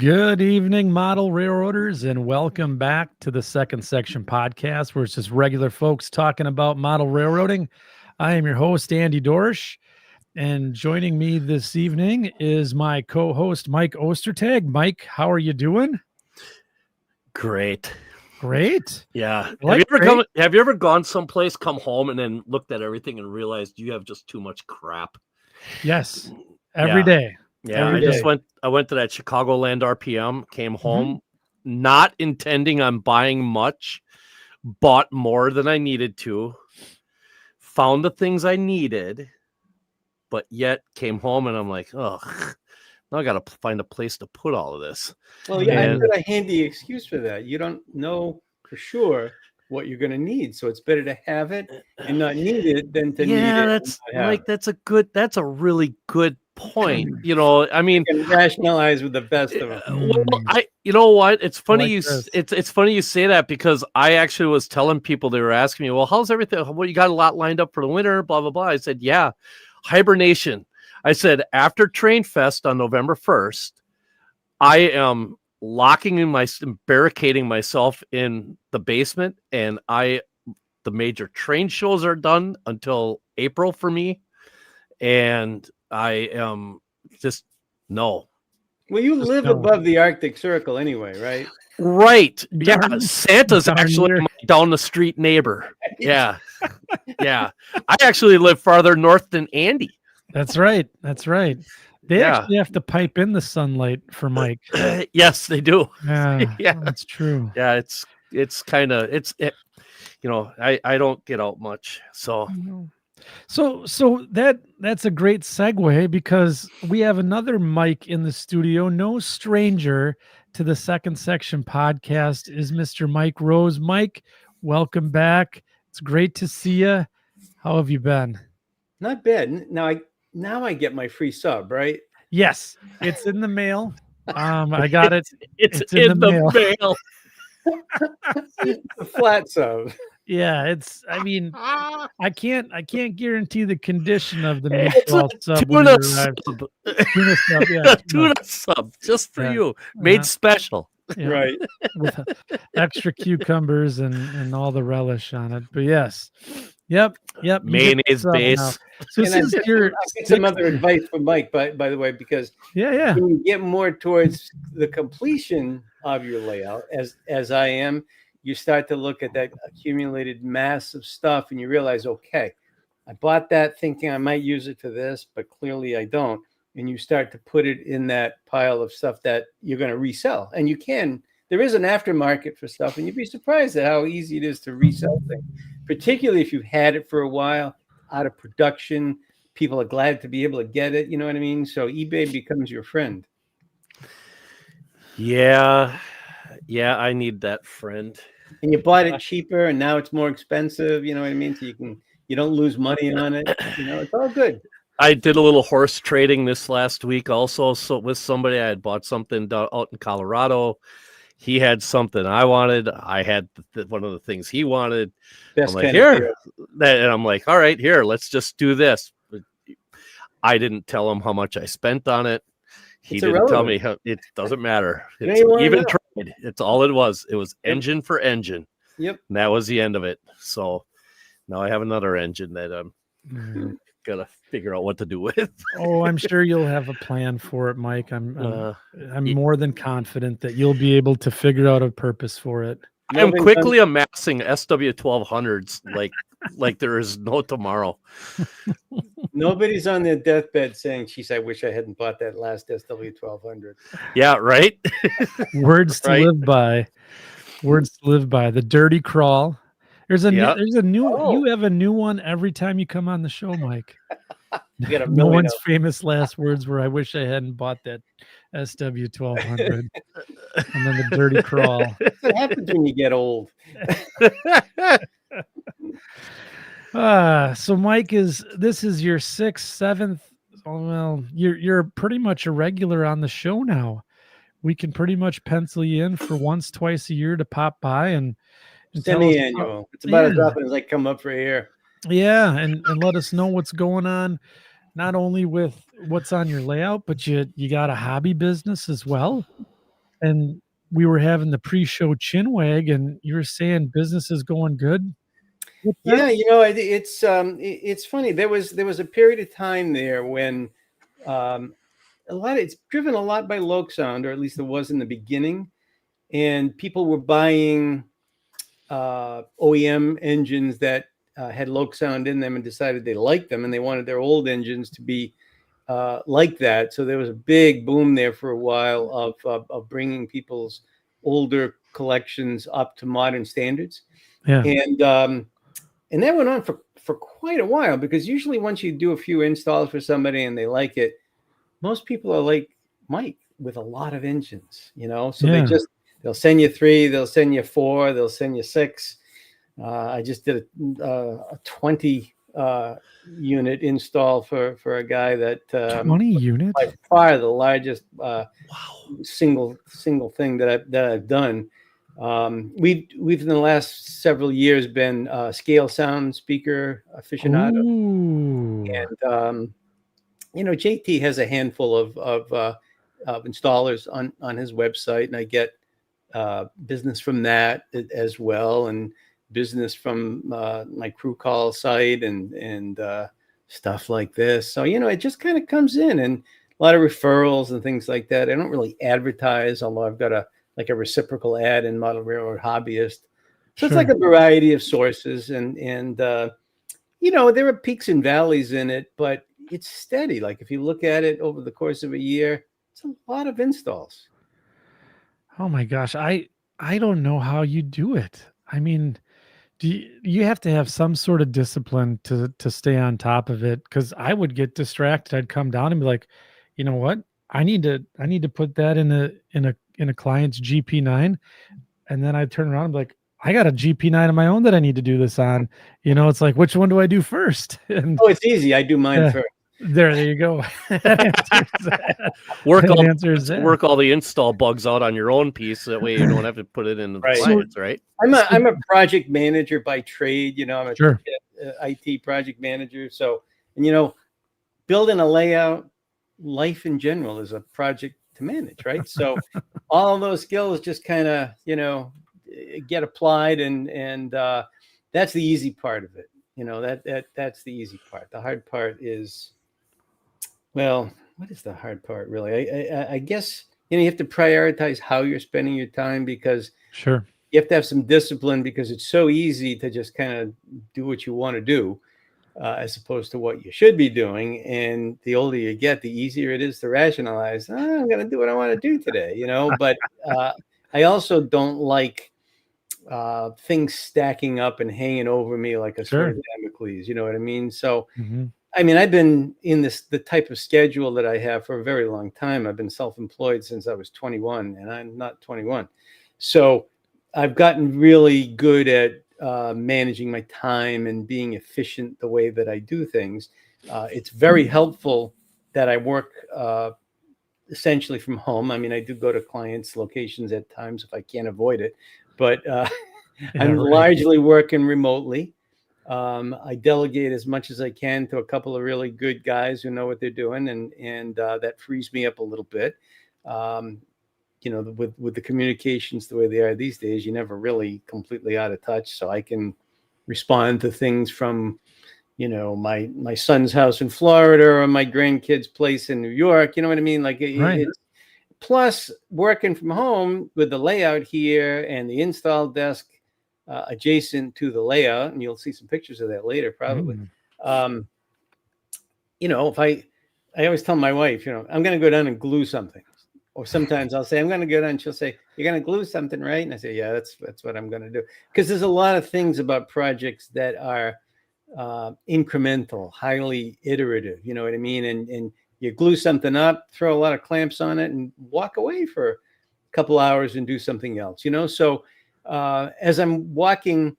Good evening, model railroaders, and welcome back to the Second Section podcast, where it's just regular folks talking about model railroading. I am your host, Andy Dorsch, and joining me this evening is my co-host, Mike Ostertag. Mike, how are you doing? Great. Yeah. Have you ever gone someplace, come home, and then looked at everything and realized you have just too much crap? Yes. Every day. Yeah, I went to that Chicagoland RPM, came home, not intending on buying much, bought more than I needed to, found the things I needed, but yet came home and I'm like, oh, now I got to find a place to put all of this. Well, yeah, I've got a handy excuse for that. You don't know for sure what you're going to need, so it's better to have it and not need it than to need it. That's a really good point. You know, I mean, you can rationalize with the best of them. Well, you know what? It's funny it's funny you say that, because I actually was telling people, they were asking me, well, how's everything? Well, you got a lot lined up for the winter, blah, blah, blah. I said, yeah, hibernation. I said, after Train Fest on November 1st, I am barricading myself in the basement, and the major train shows are done until April for me. And I am just no. Well, you live above the Arctic Circle anyway, right? Right. Yeah. Santa's actually my down the street neighbor. Yeah. Yeah. I actually live farther north than Andy. That's right. They actually have to pipe in the sunlight for Mike. Yes, they do. Yeah, that's true. Yeah, it's kind of you know, I don't get out much, so. So that's a great segue, because we have another Mike in the studio. No stranger to the Second Section podcast is Mr. Mike Rose. Mike, welcome back. It's great to see you. How have you been? Not bad. Now I get my free sub, right? Yes, it's in the mail. I got it. It's in the mail. A flat sub. Yeah, I can't guarantee the condition of the meatball sub. Tuna sub. Tuna sub just for you, made special. Yeah, right, with extra cucumbers and all the relish on it. But yes, yep. Mayonnaise base. So this is some other advice from Mike, by the way, because when you get more towards the completion of your layout, as I am, you start to look at that accumulated mass of stuff, and you realize, okay, I bought that thinking I might use it for this, but clearly I don't. And you start to put it in that pile of stuff that you're going to resell. And there is an aftermarket for stuff, and you'd be surprised at how easy it is to resell things, particularly if you've had it for a while, out of production. People are glad to be able to get it. You know what I mean? So eBay becomes your friend. Yeah, I need that friend. And you bought it cheaper, and now it's more expensive. You know what I mean? So you don't lose money on it. You know, it's all good. I did a little horse trading this last week also. So with somebody, I had bought something out in Colorado. He had something I wanted. I had one of the things he wanted. I'm like, here. And I'm like, all right, here, let's just do this. But I didn't tell him how much I spent on it. He didn't tell me. It doesn't matter. It's even trade. It's all it was. It was engine for engine. Yep. And that was the end of it. So now I have another engine that I'm gotta figure out what to do with. Oh, I'm sure you'll have a plan for it, Mike. I'm more than confident that you'll be able to figure out a purpose for it. I'm quickly amassing SW1200s like there is no tomorrow. Nobody's on their deathbed saying, "Geez, I wish I hadn't bought that last SW1200." Yeah, right. Words to live by. Words to live by. The dirty crawl. There's a new. You have a new one every time you come on the show, Mike. No one's famous last words were, "I wish I hadn't bought that SW1200." And then the dirty crawl. What happens when you get old? So Mike, this is your 6th, 7th. Well, you're pretty much a regular on the show now. We can pretty much pencil you in for once, twice a year to pop by and semi-annual. It's about as often as I come up for air. Yeah, and let us know what's going on, not only with what's on your layout, but you got a hobby business as well. And we were having the pre-show chinwag, and you were saying business is going good. Yeah, you know, it's funny. There was a period of time there when it's driven a lot by Loc Sound, or at least it was in the beginning, and people were buying OEM engines that had Loc Sound in them and decided they liked them, and they wanted their old engines to be like that. So there was a big boom there for a while of bringing people's older collections up to modern standards. Yeah. And that went on for quite a while, because usually once you do a few installs for somebody and they like it, most people are like Mike with a lot of engines, you know, so they'll send you 3, they'll send you 4, they'll send you 6. I just did a 20 unit install for a guy that 20 units, by far the largest single thing that I've done. We've in the last several years been scale sound speaker aficionado. Ooh. And you know, JT has a handful of installers on his website, and I get business from that as well, and business from my crew call site and stuff like this. So, you know, it just kind of comes in, and a lot of referrals and things like that. I don't really advertise, although I've got a reciprocal ad in Model Railroad Hobbyist. So It's like a variety of sources, and you know, there are peaks and valleys in it, but it's steady. Like if you look at it over the course of a year, it's a lot of installs. Oh my gosh, I don't know how you do it. I mean, do you have to have some sort of discipline to stay on top of it? Because I would get distracted. I'd come down and be like, you know what? I need to put that in a client's GP9, and then I'd turn around and be like, I got a GP9 of my own that I need to do this on. You know, it's like, which one do I do first? And it's easy. I do mine first. There you go. Work all the install bugs out on your own piece. That way you don't have to put it in the clients, right? I'm a project manager by trade. You know, I'm a IT project manager. So, and you know, building a layout, life in general is a project to manage, right? So all those skills just kind of, you know, get applied, and that's the easy part of it. You know, that's the easy part. The hard part is, well, what is the hard part really? I guess, you know, you have to prioritize how you're spending your time, because you have to have some discipline, because it's so easy to just kind of do what you want to do, as opposed to what you should be doing. And the older you get, the easier it is to rationalize, I'm going to do what I want to do today, you know. But I also don't like things stacking up and hanging over me like a sword of Damocles, you know what I mean? So I mean, I've been in the type of schedule that I have for a very long time. I've been self-employed since I was 21, and I'm not 21. So I've gotten really good at managing my time and being efficient the way that I do things. It's very helpful that I work essentially from home. I mean, I do go to clients' locations at times if I can't avoid it, but I'm largely working remotely. I delegate as much as I can to a couple of really good guys who know what they're doing, and that frees me up a little bit. You know, with the communications the way they are these days, you're never really completely out of touch. So I can respond to things from, you know, my son's house in Florida or my grandkid's place in New York. You know what I mean? Like, plus working from home with the layout here and the install desk adjacent to the layout, and you'll see some pictures of that later probably. You know, if I always tell my wife, you know, I'm going to go down and glue something, or sometimes I'll say I'm going to go down, and she'll say, you're going to glue something, right? And I say, yeah, that's what I'm going to do, because there's a lot of things about projects that are incremental, highly iterative, you know what I mean? And you glue something up, throw a lot of clamps on it, and walk away for a couple hours and do something else, you know? So as I'm walking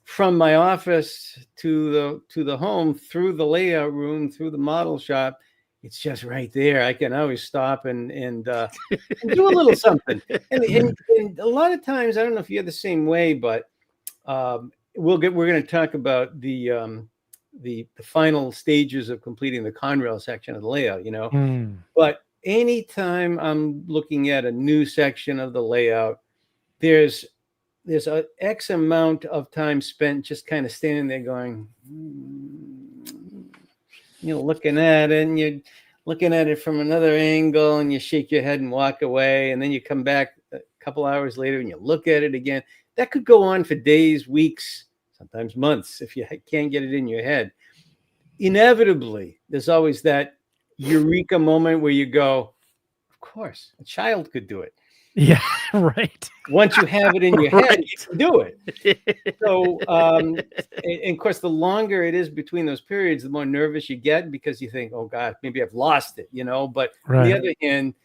from my office to the home, through the layout room, through the model shop, it's just right there. I can always stop and do a little something. And a lot of times, I don't know if you're the same way, but we're going to talk about the final stages of completing the Conrail section of the layout, you know. But anytime I'm looking at a new section of the layout, there's a X amount of time spent just kind of standing there going, looking at it, and you're looking at it from another angle, and you shake your head and walk away, and then you come back a couple hours later and you look at it again. That could go on for days, weeks, sometimes months if you can't get it in your head. Inevitably, there's always that eureka moment where you go, of course, a child could do it. Yeah, right. Once you have it in your head, you can do it. So, and of course, the longer it is between those periods, the more nervous you get because you think, oh God, maybe I've lost it, But on the other hand,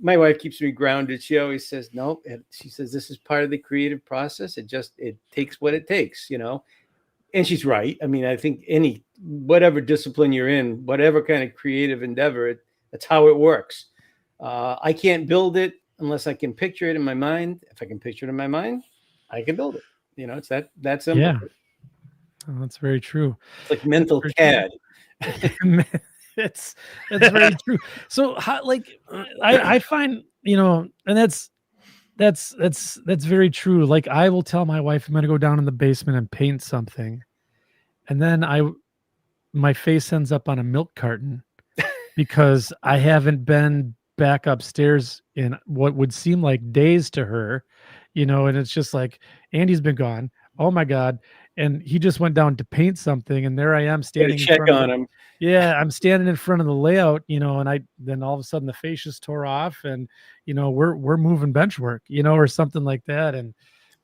my wife keeps me grounded. She always says, no, she says, this is part of the creative process. It takes what it takes, And she's right. I mean, I think whatever discipline you're in, whatever kind of creative endeavor, that's how it works. I can't build it unless I can picture it in my mind. If I can picture it in my mind, I can build it. It's that simple. Yeah, oh, that's very true. It's like mental CAD. It's very true. So how, I find, and that's very true. Like, I will tell my wife I'm going to go down in the basement and paint something, and then my face ends up on a milk carton because I haven't been back upstairs in what would seem like days to her, and it's just like, Andy's been gone. Oh my God. And he just went down to paint something, and there I am standing check on him. Yeah, I'm standing in front of the layout, and then all of a sudden the fascias tore off, and we're moving bench work, or something like that. And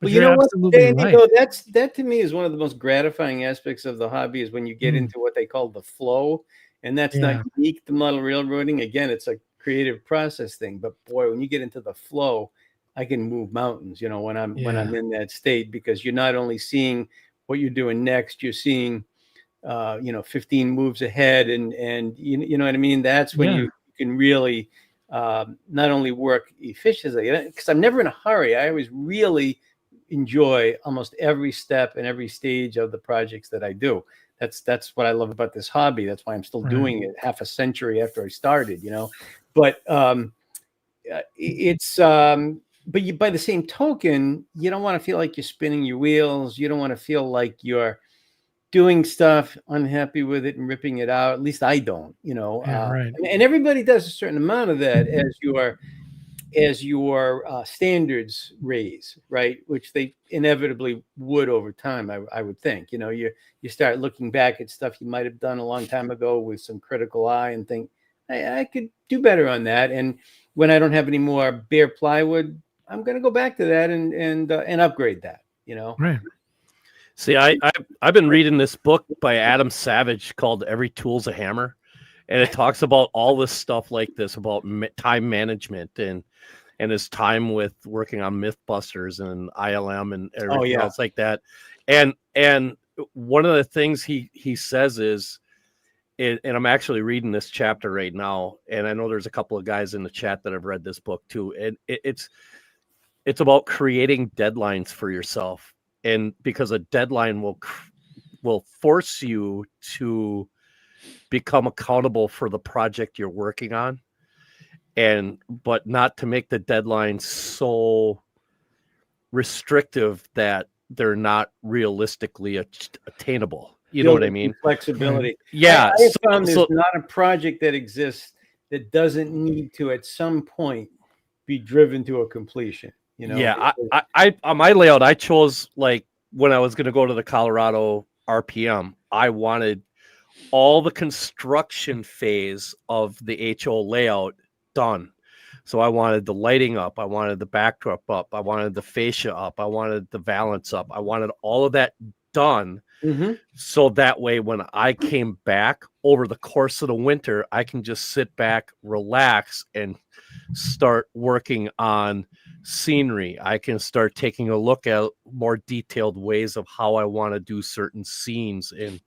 but you know what, Andy, right. That to me is one of the most gratifying aspects of the hobby, is when you get into what they call the flow, and that's not unique to model railroading. Again, it's a creative process thing, but boy, when you get into the flow, I can move mountains, when I'm in that state, because you're not only seeing what you're doing next, you're seeing 15 moves ahead, and you know what I mean. That's when you can really not only work efficiently, because I'm never in a hurry. I always really enjoy almost every step and every stage of the projects that I do. That's what I love about this hobby. That's why I'm still doing it half a century after I started, But it's but by the same token, you don't want to feel like you're spinning your wheels. You don't want to feel like you're doing stuff, unhappy with it, and ripping it out. At least I don't, right. And everybody does a certain amount of that as your standards raise, right? Which they inevitably would over time, I would think. You start looking back at stuff you might have done a long time ago with some critical eye and think, I could do better on that. And when I don't have any more bare plywood, I'm going to go back to that and upgrade that, Right. See, I've been reading this book by Adam Savage called Every Tool's a Hammer, and it talks about all this stuff like this, about time management and his time with working on Mythbusters and ILM and everything else like that. And one of the things he says is, and I'm actually reading this chapter right now, and I know there's a couple of guys in the chat that have read this book too, and it's about creating deadlines for yourself. And because a deadline will force you to become accountable for the project you're working on, but not to make the deadline so restrictive that they're not realistically attainable. You know what I mean? Flexibility. Yeah. I found there's not a project that exists that doesn't need to, at some point, be driven to a completion. Yeah, I on my layout, I chose, like, when I was going to go to the Colorado RPM, I wanted all the construction phase of the HO layout done. So I wanted the lighting up, I wanted the backdrop up, I wanted the fascia up, I wanted the valance up, I wanted all of that done. Mm-hmm. So that way, when I came back over the course of the winter, I can just sit back, relax, and start working on scenery. I can start taking a look at more detailed ways of how I want to do certain scenes and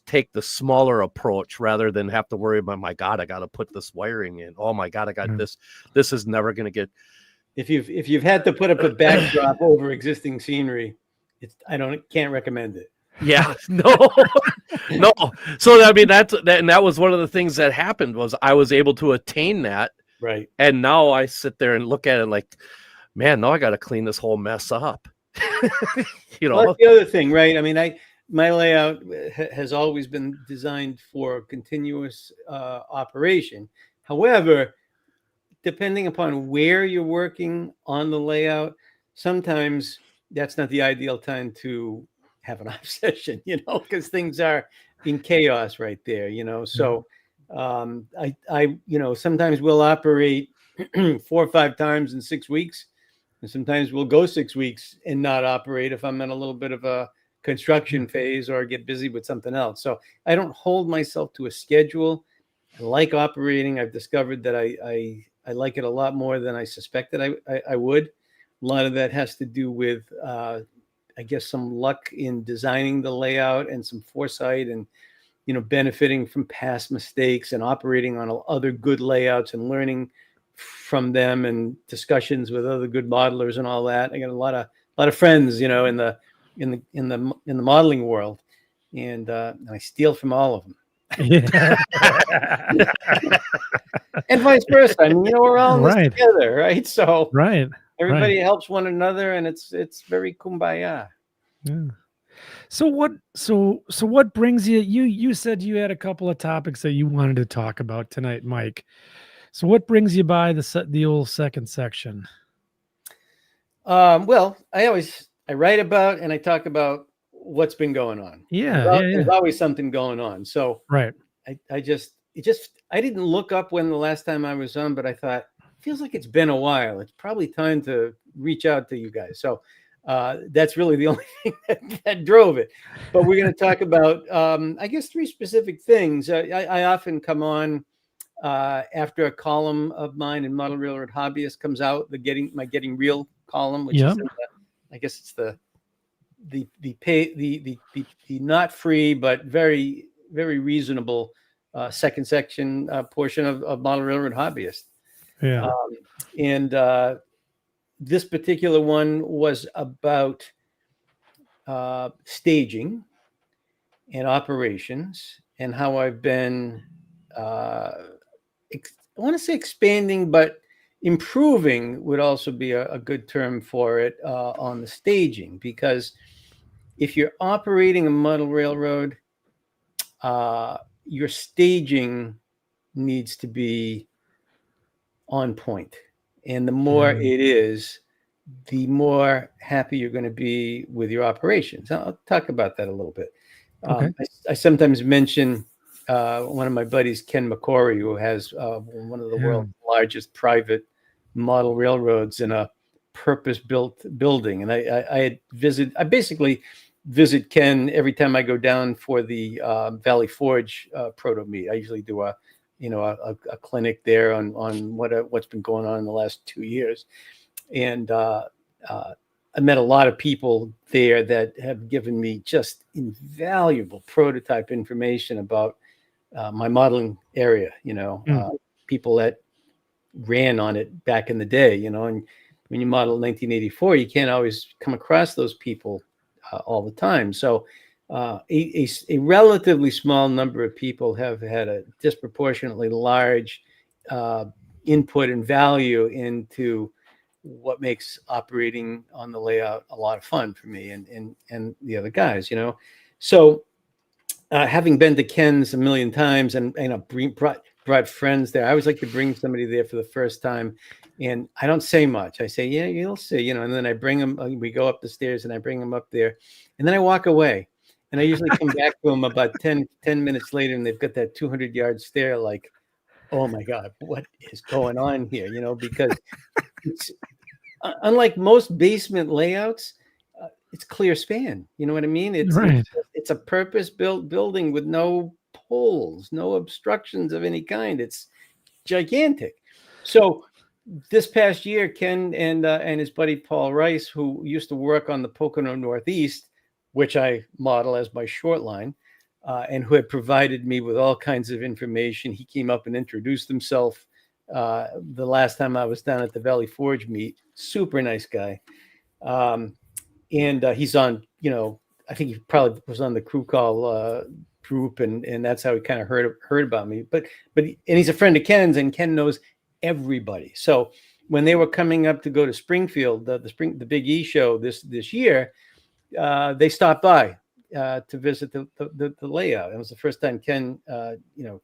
take the smaller approach rather than have to worry about, my God, I got to put this wiring in. Oh my God, I got this. This is never going to get. If you've had to put up a backdrop over existing scenery, can't recommend it. Yeah, no. So I mean, that was one of the things that happened, was I was able to attain that Right. And now I sit there and look at it like, man, now I got to clean this whole mess up. Well, that's the other thing, right? I mean, my layout has always been designed for continuous operation. However, depending upon where you're working on the layout, sometimes that's not the ideal time to have an off session, because things are in chaos right there, So I sometimes we'll operate 4 or 5 times in 6 weeks, and sometimes we'll go 6 weeks and not operate if I'm in a little bit of a construction phase or get busy with something else. So I don't hold myself to a schedule. I like operating. I've discovered that I like it a lot more than I suspected I would. A lot of that has to do with, I guess, some luck in designing the layout and some foresight and, benefiting from past mistakes and operating on other good layouts and learning from them and discussions with other good modelers and all that. I got a lot of friends, in the modeling world, and I steal from all of them. And vice versa. I mean, we're all in this together, right? So everybody helps one another, and it's very kumbaya. Yeah. So what brings you? You said you had a couple of topics that you wanted to talk about tonight, Mike. So what brings you by the old second section? Well, I write about and I talk about what's been going on. There's always something going on. So I didn't look up when the last time I was on, but I thought, it feels like it's been a while. It's probably time to reach out to you guys. So that's really the only thing that drove it. But we're going to talk about, I guess, 3 specific things. I often come on after a column of mine in Model Railroad Hobbyist comes out, my Getting Real column, which is I guess it's the not free but very, very reasonable second section portion of Model Railroad Hobbyist. Yeah. And this particular one was about staging and operations and how I've been, I want to say expanding, but improving would also be a good term for it on the staging, because if you're operating a model railroad, your staging needs to be on point. And the more it is, the more happy you're going to be with your operations. I'll talk about that a little bit. Okay. I sometimes mention one of my buddies, Ken McCory, who has one of the world's largest private model railroads in a purpose-built building. And I basically visit Ken every time I go down for the Valley Forge proto meet. I usually do a clinic there on what's been going on in the last 2 years. And I met a lot of people there that have given me just invaluable prototype information about my modeling area, people that ran on it back in the day, and when you model 1984, you can't always come across those people all the time. So a relatively small number of people have had a disproportionately large input and value into what makes operating on the layout a lot of fun for me and the other guys, So having been to Ken's a million times and brought friends there, I always like to bring somebody there for the first time, and I don't say much. I say, yeah, you'll see, and then I bring them. We go up the stairs and I bring them up there, and then I walk away, and I usually come back to them about 10 minutes later, and they've got that 200-yard stare, like, oh my God, what is going on here? Because it's, unlike most basement layouts, it's clear span. You know what I mean? It's a purpose-built building with no poles, no obstructions of any kind. It's gigantic. So this past year, Ken and his buddy Paul Rice, who used to work on the Pocono Northeast, which I model as my shortline, and who had provided me with all kinds of information, he came up and introduced himself the last time I was down at the Valley Forge meet. Super nice guy. And he's on, I think he probably was on the crew call group, and that's how he kind of heard about me. But he's a friend of Ken's, and Ken knows everybody. So when they were coming up to go to Springfield, the Big E show this year, they stopped by to visit the layout. It was the first time Ken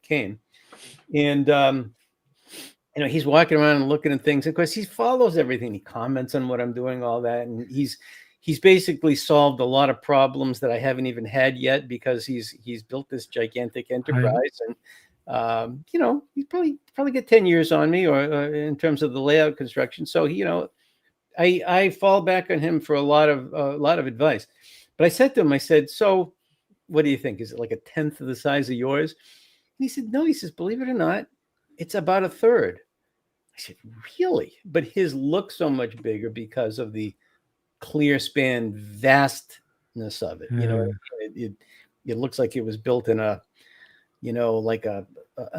came, and he's walking around and looking at things. Of course, he follows everything. He comments on what I'm doing, all that, and he's basically solved a lot of problems that I haven't even had yet, because he's built this gigantic enterprise. And he's probably get 10 years on me, or in terms of the layout construction. So I fall back on him for a lot of advice. But I said to him, I said, so what do you think? Is it like a 10th of the size of yours? And he said, no. He says, believe it or not, it's about a third. I said, really? But his looks so much bigger because of the clear span vastness of it. It looks like it was built in a like an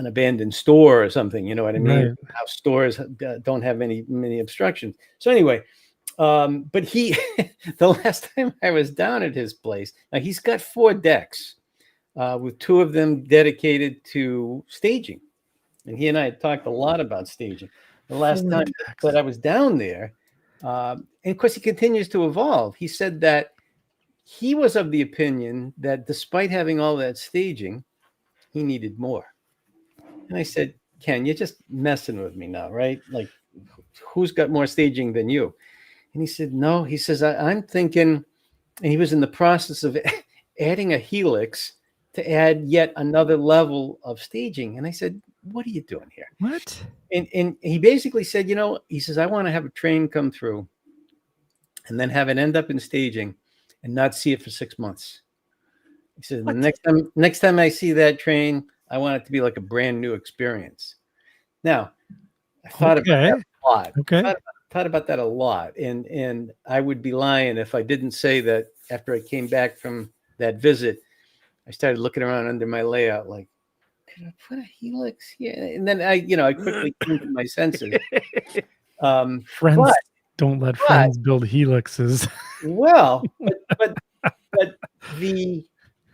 abandoned store or something. You know what I mean? Right. How stores don't have many obstructions. So anyway, but the last time I was down at his place, now he's got 4 decks, with 2 of them dedicated to staging, and he and I had talked a lot about staging the last time that I was down there. And of course, he continues to evolve. He said that he was of the opinion that despite having all that staging, he needed more. And I said, Ken, you're just messing with me now, right? Like, who's got more staging than you? And he said, no. He says, I'm thinking, and he was in the process of adding a helix to add yet another level of staging. And I said, what are you doing here? What? And he basically said, he says, I want to have a train come through and then have it end up in staging and not see it for 6 months. He said, the next time I see that train, I want it to be like a brand new experience. Now, I thought about that a lot. Okay. Thought about that a lot. And I would be lying if I didn't say that after I came back from that visit, I started looking around under my layout like, could I put a helix here? And then I quickly came to my senses. Friends don't let friends build helixes. Well, but the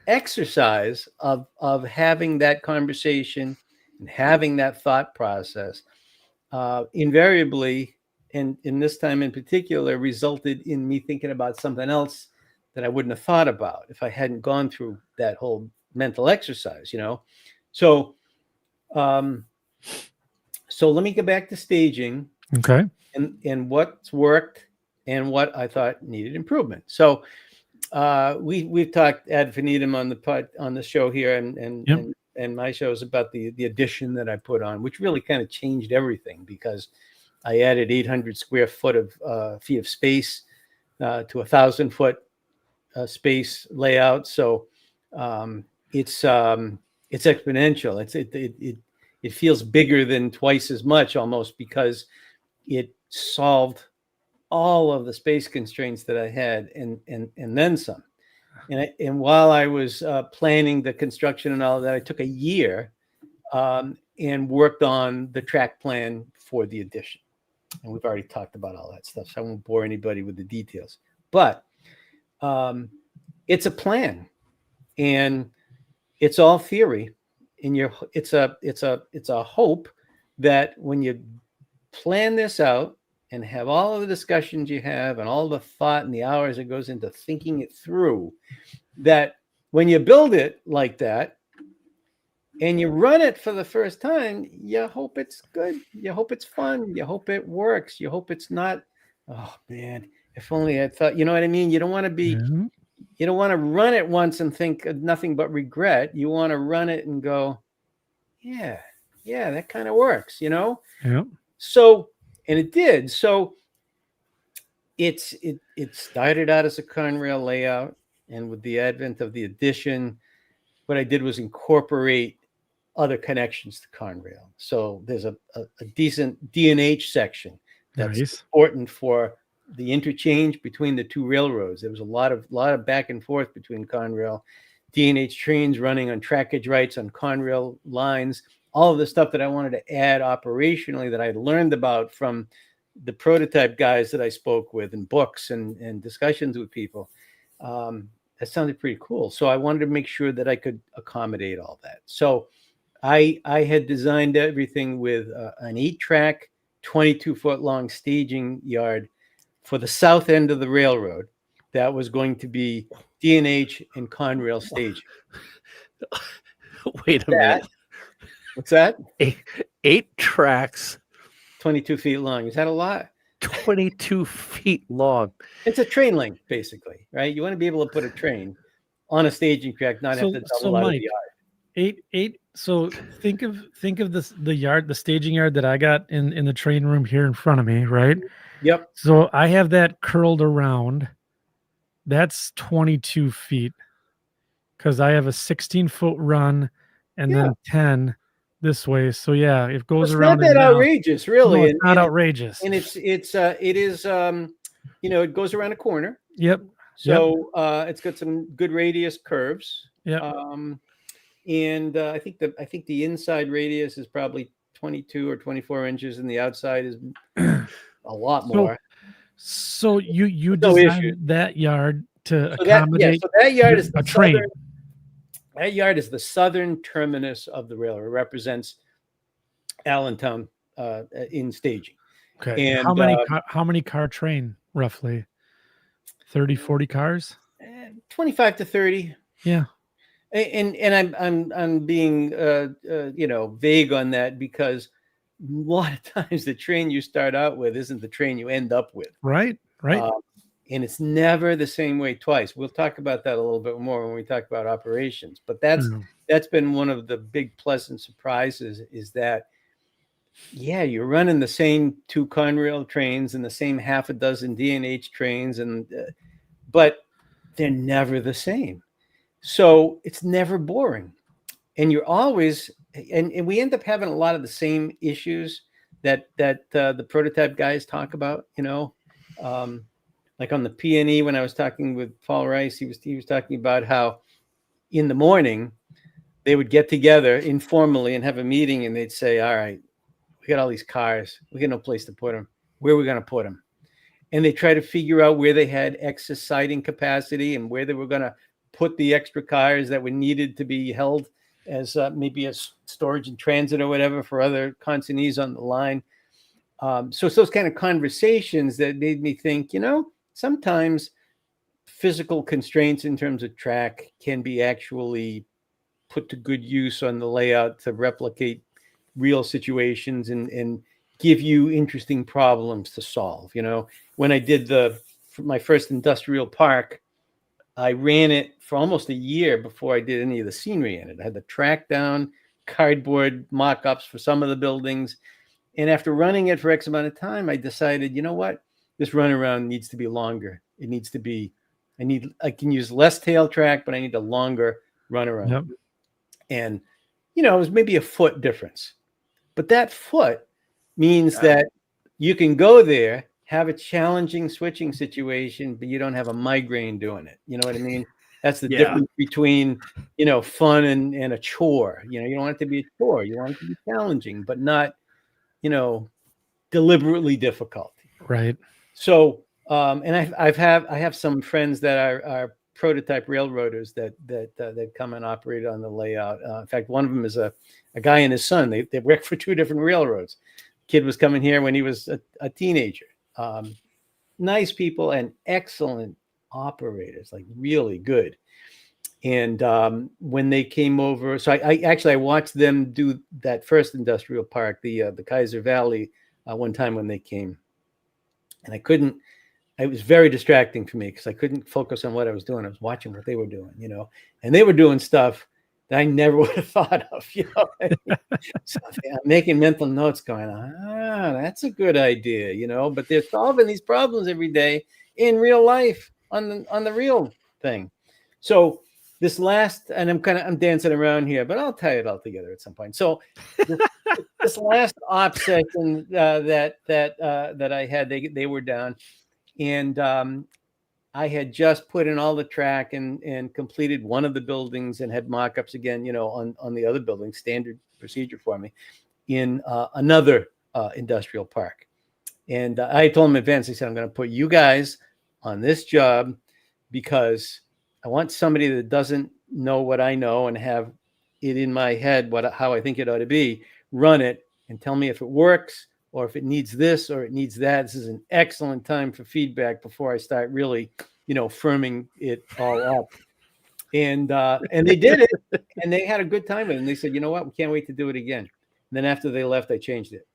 exercise of having that conversation and having that thought process invariably, and in this time in particular, resulted in me thinking about something else that I wouldn't have thought about if I hadn't gone through that whole mental exercise, So, so let me get back to staging. Okay. And what's worked and what I thought needed improvement. So, we've talked ad infinitum on the show here and my shows about the addition that I put on, which really kind of changed everything, because I added 800 square feet of space to 1,000 foot space layout. So it's exponential. It feels bigger than twice as much almost, because it solved all of the space constraints that I had and then some. And while I was planning the construction and all of that, I took a year and worked on the track plan for the addition. And we've already talked about all that stuff, so I won't bore anybody with the details. But it's a plan, and it's all theory. And it's a hope that when you plan this out and have all of the discussions you have and all the thought and the hours that goes into thinking it through, that when you build it like that and you run it for the first time, you hope it's good. You hope it's fun. You hope it works. You hope it's not, oh man, if only I thought, you know what I mean? You don't want to be, you don't want to run it once and think of nothing but regret. You want to run it and go, yeah, that kind of works, Yeah. So, and it did. So it started out as a Conrail layout. And with the advent of the addition, what I did was incorporate other connections to Conrail. So there's a decent D&H section that's important for the interchange between the 2 railroads. There was a lot of back and forth between Conrail, D&H trains running on trackage rights on Conrail lines, all of the stuff that I wanted to add operationally that I learned about from the prototype guys that I spoke with in books and discussions with people. That sounded pretty cool. So I wanted to make sure that I could accommodate all that. So I had designed everything with an 8-track, 22-foot long staging yard for the south end of the railroad. That was going to be D&H and Conrail staging. Wait a minute. What's that? 8 tracks. 22 feet long. Is that a lot? 22 feet long. It's a train length, basically, right? You want to be able to put a train on a staging track, not have to double out of the yard. 8. So think of the yard, the staging yard that I got in the train room here in front of me, right? Yep. So I have that curled around. That's 22 feet because I have a 16-foot run and then 10 this way. So yeah, it goes around. It's not that outrageous, really. No, it's not outrageous. And it is it goes around a corner. Yep. So it's got some good radius curves. Yeah. And I think the inside radius is probably 22 or 24 inches, and the outside is a lot more. So you designed that yard to accommodate. So that yard is a train. That yard is the southern terminus of the railroad. It represents Allentown in staging. Okay. And how many car train roughly? 30, 40 cars? 25 to 30. Yeah. And I'm being vague on that because a lot of times the train you start out with isn't the train you end up with. Right. And it's never the same way twice. We'll talk about that a little bit more when we talk about operations. But that's been one of the big pleasant surprises is that, you're running the same 2 Conrail trains and the same half a dozen D&H trains, but they're never the same. So it's never boring. And you're always, and we end up having a lot of the same issues that the prototype guys talk about, like on the P&E, when I was talking with Paul Rice, he was talking about how in the morning they would get together informally and have a meeting, and they'd say, all right, we got all these cars. We got no place to put them. Where are we going to put them? And they try to figure out where they had excess siding capacity and where they were going to put the extra cars that were needed to be held as maybe as storage in transit or whatever for other consignees on the line. So it's those kind of conversations that made me think, sometimes physical constraints in terms of track can be actually put to good use on the layout to replicate real situations and give you interesting problems to solve. When I did my first industrial park, I ran it for almost a year before I did any of the scenery in it. I had the track down, cardboard mock-ups for some of the buildings. And after running it for X amount of time, I decided, you know what? This runaround needs to be longer. It needs to be, I can use less tail track, but I need a longer runaround. Yep. And, it was maybe a foot difference. But that foot means that you can go there, have a challenging switching situation, but you don't have a migraine doing it. You know what I mean? That's the difference between, fun and a chore. You don't want it to be a chore. You want it to be challenging, but not, deliberately difficult. Right. So, and I have some friends that are prototype railroaders that come and operate on the layout. In fact, one of them is a guy and his son. They work for 2 different railroads. Kid was coming here when he was a teenager. Nice people and excellent operators, like really good. And when they came over, so I watched them do that first industrial park, the Kaiser Valley, one time when they came, and it was very distracting for me because I couldn't focus on what I was doing. I was watching what they were doing, and they were doing stuff that I never would have thought of, So I'm making mental notes going, that's a good idea, but they're solving these problems every day in real life on the real thing. So this last, and I'm dancing around here, but I'll tie it all together at some point. So this last op session that I had, they were down, and I had just put in all the track and completed one of the buildings and had mock-ups again, on the other building, standard procedure for me, in another industrial park. And I told them in advance, I said, I'm going to put you guys on this job because I want somebody that doesn't know what I know and have it in my head how I think it ought to be, run it, and tell me if it works or if it needs this or it needs that. This is an excellent time for feedback before I start really, firming it all up. And they did it, and they had a good time with it. And they said, you know what, we can't wait to do it again. And then after they left, I changed it.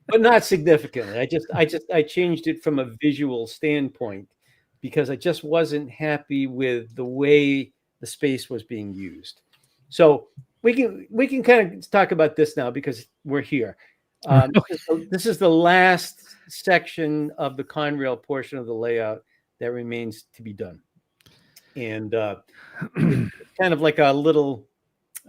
But not significantly. I changed it from a visual standpoint because I just wasn't happy with the way the space was being used. So we can kind of talk about this now because we're here. This is the last section of the Conrail portion of the layout that remains to be done. And it's kind of like a little,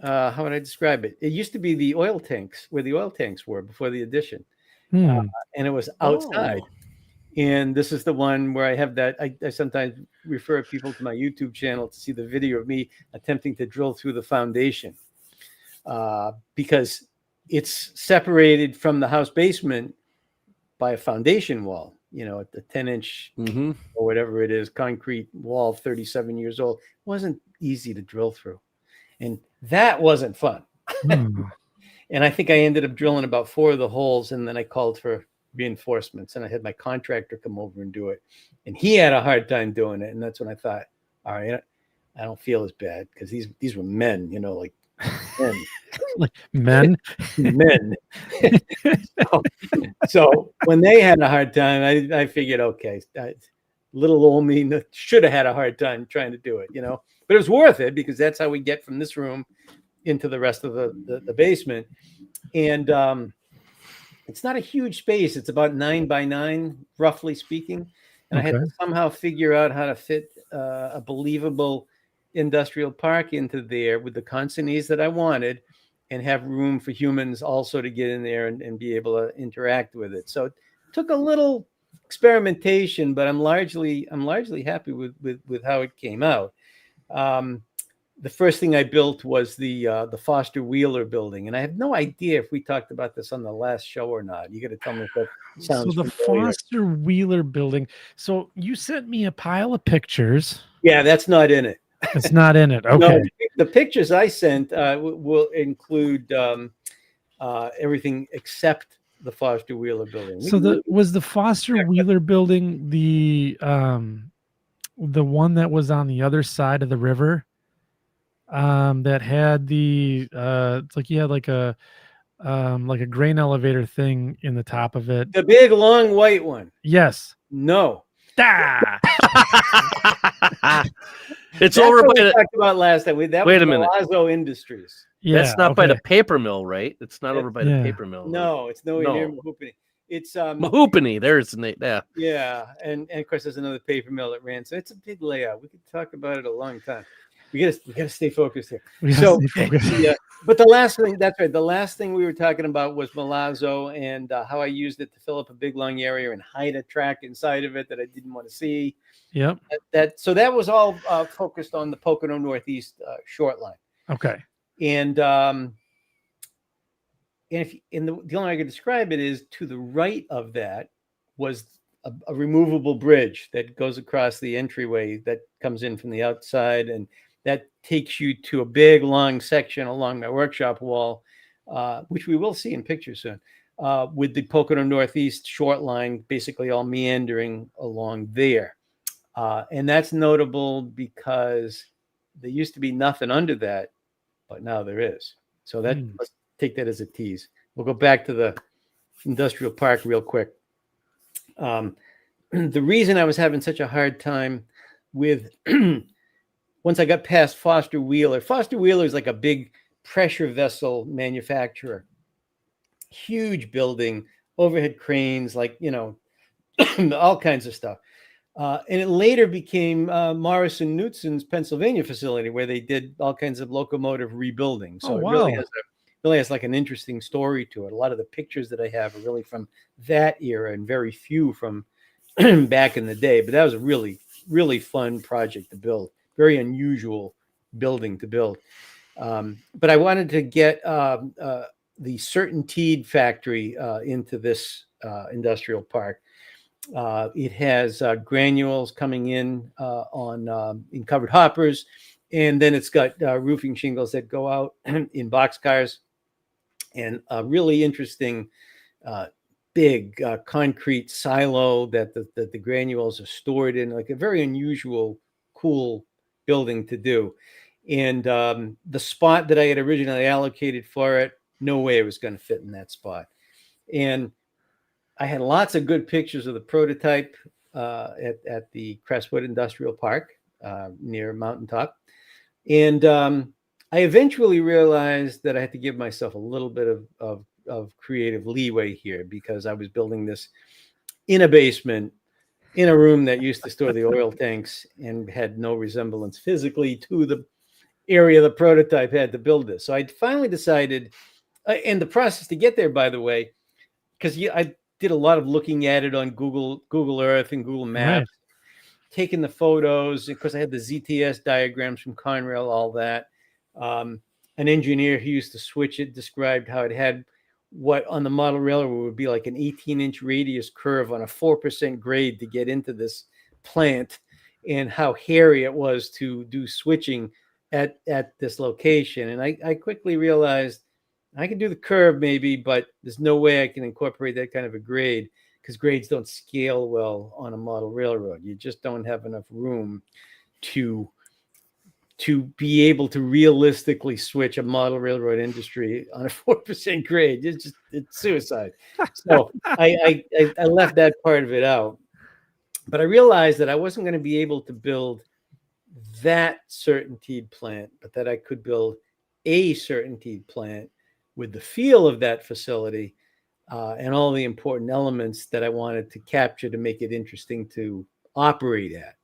how would I describe it? It used to be the oil tanks, where the oil tanks were before the addition. And it was outside. And this is the one where I have that. I sometimes refer people to my YouTube channel to see the video of me attempting to drill through the foundation because it's separated from the house basement by a foundation wall, at the 10-inch or whatever it is, concrete wall, 37 years old. It wasn't easy to drill through. And that wasn't fun. And I think I ended up drilling about 4 of the holes, and then I called for reinforcements, and I had my contractor come over and do it. And he had a hard time doing it. And that's when I thought, all right, I don't feel as bad because these were men, like men. Like men? Men. So when they had a hard time, I figured, okay, little old me should have had a hard time trying to do it, but it was worth it because that's how we get from this room into the rest of the basement. And it's not a huge space. It's about 9 by 9, roughly speaking. And I had to somehow figure out how to fit a believable industrial park into there with the consignees that I wanted and have room for humans also to get in there and be able to interact with it. So it took a little experimentation, but I'm largely happy with how it came out. The first thing I built was the Foster Wheeler building, and I have no idea if we talked about this on the last show or not. You got to tell me if that sounds so. The familiar. Foster Wheeler building. So you sent me a pile of pictures. Yeah, that's not in it. It's not in it. Okay. No, the pictures I sent will include everything except the Foster Wheeler building. So was the Foster Wheeler building the one that was on the other side of the river? That had the it's like you had like a grain elevator thing in the top of it. The big long white one. Yes. No. It's over by the talked about last time. That wait was a minute. Malazzo Industries. Yeah, that's not by the paper mill, right? It's not over by the paper mill. No, it's nowhere near Mahoopany. It's Mahoopany. There's yeah, and of course there's another paper mill that ran. So it's a big layout. We could talk about it a long time. We gotta stay focused here. Yeah, but the last thing, that's right. The last thing we were talking about was Malazzo and how I used it to fill up a big long area and hide a track inside of it that I didn't want to see. Yep. So that was all focused on the Pocono Northeast short line. Okay. And the only way I could describe it is to the right of that was a removable bridge that goes across the entryway that comes in from the outside, and that takes you to a big long section along my workshop wall, which we will see in pictures soon, with the Pocono Northeast short line basically all meandering along there. And that's notable because there used to be nothing under that, but now there is. So let's take that as a tease. We'll go back to the industrial park real quick. The reason I was having such a hard time with once I got past Foster Wheeler is like a big pressure vessel manufacturer, huge building, overhead cranes, like, all kinds of stuff. And it later became Morrison Knudsen's Pennsylvania facility, where they did all kinds of locomotive rebuilding. So it really has like an interesting story to it. A lot of the pictures that I have are really from that era and very few from back in the day. But that was a really, really fun project to build. Very unusual building to build. But I wanted to get the Certainteed factory into this industrial park. It has granules coming in in covered hoppers, And then it's got roofing shingles that go out in boxcars, and a really interesting big concrete silo that the granules are stored in, like a very unusual, cool building to do. And the spot that I had originally allocated for it, no way it was going to fit in that spot. And I had lots of good pictures of the prototype at the Crestwood Industrial Park near Mountaintop. And I eventually realized that I had to give myself a little bit of creative leeway here, because I was building this in a basement, in a room that used to store the oil tanks, and had no resemblance physically to the area the prototype had to build this. So I finally decided, and the process to get there, by the way, because I did a lot of looking at it on Google Earth and Google Maps, taking the photos, because I had the ZTS diagrams from Conrail, all that. An engineer who used to switch it described how it had what on the model railroad would be like an 18-inch radius curve on a 4% grade to get into this plant, and how hairy it was to do switching at this location. And I quickly realized I can do the curve maybe, but there's no way I can incorporate that kind of a grade, because grades don't scale well on a model railroad. You just don't have enough room to be able to realistically switch a model railroad industry on a 4% grade. It's suicide. So I left that part of it out. But I realized that I wasn't going to be able to build that certainteed plant, but that I could build a certainteed plant with the feel of that facility and all the important elements that I wanted to capture to make it interesting to operate at,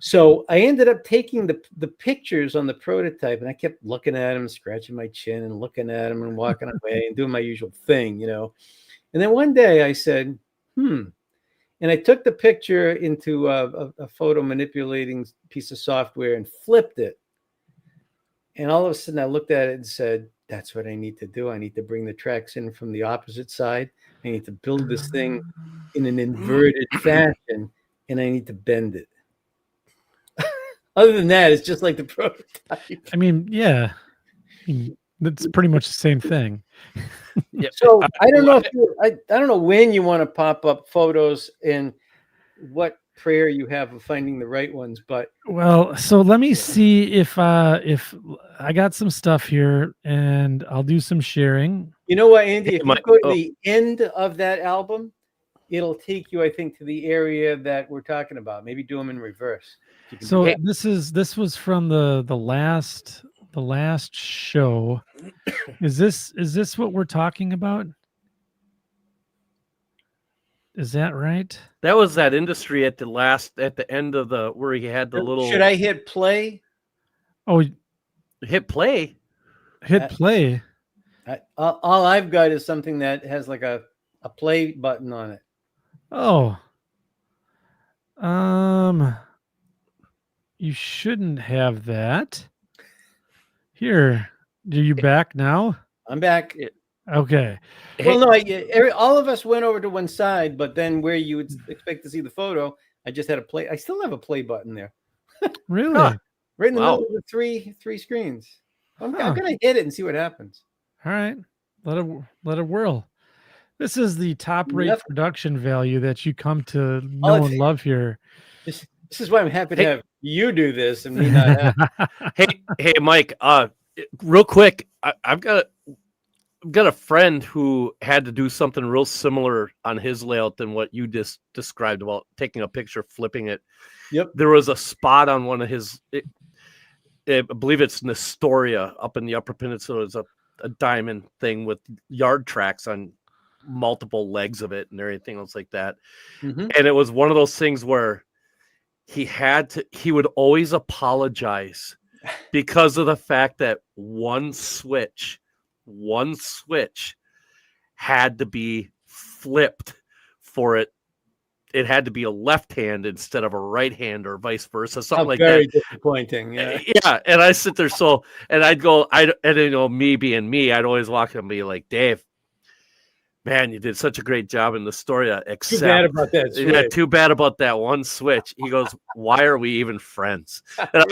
So I ended up taking the pictures on the prototype, and I kept looking at them, scratching my chin and looking at them and walking away and doing my usual thing, And then one day I said, and I took the picture into a photo manipulating piece of software and flipped it. And all of a sudden I looked at it and said, that's what I need to do. I need to bring the tracks in from the opposite side. I need to build this thing in an inverted fashion, and I need to bend it. Other than that, it's just like the prototype. I mean, yeah, that's pretty much the same thing. Yeah. So I don't know I don't know when you want to pop up photos and what prayer you have of finding the right ones, but so let me see if I got some stuff here, and I'll do some sharing. You know what, Andy? If you go to the end of that album, it'll take you, I think, to the area that we're talking about. Maybe do them in reverse. So this was from the last show. Is this what we're talking about? Is that right? That was that industry at the end of where he had the little. Should I hit play? Oh, hit play. Hit play. All I've got is something that has like a play button on it. Oh. You shouldn't have that. Here, are you back now? I'm back. Okay. Well, no, all of us went over to one side, but then where you would expect to see the photo, I just had a play. I still have a play button there. Really? Right in the middle of the three screens. I'm gonna hit it and see what happens. All right, let it whirl. This is the top rate production value that you come to know and love here. This is why I'm happy to have you do this and me not have. Hey, Mike. Real quick, I've got a friend who had to do something real similar on his layout than what you just described about taking a picture, flipping it. Yep. There was a spot on one of his. I believe it's Nestoria up in the Upper Peninsula. It's a diamond thing with yard tracks on multiple legs of it and everything else like that. Mm-hmm. And it was one of those things where he would always apologize because of the fact that one switch had to be flipped for it. It had to be a left hand instead of a right hand or vice versa, something like very that. Disappointing. Yeah. Yeah. And I sit there. And I'd go, me being me, I'd always walk and be like, Dave, man, you did such a great job in the story. Except, too bad about that switch. Yeah, too bad about that one switch. He goes, why are we even friends? And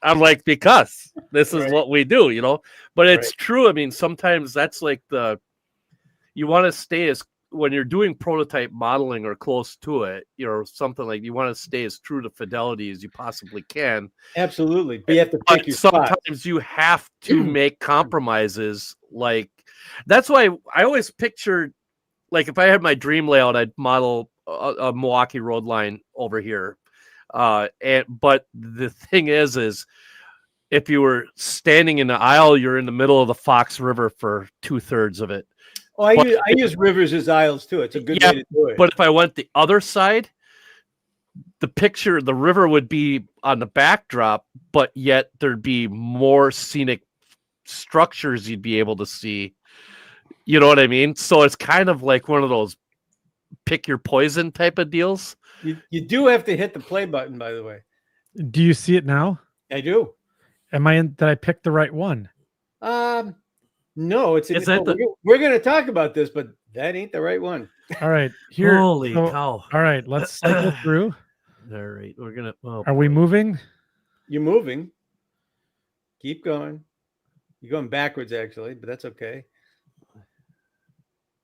I'm like, because this is what we do, you know. But it's true. I mean, sometimes that's like you want to stay as, when you're doing prototype modeling or close to it, something like, you want to stay as true to fidelity as you possibly can. Absolutely. But you have to pick your spot. Sometimes you have to make compromises. Like, that's why I always pictured, like, if I had my dream layout, I'd model a Milwaukee road line over here. But the thing is if you were standing in the aisle, you're in the middle of the Fox River for 2/3 of it. Oh, I use rivers as aisles too. It's a good way to do it. But if I went the other side, the river would be on the backdrop, but yet there'd be more scenic structures you'd be able to see. You know what I mean? So it's kind of like one of those pick your poison type of deals. You do have to hit the play button, by the way. Do you see it now? I do. Did I pick the right one? No, we're going to talk about this, but that ain't the right one. All right. Here. Holy cow. All right. Let's cycle through. All right. We're going to. Are we moving? You're moving. Keep going. You're going backwards, actually, but that's okay.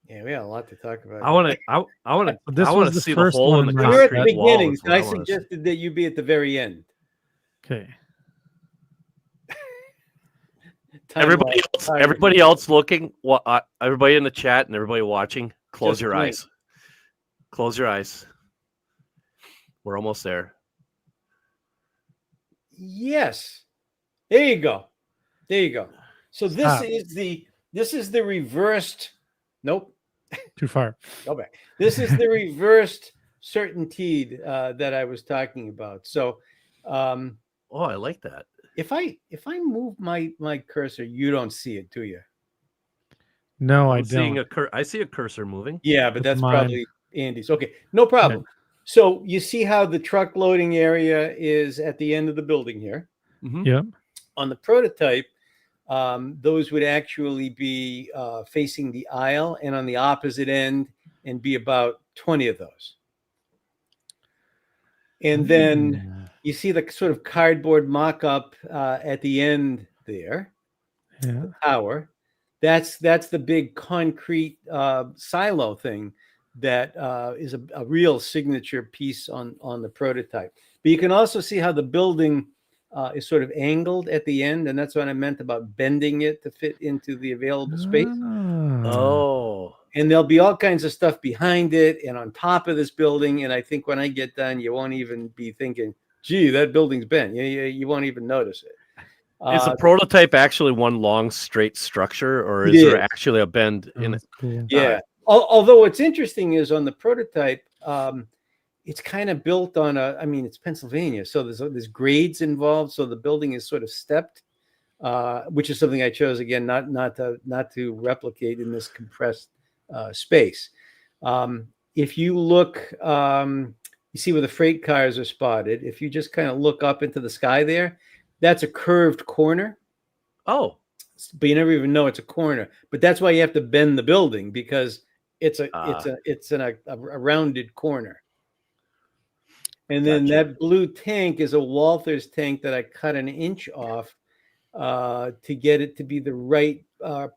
Yeah, we got a lot to talk about. I want to see the hole in the concrete. We're at the beginning, so I suggested that you be at the very end. Okay. Everybody else looking, everybody in the chat and everybody watching, close your eyes. Close your eyes. We're almost there. Yes. There you go. There you go. So this is the reversed. Nope. Too far. Go back. This is the reversed certainty that I was talking about. So I like that. If I move my cursor, you don't see it, do you? No, I don't. I see a cursor moving. Yeah, but that's probably Andy's. Okay, no problem. Okay. So you see how the truck loading area is at the end of the building here? Mm-hmm. Yep. On the prototype, those would actually be facing the aisle and on the opposite end, and be about 20 of those. And then you see the sort of cardboard mock-up at the end there. Yeah. The tower. That's the big concrete silo thing that is a real signature piece on the prototype. But you can also see how the building is sort of angled at the end, and that's what I meant about bending it to fit into the available space. Oh. And there'll be all kinds of stuff behind it and on top of this building. And I think when I get done, you won't even be thinking, gee, that building's bent. You won't even notice it. Is the prototype actually one long straight structure, or is there actually a bend in it? Cool. Yeah. Although what's interesting is on the prototype, it's kind of built on it's Pennsylvania. So there's grades involved. So the building is sort of stepped, which is something I chose, again, not to replicate in this compressed space. If you look, you see where the freight cars are spotted. If you just kind of look up into the sky there, that's a curved corner. Oh, but you never even know it's a corner. But that's why you have to bend the building, because it's a rounded corner. And then that blue tank is a Walther's tank that I cut an inch off to get it to be the right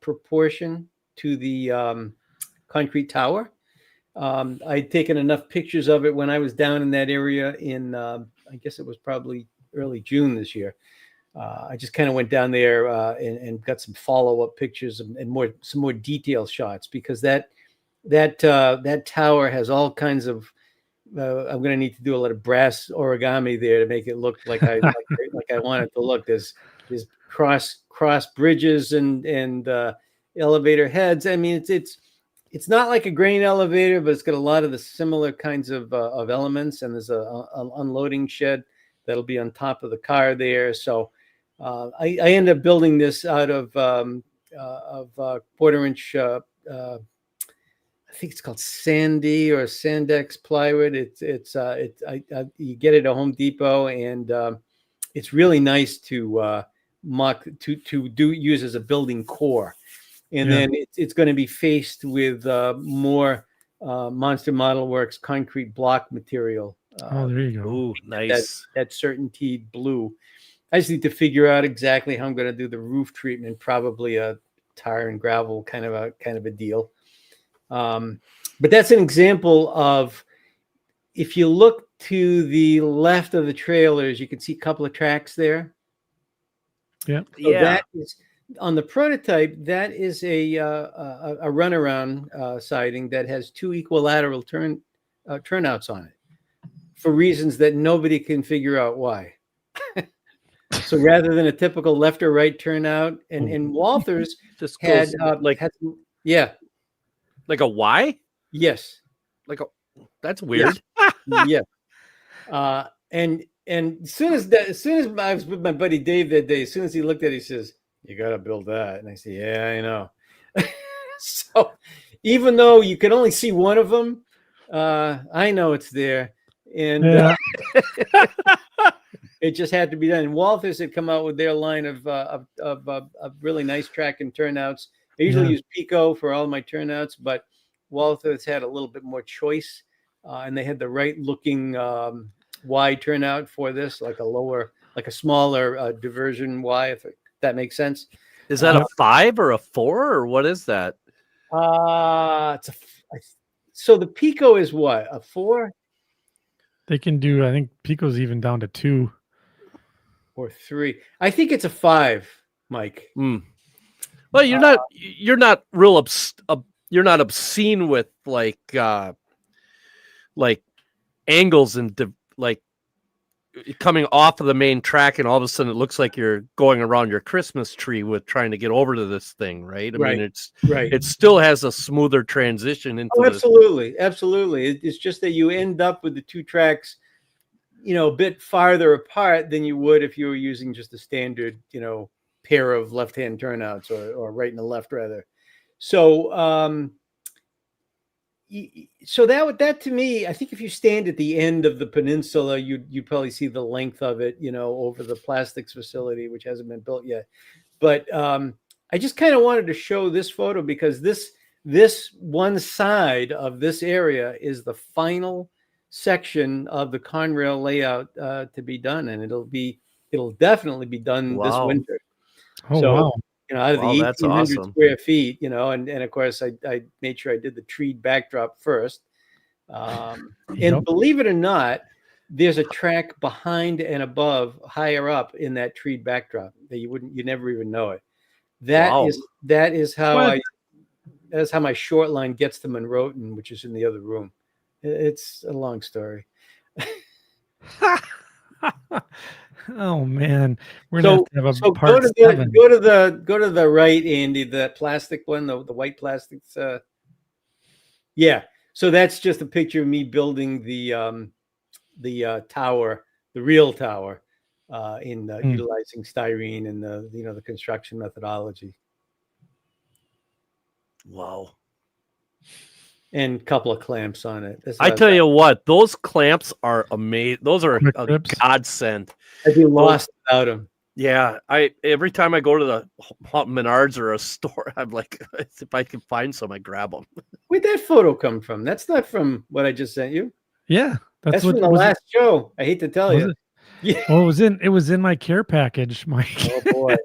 proportion to the concrete tower. I'd taken enough pictures of it when I was down in that area in, I guess it was probably early June this year. I just kind of went down there and got some follow-up pictures and some more detailed shots, because that tower has all kinds of. I'm going to need to do a lot of brass origami there to make it look like I want it to look. There's cross bridges and elevator heads. I mean, it's not like a grain elevator, but it's got a lot of the similar kinds of elements. And there's an unloading shed that'll be on top of the car there. So I ended up building this out of quarter-inch. I think it's called Sandy or Sandex plywood. You get it at Home Depot, and it's really nice to use as a building core. and then it's going to be faced with more Monster Model Works concrete block material. Oh, there you go. Ooh, nice. That Certainty blue. I just need to figure out exactly how I'm going to do the roof treatment. Probably a tar and gravel kind of a deal. But that's an example of, if you look to the left of the trailers, you can see a couple of tracks there. Yeah. So that is on the prototype. That is a runaround siding that has 2 equilateral turnouts on it, for reasons that nobody can figure out why. So rather than a typical left or right turnout, and Walthers just had like a Y. Yes. That's weird. Yeah. And as soon as I was with my buddy Dave that day, as soon as he looked at it, he says, "You got to build that." And I said, "Yeah, I know." So even though you can only see one of them, I know it's there. And it just had to be done. And Walthers had come out with their line of really nice track and turnouts. I usually use Pico for all my turnouts, but Walthers had a little bit more choice, and they had the right looking Y turnout for this, like a smaller diversion Y, if that makes sense. Is that a 5 or a 4, or what is that? So the Pico is what, a 4? They can do, I think Pico's even down to 2 or 3. I think it's a 5, Mike. Well, you're not you're not obscene with like angles and like coming off of the main track, and all of a sudden it looks like you're going around your Christmas tree with trying to get over to this thing, right? I mean, it still has a smoother transition into. Oh, absolutely, absolutely. It's just that you end up with the 2 tracks, a bit farther apart than you would if you were using just a standard, pair of left-hand turnouts, or right and the left rather. So, so that to me, I think if you stand at the end of the peninsula, you'd probably see the length of it, over the plastics facility, which hasn't been built yet. But I just kind of wanted to show this photo because this one side of this area is the final section of the Conrail layout to be done, and it'll definitely be done this winter. Oh, so, wow. Out of the 1,800 square feet, and of course I made sure I did the treed backdrop first. And believe it or not, there's a track behind and above, higher up in that treed backdrop that you never even know it. That is how that's how my short line gets to Monroeton, which is in the other room. It's a long story. Oh man, we're gonna have to have a part 7. Go to the right, Andy. The plastic one, the white plastics. Yeah. So that's just a picture of me building the tower, the real tower, in utilizing styrene and the construction methodology. Wow. And a couple of clamps on it. I tell you what, those clamps are amazing. Those are a godsend. I'd be lost without them. Yeah, every time I go to the Menards or a store, I'm like, if I can find some, I grab them. Where'd that photo come from? That's not from what I just sent you. Yeah, that's from the last show. I hate to tell you. Yeah. Well, it was in my care package, Mike. Oh boy,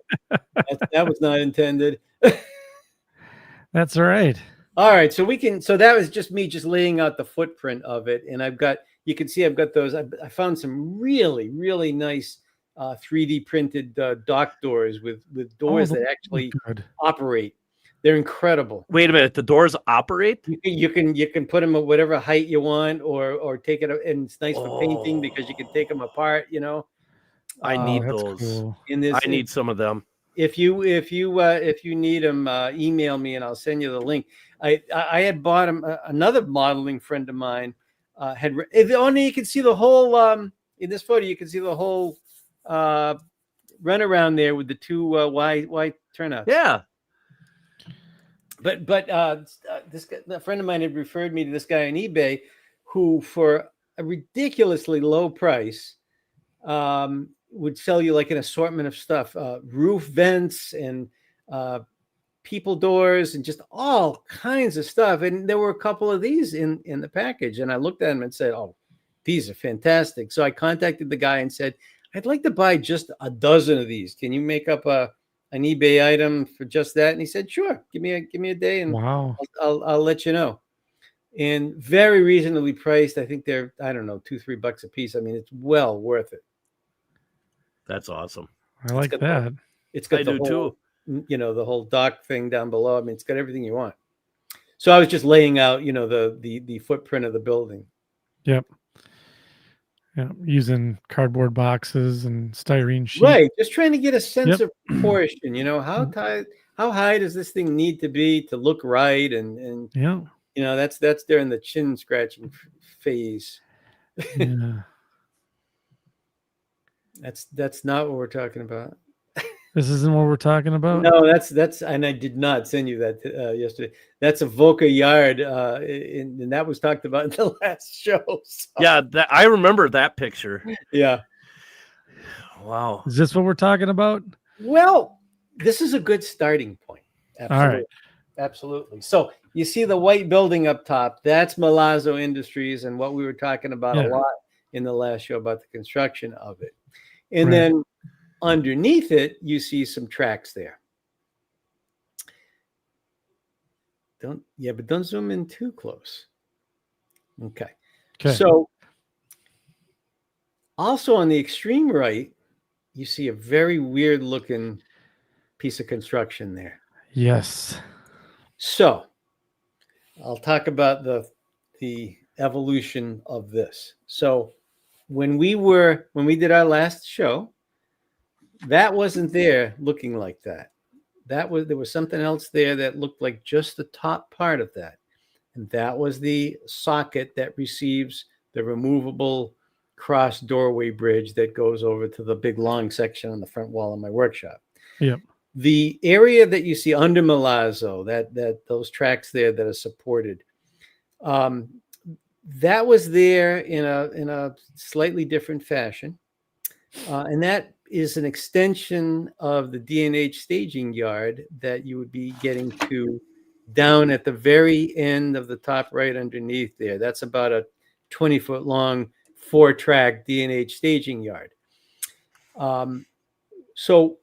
that was not intended. That's all right. All right, so that was just me just laying out the footprint of it, and you can see I've got those. I found some really, really nice 3D printed dock doors with doors that actually operate. They're incredible. Wait a minute, the doors operate? You can put them at whatever height you want, or take it, and it's nice for painting because you can take them apart. I need those. Cool. I need some of them. If you need them, email me and I'll send you the link. I had bought them. Another modeling friend of mine had. Only you can see the whole. In this photo, you can see the whole run around there with the 2 Y turnouts. Yeah. But this guy, a friend of mine had referred me to this guy on eBay, who for a ridiculously low price would sell you like an assortment of stuff, roof vents and people doors and just all kinds of stuff. And there were a couple of these in the package. And I looked at them and said, oh, these are fantastic. So I contacted the guy and said, I'd like to buy just a dozen of these. Can you make up an eBay item for just that? And he said, sure, give me a day and wow, I'll let you know. And very reasonably priced. I think they're, I don't know, $2-3 a piece. I mean, it's well worth it. That's awesome. I like that. It's got the whole, the whole dock thing down below. I mean, it's got everything you want. So I was just laying out, the footprint of the building. Yep. Yeah, using cardboard boxes and styrene sheet. Right. Just trying to get a sense of proportion. How high does this thing need to be to look right? And that's during the chin scratching phase. Yeah. That's not what we're talking about. This isn't what we're talking about. No, that's, and I did not send you that yesterday. That's a Voca yard, and that was talked about in the last show. So. Yeah, I remember that picture. Yeah. Wow. Is this what we're talking about? Well, this is a good starting point. Absolutely. All right. Absolutely. So you see the white building up top. That's Milazzo Industries, and what we were talking about a lot in the last show about the construction of it. And then underneath it, you see some tracks there. But don't zoom in too close. Okay. So also on the extreme right, you see a very weird looking piece of construction there. Yes. So I'll talk about the evolution of this. So when we did our last show, that wasn't there looking like that. There was something else there that looked like just the top part of that. And that was the socket that receives the removable cross doorway bridge that goes over to the big long section on the front wall of my workshop. Yep. The area that you see under Milazzo, that those tracks there that are supported, that was there in a slightly different fashion. And that is an extension of the D&H staging yard that you would be getting to down at the very end of the top right underneath there. That's about a 20-foot long 4-track D&H staging yard. So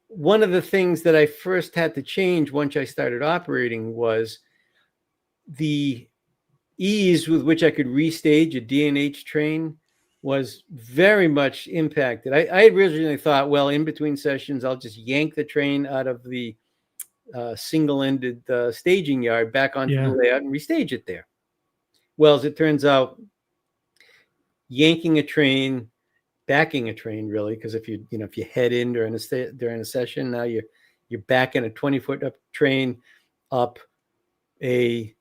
one of the things that I first had to change once I started operating was the ease with which I could restage a D&H train was very much impacted. I originally thought, well, in between sessions, I'll just yank the train out of the single-ended staging yard back onto the layout and restage it there. Well, as it turns out, yanking a train, backing a train, really, because if you head in during a session, now you're backing a 20-foot up train up a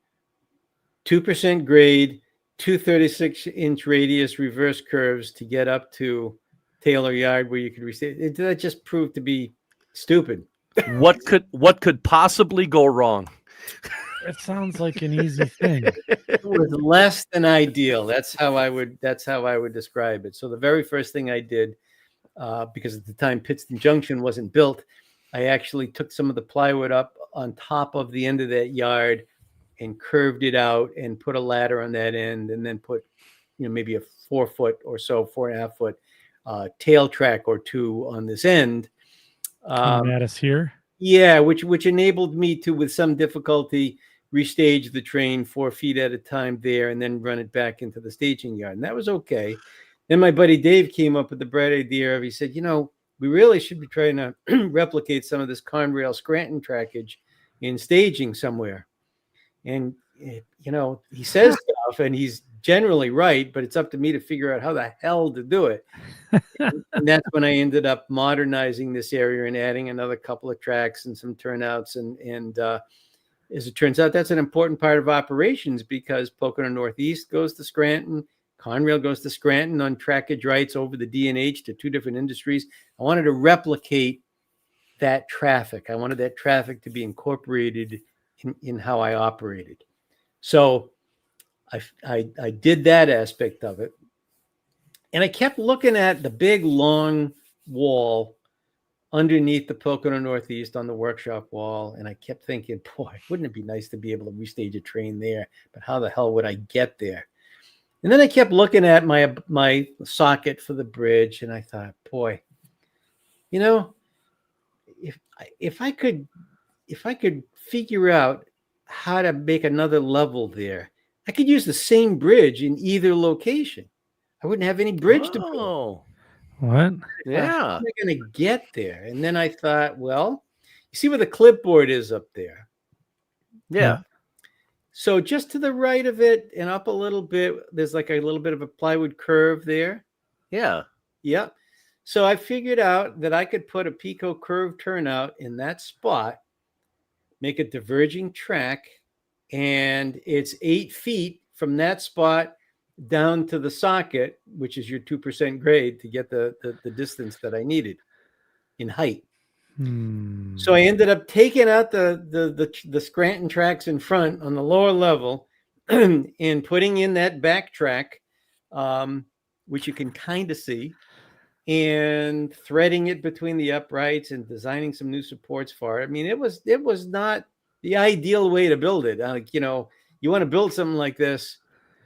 2% grade, 236-inch radius reverse curves to get up to Taylor Yard where you could restage. That just proved to be stupid. What could possibly go wrong? It sounds like an easy thing. It was less than ideal. That's how I would describe it. So the very first thing I did, because at the time Pittston Junction wasn't built, I actually took some of the plywood up on top of the end of that yard and curved it out and put a ladder on that end, and then put, maybe a 4-foot or so, 4.5-foot tail track or two on this end. At us here. Yeah, which enabled me to, with some difficulty, restage the train 4 feet at a time there, and then run it back into the staging yard, and that was okay. Then my buddy Dave came up with the bright idea of, he said, we really should be trying to replicate some of this Conrail Scranton trackage in staging somewhere. And, he says stuff and he's generally right, but it's up to me to figure out how the hell to do it. And that's when I ended up modernizing this area and adding another couple of tracks and some turnouts. And as it turns out, that's an important part of operations, because Pocono Northeast goes to Scranton. Conrail goes to Scranton on trackage rights over the D&H to 2 different industries. I wanted to replicate that traffic. I wanted that traffic to be incorporated in how I operated. So I did that aspect of it. And I kept looking at the big long wall underneath the Pocono Northeast on the workshop wall. And I kept thinking, boy, wouldn't it be nice to be able to restage a train there? But how the hell would I get there? And then I kept looking at my socket for the bridge, and I thought, boy, you know, if I could figure out how to make another level there, I could use the same bridge in either location. I wouldn't have any bridge to build. What? Yeah. How am I going to get there? And then I thought, well, you see where the clipboard is up there? Yeah. So just to the right of it and up a little bit, there's like a little bit of a plywood curve there. Yeah. Yep. So I figured out that I could put a Pico curve turnout in that spot, make a diverging track, and it's 8 feet from that spot down to the socket, which is your 2% grade, to get the distance that I needed in height. So I ended up taking out the Scranton tracks in front on the lower level and putting in that back track, which you can kind of see, and threading it between the uprights and designing some new supports for it. I mean, it was not the ideal way to build it. You know, you want to build something like this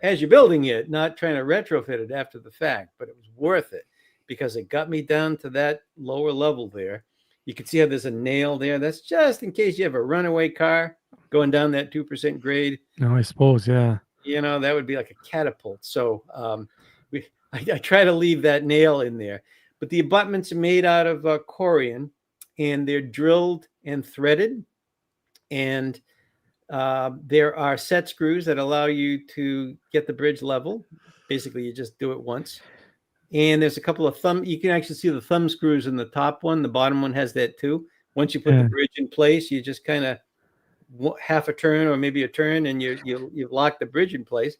as you're building it, not trying to retrofit it after the fact, but it was worth it because it got me down to that lower level there. You can see how there's a nail there. That's just in case you have a runaway car going down that 2% grade. No, I suppose, yeah. You know, that would be like a catapult. So I try to leave that nail in there. But the abutments are made out of corian, and they're drilled and threaded. And there are set screws that allow you to get the bridge level. Basically, you just do it once. And there's a couple of you can actually see the thumb screws in the top one. The bottom one has that too. Once you put the bridge in place, you just kind of half a turn or maybe a turn, and you've locked the bridge in place.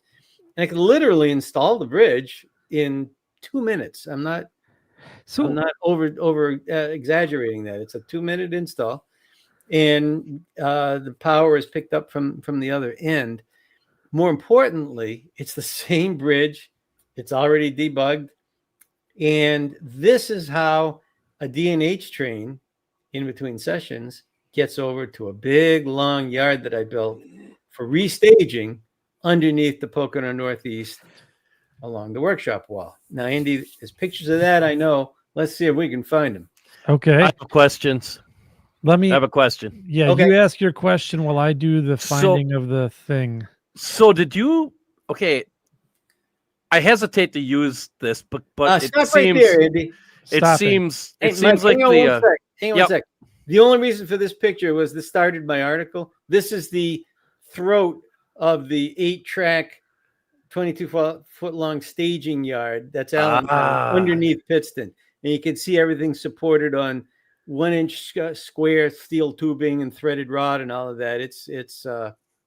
And I can literally install the bridge in 2 minutes. I'm not over exaggerating that. It's a 2-minute install, and the power is picked up from the other end. More importantly, it's the same bridge. It's already debugged. And this is how a D&H train in between sessions gets over to a big, long yard that I built for restaging underneath the Pocono Northeast along the workshop wall. Now, Andy, there's pictures of that, I know. Let's see if we can find them. Okay. I have questions. I have a question. Yeah, okay. You ask your question while I do the finding of the thing. So did you... Okay. I hesitate to use this, but it seems right there, Andy. It seems like the hang on one sec. The only reason for this picture was this started my article. This is the throat of the 8-track, 22-foot long staging yard that's out underneath Pittston, and you can see everything supported on 1-inch square steel tubing and threaded rod and all of that. It's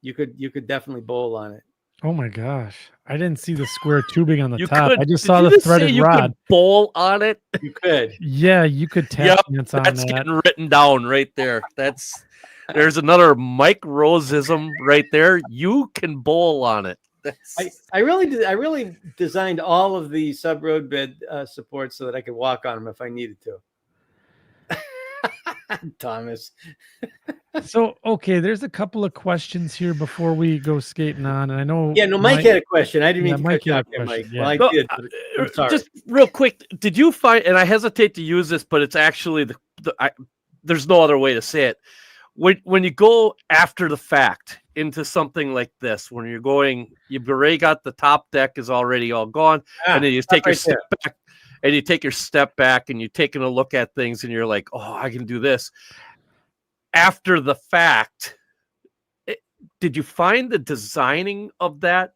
you could definitely bowl on it. Oh my gosh. I didn't see the square tubing on the top. I just saw the threaded rod. Could bowl on it? You could. Yeah, you could tap dance on that. That's getting written down right there. There's another Mike Roseism right there. You can bowl on it. I really designed all of the sub-road bed supports so that I could walk on them if I needed to. Thomas. So, okay, there's a couple of questions here before we go skating on. And I know. Yeah, no, Mike had a question. I didn't mean to cut you off there, Mike. Yeah. Well, I did. I'm sorry. Just real quick, did you find, and I hesitate to use this, but it's actually, there's no other way to say it. When you go after the fact into something like this, when you've already got the top deck is already all gone, and then you take your step back. And you take your step back and you're taking a look at things and you're like, oh, I can do this. After the fact, did you find the designing of that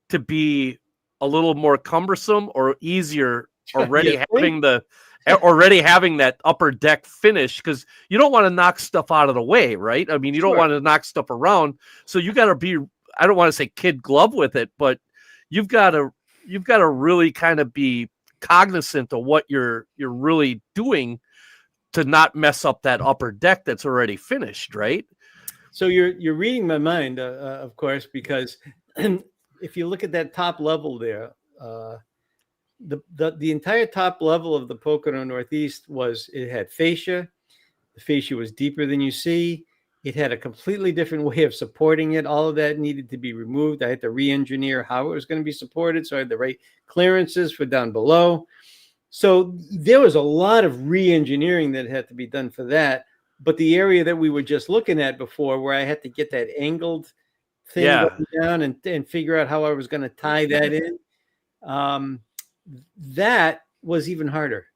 to be a little more cumbersome or easier already having that upper deck finish? Because you don't want to knock stuff out of the way, right? I mean, you don't want to knock stuff around. So you got to be, I don't want to say kid glove with it, but you've got to really kind of be cognizant of what you're really doing to not mess up that upper deck that's already finished, right? So you're reading my mind, of course, because if you look at that top level there, the entire top level of the Pocono Northeast it had fascia. The fascia was deeper than you see. It had a completely different way of supporting it. All of that needed to be removed. I had to re-engineer how it was going to be supported, so I had the right clearances for down below. So there was a lot of re-engineering that had to be done for that. But the area that we were just looking at before, where I had to get that angled thing going down and figure out how I was going to tie that in, that was even harder.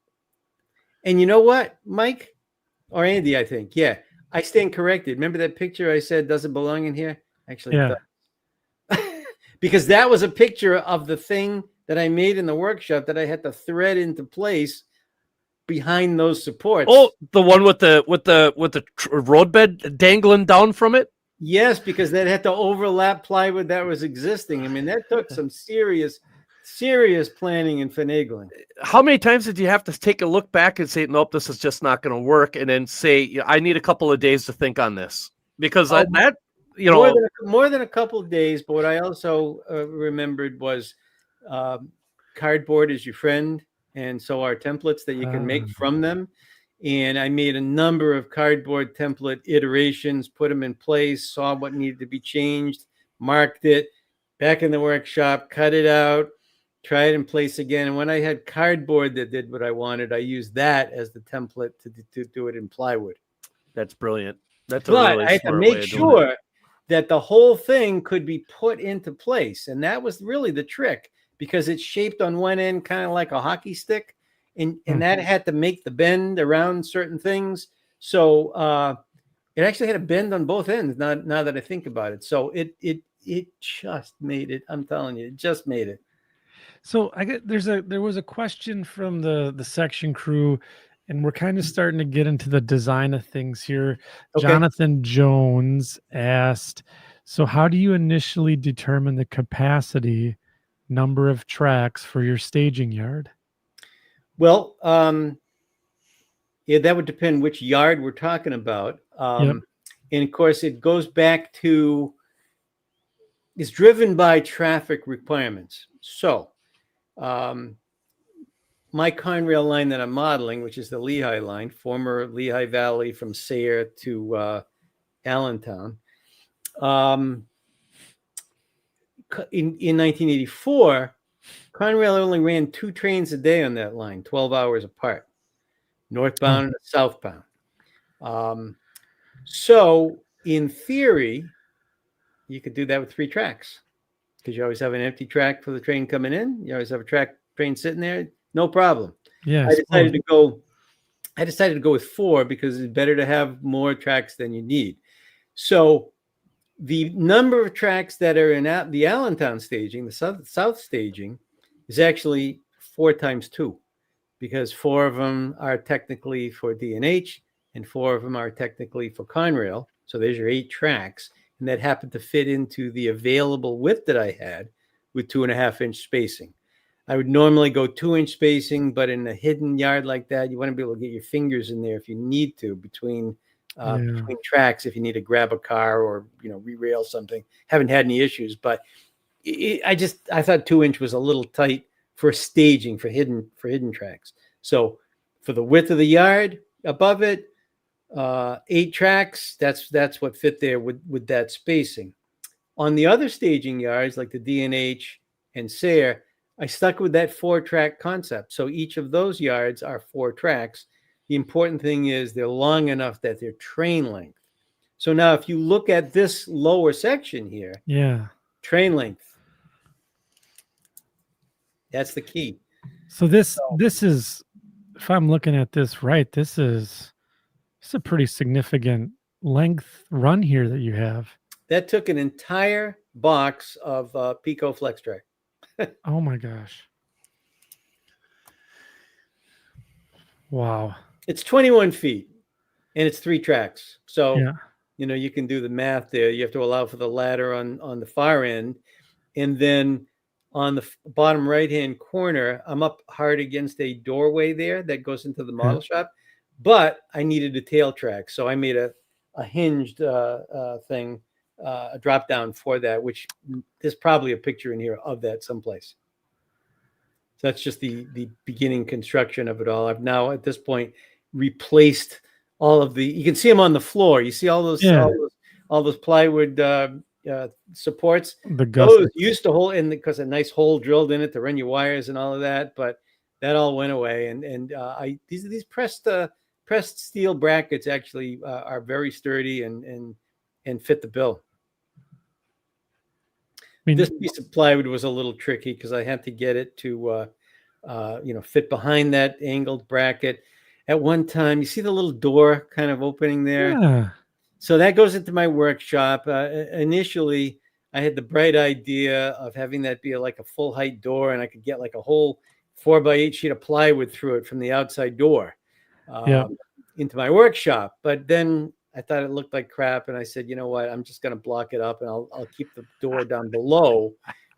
And you know what, Mike or Andy, I think, I stand corrected. Remember that picture I said doesn't belong in here? Actually, it does. Because that was a picture of the thing that I made in the workshop that I had to thread into place behind those supports. Oh, the one with the roadbed dangling down from it? Yes, because that had to overlap plywood that was existing. I mean, that took some serious planning and finagling. How many times did you have to take a look back and say, nope, this is just not going to work, and then say, I need a couple of days to think on this? Because that, you know, more than a couple of days. But what I also remembered was cardboard is your friend, and so are templates that you can make from them. And I made a number of cardboard template iterations, put them in place, saw what needed to be changed, marked it, back in the workshop, cut it out, try it in place again. And when I had cardboard that did what I wanted, I used that as the template to do it in plywood. That's brilliant. That's but I had to make sure that the whole thing could be put into place. And that was really the trick, because it's shaped on one end kind of like a hockey stick. And that had to make the bend around certain things. So it actually had a bend on both ends, now that I think about it. So it just made it. I'm telling you, it just made it. So there was a question from the section crew, and we're kind of starting to get into the design of things here. Okay. Jonathan Jones asked, so how do you initially determine the capacity number of tracks for your staging yard? Well, that would depend which yard we're talking about. And of course, it goes back to, it's driven by traffic requirements. So my Conrail line that I'm modeling, which is the Lehigh line, former Lehigh Valley from Sayre to Allentown. In 1984, Conrail only ran 2 trains a day on that line, 12 hours apart, northbound and southbound. So in theory, you could do that with 3 tracks, because you always have an empty track for the train coming in. You always have a train sitting there, no problem. Yeah, I decided to go with 4 because it's better to have more tracks than you need. So the number of tracks that are in the Allentown staging, the south staging, is actually 4 times 2, because 4 of them are technically for D&H and 4 of them are technically for Conrail. So there's your 8 tracks, and that happened to fit into the available width that I had with 2.5-inch spacing. I would normally go 2-inch spacing, but in a hidden yard like that, you want to be able to get your fingers in there if you need to between tracks, if you need to grab a car or re-rail something. Haven't had any issues, but I thought 2-inch was a little tight for staging for hidden tracks. So for the width of the yard above it, 8 tracks, that's what fit there with that spacing. On the other staging yards like the D&H and Sayre, I stuck with that 4-track concept. So each of those yards are 4 tracks. The important thing is they're long enough that they're train length. So now if you look at this lower section here, train length, that's the key. So this is, if I'm looking at this right, it's a pretty significant length run here that you have. That took an entire box of Pico Flex Track. Oh my gosh. Wow. It's 21 feet and it's 3 tracks. So, you can do the math there. You have to allow for the ladder on the far end. And then on the bottom right-hand corner, I'm up hard against a doorway there that goes into the model shop, but I needed a tail track. So I made a hinged thing, a drop down for that, which there's probably a picture in here of that someplace. So that's just the beginning construction of it all. I've now at this point replaced all of the. You can see them on the floor. You see all those plywood supports. Those used to hold in because a nice hole drilled in it to run your wires and all of that, but that all went away. And these pressed steel brackets actually are very sturdy and fit the bill. This piece of plywood was a little tricky because I had to get it to, fit behind that angled bracket. At one time, you see the little door kind of opening there? Yeah. So that goes into my workshop. Initially, I had the bright idea of having that be like a full height door, and I could get like a whole 4x8 sheet of plywood through it from the outside door into my workshop. But then I thought it looked like crap, and I said, you know what? I'm just going to block it up, and I'll keep the door down below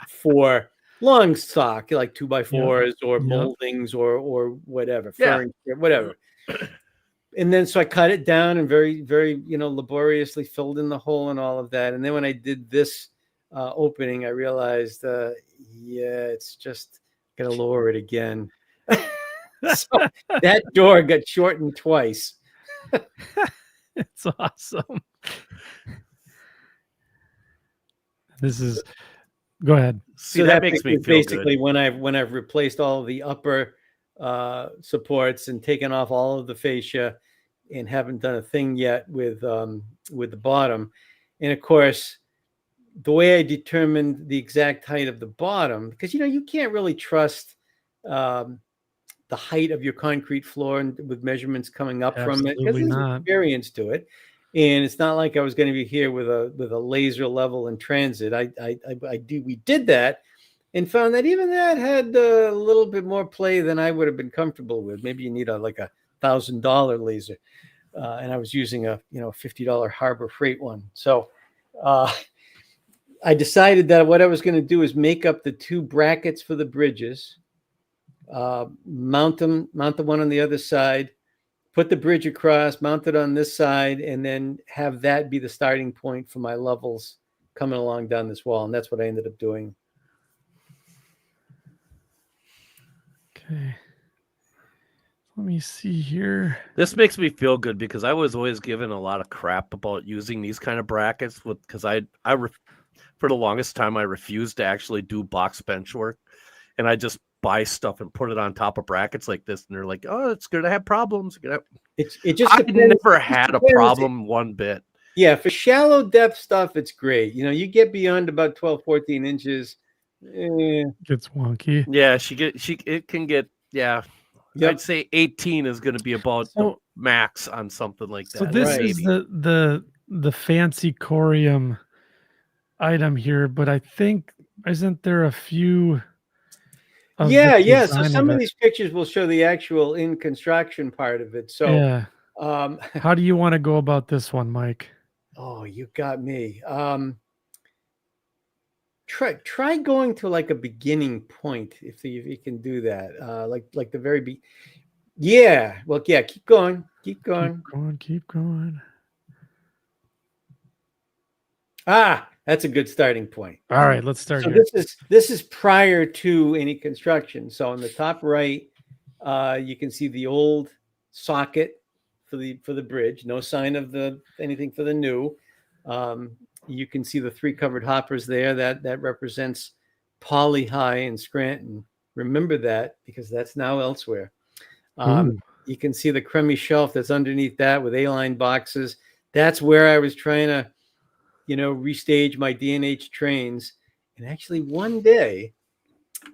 for long stock, like 2x4s or moldings or whatever, furniture, whatever. And then so I cut it down and very, very, laboriously filled in the hole and all of that. And then when I did this opening, I realized, it's just going to lower it again. So that door got shortened twice. It's awesome. Go ahead. See, that makes me feel basically good. when I've replaced all of the upper supports and taken off all of the fascia and haven't done a thing yet with the bottom. And of course, the way I determined the exact height of the bottom, because you can't really trust the height of your concrete floor and with measurements coming up from it, because there's a variance to it. And it's not like I was going to be here with a laser level in transit. We did that and found that even that had a little bit more play than I would have been comfortable with. Maybe you need like a $1,000 laser. And I was using a $50 Harbor Freight one. So I decided that what I was going to do is make up the two brackets for the bridges, mount the one on the other side, put the bridge across, mount it on this side, and then have that be the starting point for my levels coming along down this wall. And that's what I ended up doing. Okay. Let me see here. This makes me feel good because I was always given a lot of crap about using these kind of brackets because for the longest time, I refused to actually do box bench work, and I just buy stuff and put it on top of brackets like this, and they're like, "Oh, it's going to have problems." I never had a problem one bit. Yeah, for shallow depth stuff, it's great. You get beyond about 12, 14 inches, gets wonky. Yeah, it can get I'd say 18 is going to be about the max on something like that. So this is the fancy corium item here, but I think isn't there a few? So some of these pictures will show the actual in construction part of it. So how do you want to go about this one, Mike? Oh, you got me. Try going to like a beginning point if you can do that. Like the very keep going. Keep going. That's a good starting point. All right, let's start. So this is prior to any construction. So on the top right, you can see the old socket for the bridge. No sign of anything for the new. You can see the 3 covered hoppers there. That represents Poly High in Scranton. Remember that because that's now elsewhere. You can see the crummy shelf that's underneath that with A-line boxes. That's where I was trying to restage my D&H trains. And actually one day,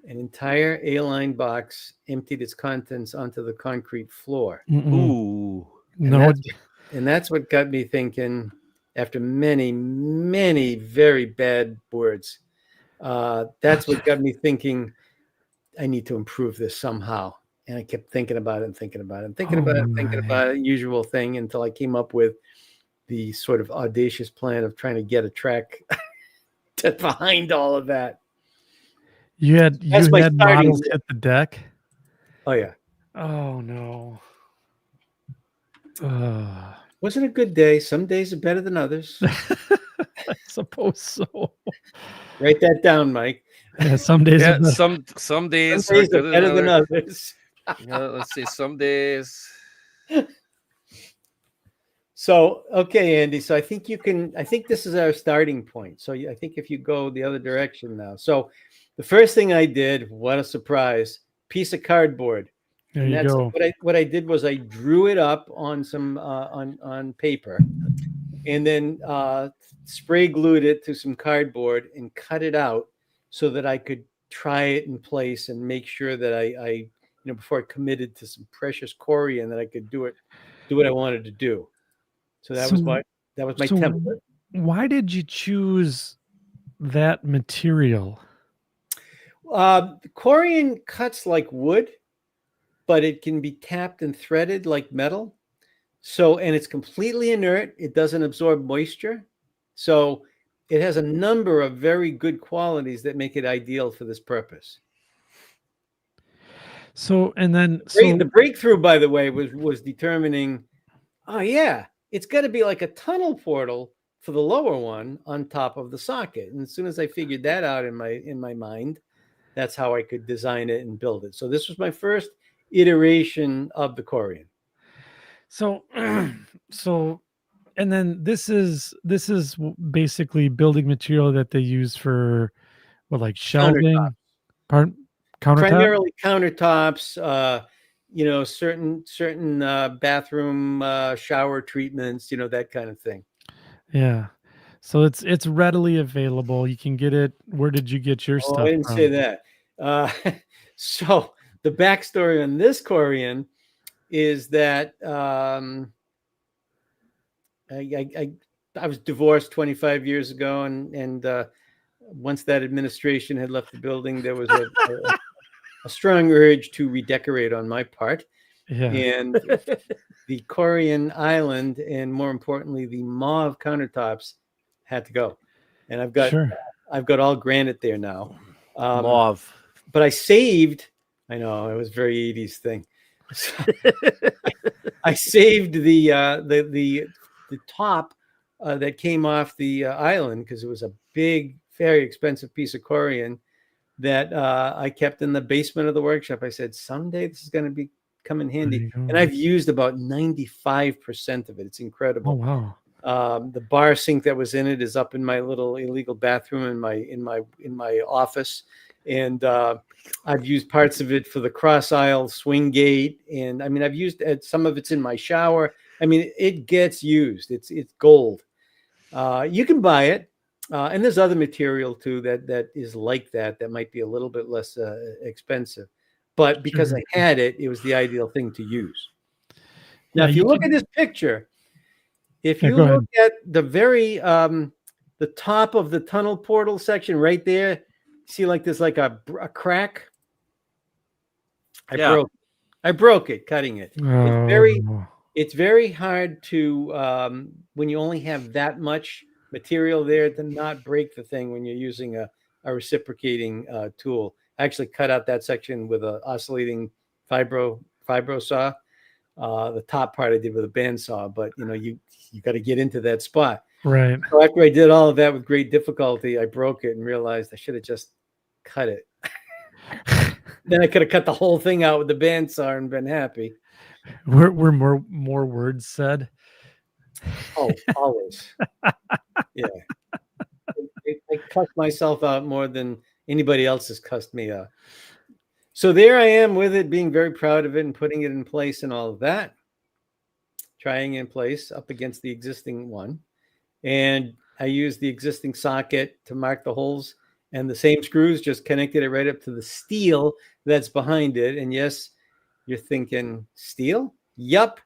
an entire A-line box emptied its contents onto the concrete floor. Ooh. And that's what got me thinking, after many, many very bad words, that's what got me thinking, I need to improve this somehow. And I kept thinking about it, usual thing, until I came up with the sort of audacious plan of trying to get a track behind all of that. You had models hit the deck? Oh, yeah. Oh, no. Wasn't a good day. Some days are better than others. I suppose so. Write that down, Mike. Yeah, some days. Yeah, some days are better than others. Let's see. Some days. So, okay, Andy. So I think this is our starting point. So I think if you go the other direction now. So the first thing I did, what a surprise, piece of cardboard. There you go. What I did was I drew it up on some on paper, and then spray glued it to some cardboard and cut it out so that I could try it in place and make sure that I before I committed to some precious corian, that I could do what I wanted to do. So that was my template. Why did you choose that material? Corian cuts like wood, but it can be tapped and threaded like metal. So, and it's completely inert. It doesn't absorb moisture. So it has a number of very good qualities that make it ideal for this purpose. So, and then the breakthrough, by the way, was determining, oh yeah, it's got to be like a tunnel portal for the lower one on top of the socket. And as soon as I figured that out in my mind, that's how I could design it and build it. So this was my first iteration of the corian. So, and then this is basically building material that they use for what, like shelving, countertops? Primarily countertops. Certain bathroom shower treatments. That kind of thing. Yeah. So it's readily available. You can get it. Where did you get your stuff? I didn't say that. So the backstory on this corian is that I was divorced 25 years ago, and once that administration had left the building, there was a strong urge to redecorate on my part. Yeah. And the corian island, and more importantly, the mauve countertops had to go. And I've got all granite there now. Mauve. But I saved. I know, it was a very 80s thing. So I saved the top that came off the island, because it was a big, very expensive piece of corian that I kept in the basement of the workshop. I said, someday this is going to come in handy. And I've used about 95% of it. It's incredible. Oh, wow. The bar sink that was in it is up in my little illegal bathroom in my office. And I've used parts of it for the cross aisle swing gate. And I mean, I've used some of it's in my shower. I mean, it gets used. It's gold. You can buy it. And there's other material too that is like that might be a little bit less expensive. But because I had it, it was the ideal thing to use. Now, if you look at this picture, if you look at the very the top of the tunnel portal section right there, see like there's like a crack. I broke it cutting it. It's very hard to when you only have that much material there to not break the thing when you're using a reciprocating tool. I actually cut out that section with an oscillating fibro saw. The top part I did with a bandsaw, but you got to get into that spot. Right. So after I did all of that with great difficulty, I broke it and realized I should have just cut it. Then I could have cut the whole thing out with the bandsaw and been happy. Were more words said? Oh, always. Yeah. I cussed myself out more than anybody else has cussed me out. So there I am with it, being very proud of it and putting it in place and all of that. Trying it in place up against the existing one. And I used the existing socket to mark the holes, and the same screws, just connected it right up to the steel that's behind it. And yes, you're thinking, steel? Yup,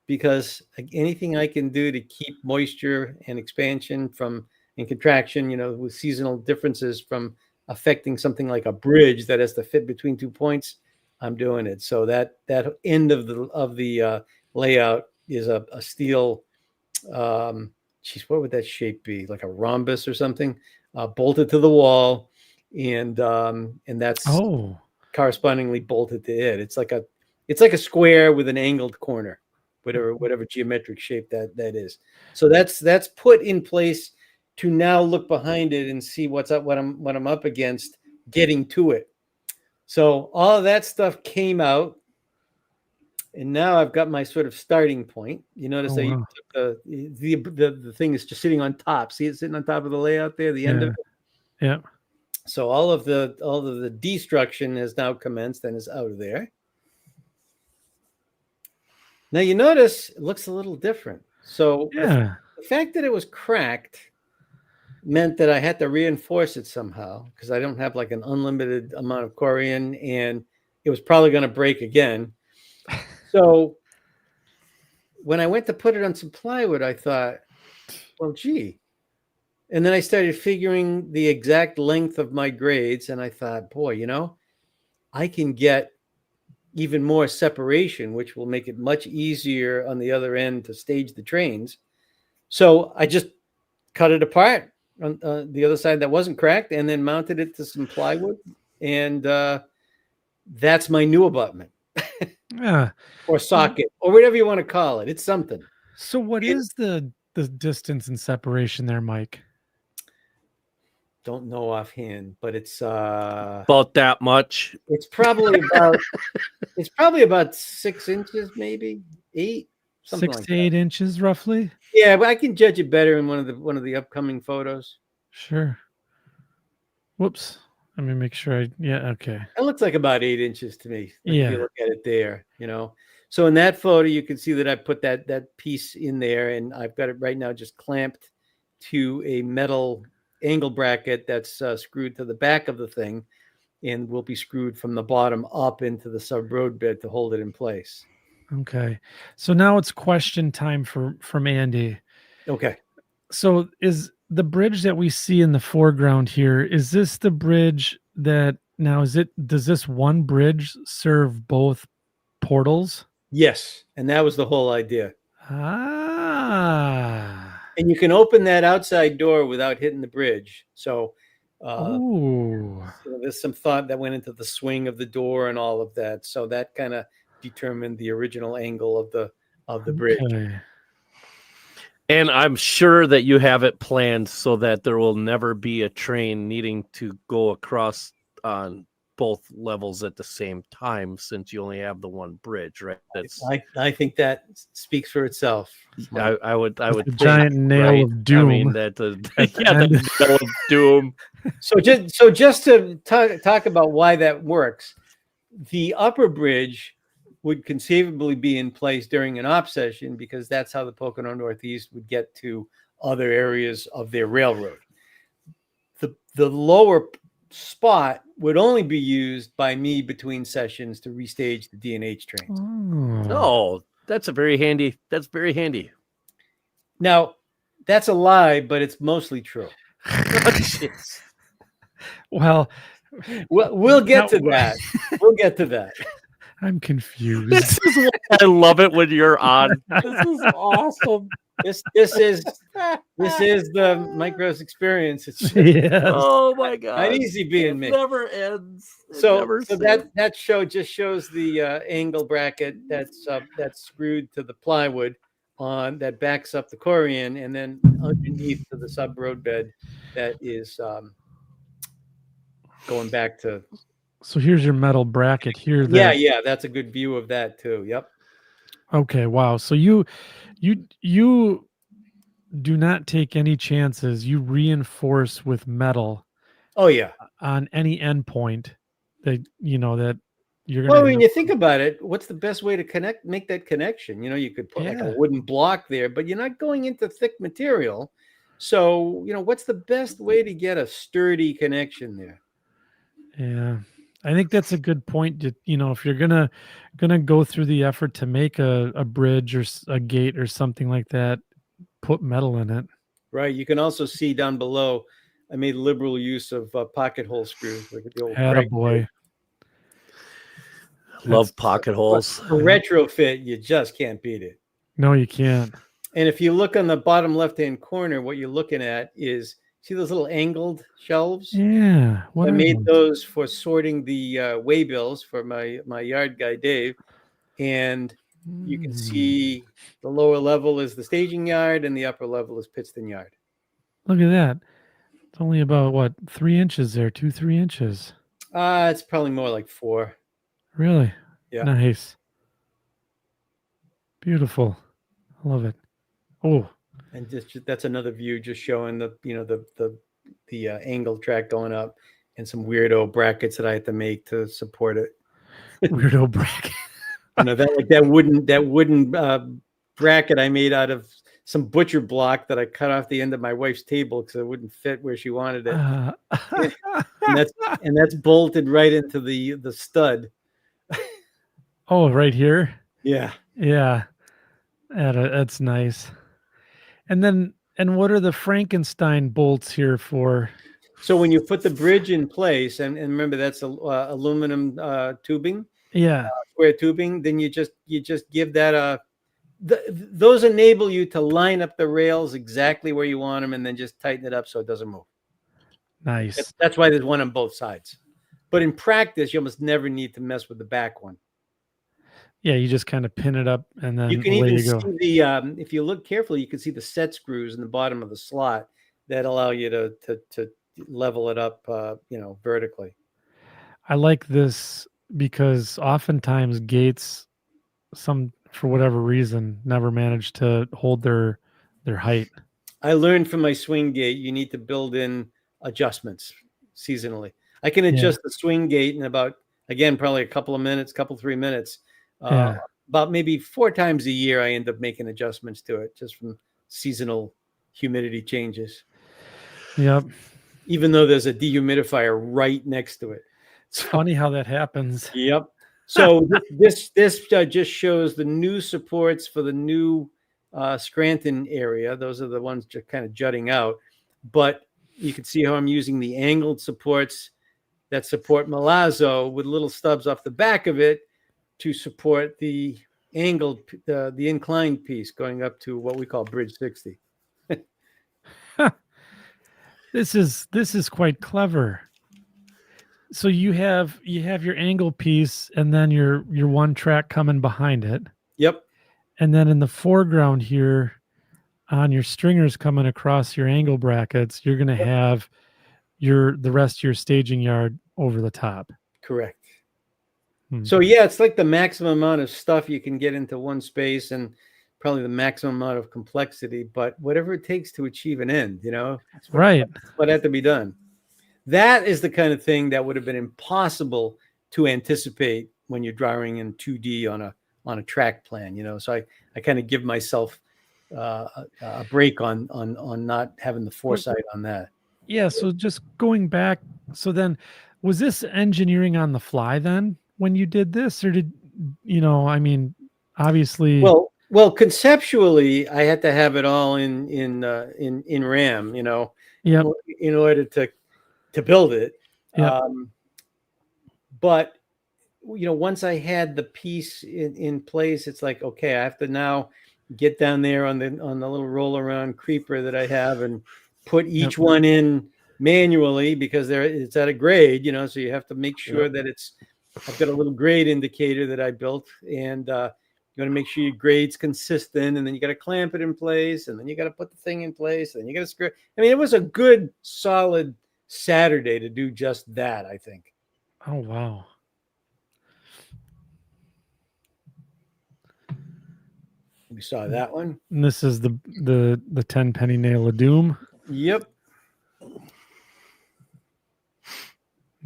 because anything I can do to keep moisture and expansion and contraction, with seasonal differences from affecting something like a bridge that has to fit between 2 points, I'm doing it. So that end of the layout is a steel. What would that shape be? Like a rhombus or something, bolted to the wall, and that's correspondingly bolted to it. It's like a square with an angled corner, whatever geometric shape that is. So that's put in place to now look behind it and see what I'm up against getting to it. So all of that stuff came out. And now I've got my sort of starting point. You notice that you took the thing is just sitting on top. See it sitting on top of the layout there, the end of it? Yeah. So all of the destruction has now commenced and is out of there. Now you notice it looks a little different. So the fact that it was cracked meant that I had to reinforce it somehow because I don't have like an unlimited amount of corian, and it was probably going to break again. So when I went to put it on some plywood, I thought, well, gee. And then I started figuring the exact length of my grades, and I thought, boy, you know, I can get even more separation, which will make it much easier on the other end to stage the trains. So I just cut it apart on the other side that wasn't cracked and then mounted it to some plywood. And that's my new abutment. Or socket or whatever you want to call it. It's something. So what is the distance and separation there, Mike? Don't know offhand, but it's about that much. It's probably about 6 inches, maybe 8, something 6 like to 8 that. inches roughly. Yeah, but I can judge it better in one of the upcoming photos. Sure. Whoops. Let me make sure okay. It looks like about 8 inches to me. If you look at it there, you know. So in that photo, you can see that I put that piece in there, and I've got it right now just clamped to a metal angle bracket that's screwed to the back of the thing, and will be screwed from the bottom up into the sub road bed to hold it in place. Okay. So now it's question time from Andy. Okay. So is the bridge that we see in the foreground here, is this the bridge that now does this one bridge serve both portals? Yes. And that was the whole idea. Ah. And you can open that outside door without hitting the bridge. So there's some thought that went into the swing of the door and all of that. So that kind of determined the original angle of the bridge. Okay. And I'm sure that you have it planned so that there will never be a train needing to go across on both levels at the same time, since you only have the one bridge, right? I think that speaks for itself. I would a giant nail of doom. I mean the nail of doom. So just to talk about why that works, the upper bridge would conceivably be in place during an op session because that's how the Pocono Northeast would get to other areas of their railroad. The lower spot would only be used by me between sessions to restage the D&H trains. Oh, that's very handy. Now, that's a lie, but it's mostly true. Well, we'll get to that. We'll get to that. I'm confused. This is why I love it when you're on. This is awesome. This is the Micros experience. Oh my god! Not easy being me. Never ends. So that show just shows the angle bracket that's screwed to the plywood that backs up the corian, and then underneath to the sub road bed that is going back to. So here's your metal bracket here. Yeah, that's a good view of that too. Yep. Okay. Wow. So you do not take any chances. You reinforce with metal. Oh yeah. On any endpoint that that you're going. Well, when you think about it, what's the best way to make that connection? You could put like a wooden block there, but you're not going into thick material. So what's the best way to get a sturdy connection there? Yeah. I think that's a good point. If you're gonna go through the effort to make a bridge or a gate or something like that, put metal in it. Right. You can also see down below, I made liberal use of pocket hole screws, like the old Attaboy. Love pocket holes. For retrofit, you just can't beat it. No, you can't. And if you look on the bottom left-hand corner, what you're looking at is, see those little angled shelves? Yeah. I made those for sorting the waybills for my yard guy, Dave. And you can see the lower level is the staging yard and the upper level is Pittston yard. Look at that. It's only about what, 3 inches there, 2-3 inches. It's probably more like 4. Really? Yeah. Nice. Beautiful. I love it. Oh. And just that's another view, just showing the the angle track going up, and some weirdo brackets that I had to make to support it. Weirdo bracket. that wooden bracket I made out of some butcher block that I cut off the end of my wife's table because it wouldn't fit where she wanted it. And that's bolted right into the stud. Oh, right here. Yeah. Yeah. That's nice. And what are the Frankenstein bolts here for? So when you put the bridge in place, and remember that's aluminum tubing, square tubing, then you just give that those enable you to line up the rails exactly where you want them, and then just tighten it up so it doesn't move. Nice. That's why there's one on both sides. But in practice, you almost never need to mess with the back one. Yeah, you just kind of pin it up, and then you can even see the if you look carefully, you can see the set screws in the bottom of the slot that allow you to level it up, vertically. I like this because oftentimes gates, for whatever reason, never manage to hold their height. I learned from my swing gate, you need to build in adjustments seasonally. I can adjust the swing gate in about, again, probably a couple of minutes, 3 minutes. About maybe 4 times a year, I end up making adjustments to it just from seasonal humidity changes. Yep. Even though there's a dehumidifier right next to it. It's funny how that happens. Yep. So this just shows the new supports for the new Scranton area. Those are the ones just kind of jutting out. But you can see how I'm using the angled supports that support Milazzo with little stubs off the back of it to support the angled, the inclined piece going up to what we call Bridge 60. This is quite clever. So you have your angle piece, and then your one track coming behind it. Yep. And then in the foreground here, on your stringers coming across your angle brackets, you're going to have the rest of your staging yard over the top. Correct. So yeah, it's like the maximum amount of stuff you can get into one space, and probably the maximum amount of complexity, but whatever it takes to achieve an end, right. What had to be done. That is the kind of thing that would have been impossible to anticipate when you're drawing in 2D on a track plan, So I kind of give myself a break on not having the foresight on that. Yeah. So just going back, so then was this engineering on the fly then when you did this, or did obviously? Well, conceptually, I had to have it all in RAM, in order to build it. Yep. But once I had the piece in place, it's like, okay, I have to now get down there on the little roll around creeper that I have and put each one in manually, because it's at a grade, so you have to make sure that I've got a little grade indicator that I built, and you got to make sure your grade's consistent, and then you got to clamp it in place, and then you got to put the thing in place, and then you got to screw. I mean, it was a good, solid Saturday to do just that, I think. Oh, wow. We saw that one. And this is the 10 penny nail of doom. Yep.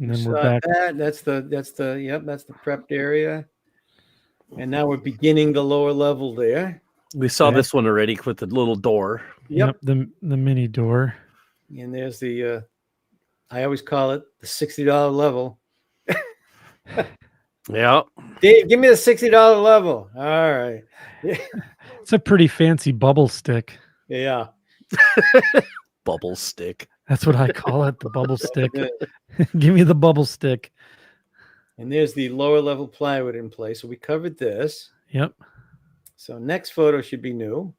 And then we're back. That's the prepped area. And now we're beginning the lower level there. We saw this one already with the little door. Yep, the mini door. And there's the I always call it the $60 level. Yeah. Dave, give me the $60 level. All right. It's a pretty fancy bubble stick. Yeah. Bubble stick. That's what I call it, the bubble stick. Give me the bubble stick. And there's the lower level plywood in place. So we covered this. Yep. So next photo should be new.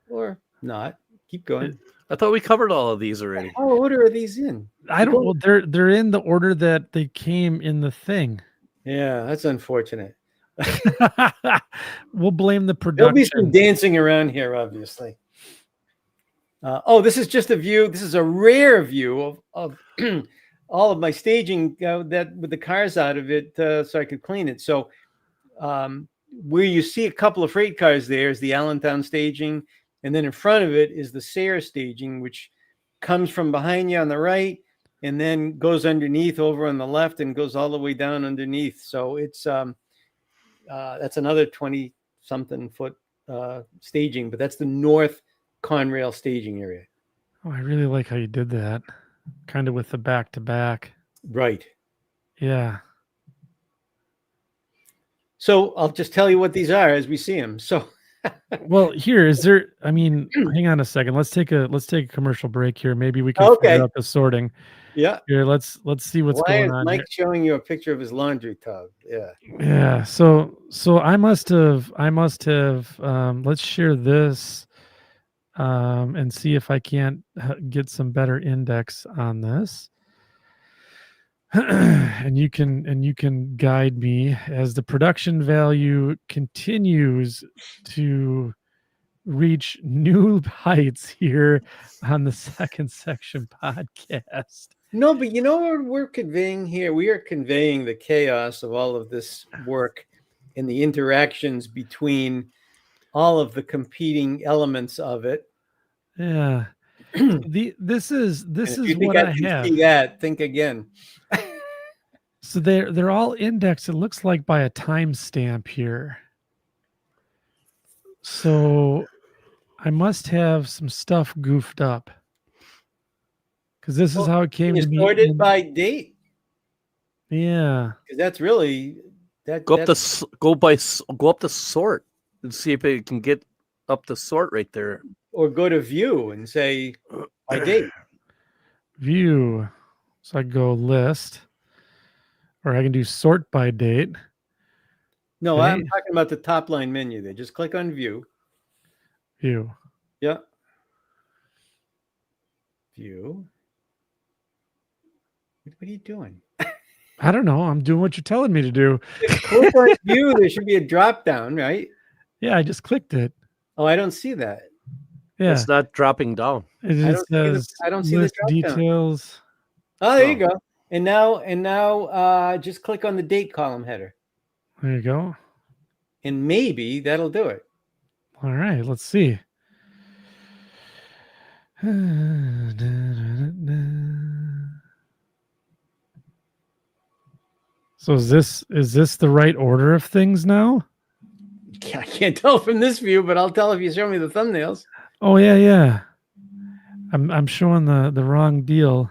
Or not. Keep going. I thought we covered all of these already. What order are these in? I don't know. They're in the order that they came in the thing. Yeah, that's unfortunate. We'll blame the production. There'll be some dancing around here, obviously. Oh, this is just a view. This is a rare view of all of my staging that with the cars out of it, so I could clean it. So where you see a couple of freight cars there is the Allentown staging, and then in front of it is the Sayre staging, which comes from behind you on the right and then goes underneath over on the left and goes all the way down underneath. So it's that's another 20-something foot staging, but that's the North Conrail staging area. Oh, I really like how you did that, kind of with the back to back. Right. Yeah. So I'll just tell you what these are as we see them. So, well, here is there. I mean, hang on a second. Let's take a commercial break here. Maybe we can figure out the sorting. Yeah. Here, let's see what's going on. Why is Mike showing you a picture of his laundry tub? Yeah. Yeah. So I must have. Let's share this, and see if I can't get some better index on this. and you can guide me as the production value continues to reach new heights here on the Second Section podcast. No, but you know what we're conveying here? We are conveying the chaos of all of this work and the interactions between all of the competing elements of it. Yeah. This is what I have. See that, think again. So they're all indexed, it looks like, by a timestamp here. So I must have some stuff goofed up, because this is how it came to me. Sorted by date. Yeah, because that's really that. Go up the sort and see if it can get up the sort right there. Or go to view and say by date. View. So I go list, or I can do sort by date. No, okay. I'm talking about the top line menu there. Just click on view. View. Yeah. View. What are you doing? I don't know. I'm doing what you're telling me to do. Click on view. There should be a drop down, right? Yeah, I just clicked it. Oh, I don't see that. Yeah, it's not dropping down. It says I don't see the drop details. Down. Oh, there you go. And now, just click on the date column header. There you go. And maybe that'll do it. All right, let's see. So is this the right order of things now? I can't tell from this view, but I'll tell if you show me the thumbnails. Oh yeah. I'm showing the wrong deal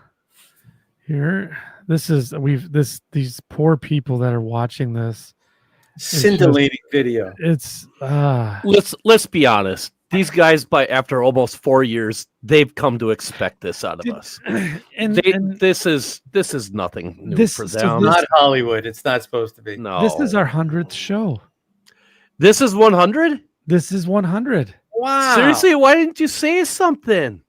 here. These poor people that are watching this. Scintillating video. It's let's be honest. These guys, after almost 4 years, they've come to expect this out of us. And this is nothing new for them. So not Hollywood. It's not supposed to be. No. This is our 100th show. This is 100? This is 100. Wow. Seriously, why didn't you say something?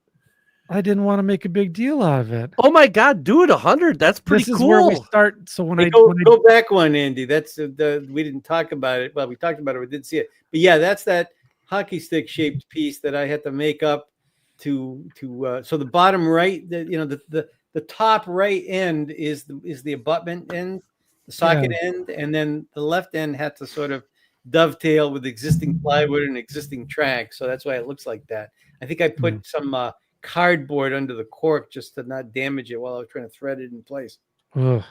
I didn't want to make a big deal out of it. Oh my God, do it 100. That's pretty cool. This is where we start. So when go back one, Andy. That's we didn't talk about it. Well, we talked about it. We didn't see it. But yeah, that's that hockey stick shaped piece that I had to make up to so the bottom right, the top right end is the abutment end, the socket end, and then the left end had to sort of dovetail with existing plywood and existing track. So that's why it looks like that. I think I put some cardboard under the cork just to not damage it while I was trying to thread it in place. Ugh.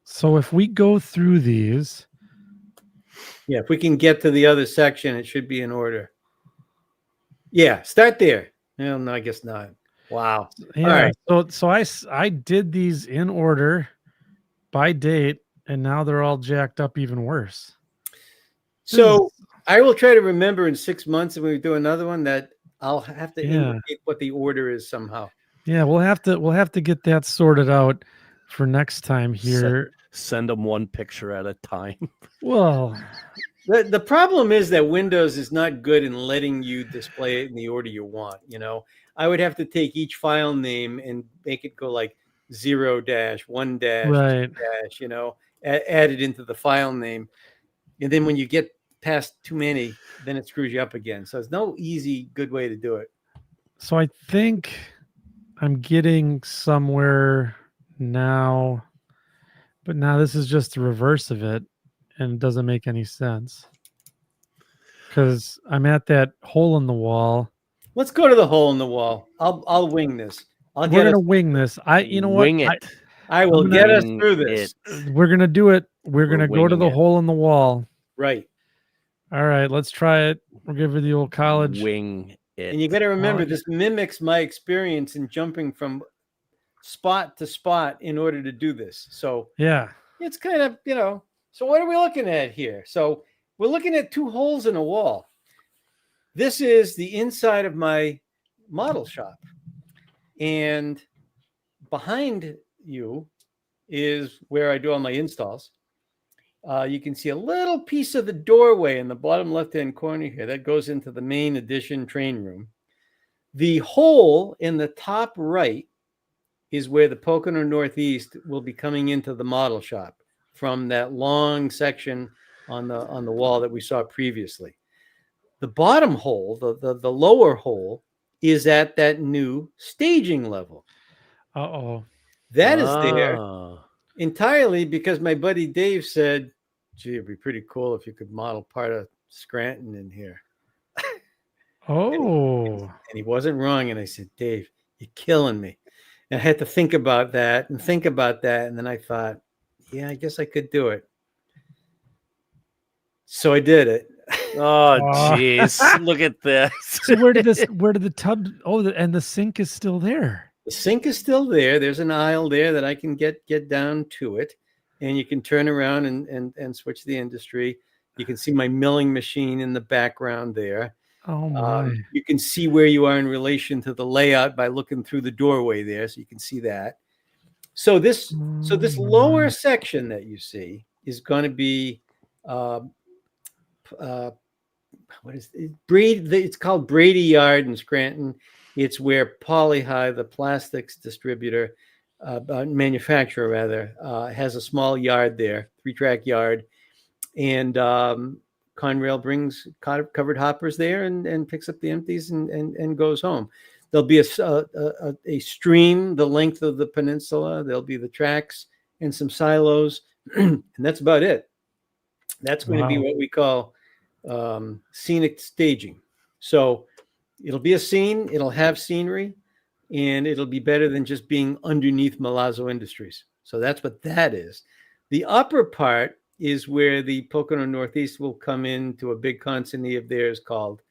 So if we go through these, yeah, if we can get to the other section, it should be in order. Yeah, start there. Well, no, I guess not. Wow. Yeah. All right. So I did these in order by date, and now they're all jacked up even worse. So I will try to remember in 6 months, when we do another one, that I'll have to indicate what the order is somehow. Yeah, we'll have to get that sorted out for next time here. Send them one picture at a time. Well, the problem is that Windows is not good in letting you display it in the order you want. I would have to take each file name and make it go like 0-1-, right. 2-, add it into the file name. And then when you get past too many, then it screws you up again. So there's no easy, good way to do it. So I think I'm getting somewhere now, but now this is just the reverse of it, and it doesn't make any sense because I'm at that hole in the wall. Let's go to the hole in the wall. I'll wing this. We're gonna wing this. You know what? Wing it. I will get us through this. We're gonna do it. We're gonna go to the hole in the wall. Right. All right, let's try it. We'll give her the old college. Wing it. And you got to remember, this mimics my experience in jumping from spot to spot in order to do this. So yeah, it's kind of, so what are we looking at here? So we're looking at two holes in a wall. This is the inside of my model shop. And behind you is where I do all my installs. You can see a little piece of the doorway in the bottom left-hand corner here. That goes into the main edition train room. The hole in the top right is where the Pocono Northeast will be coming into the model shop from that long section on the wall that we saw previously. The bottom hole, the lower hole, is at that new staging level. That is there entirely because my buddy Dave said, gee, it'd be pretty cool if you could model part of Scranton in here. And he wasn't wrong. And I said, Dave, you're killing me. And I had to think about that. And then I thought, yeah, I guess I could do it. So I did it. Oh, jeez. Look at this. So where did the tub, and the sink is still there. The sink is still there. There's an aisle there that I can get down to it. And you can turn around and switch the industry. You can see my milling machine in the background there. Oh my! You can see where you are in relation to the layout by looking through the doorway there, so you can see that. So this lower section that you see is going to be what is it? It's called Brady Yard in Scranton. It's where Polyhigh, the plastics distributor, manufacturer rather, has a small yard there, 3-track yard, and Conrail brings covered hoppers there and picks up the empties and goes home. There'll be a stream the length of the peninsula. There'll be the tracks and some silos, and that's about it. That's going to be what we call scenic staging. So it'll be a scene. It'll have scenery. And it'll be better than just being underneath Milazzo Industries. So that's what that is. The upper part is where the Pocono Northeast will come into a big consignee of theirs called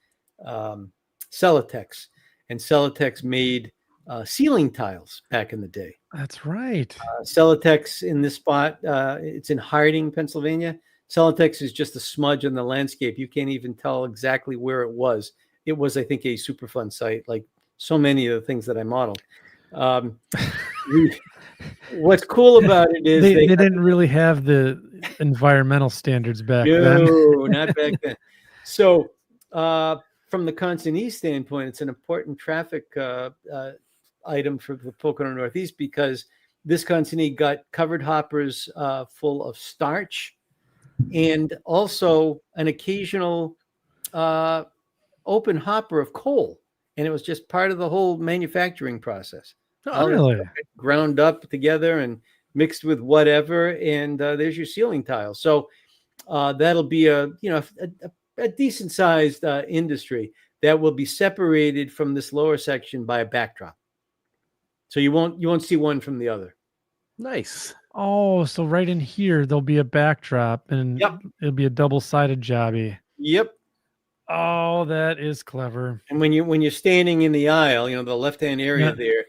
Celotex. And Celotex made ceiling tiles back in the day. That's right. Celotex in this spot, it's in Harding, Pennsylvania. Celotex is just a smudge on the landscape. You can't even tell exactly where it was. It was, I think, a Superfund site, like so many of the things that I modeled. What's cool about it is they didn't really have the environmental standards back then. No, not back then. So from the consignee standpoint, it's an important traffic item for the Pocono Northeast because this consignee got covered hoppers full of starch and also an occasional open hopper of coal. And it was just part of the whole manufacturing process. Oh, really? Ground up together and mixed with whatever, and there's your ceiling tile. So that'll be a decent sized industry that will be separated from this lower section by a backdrop. So you won't see one from the other. Nice. Oh, so right in here there'll be a backdrop, and it'll be a double-sided jobby. Yep. Oh, that is clever. And when you're standing in the aisle, the left-hand area there,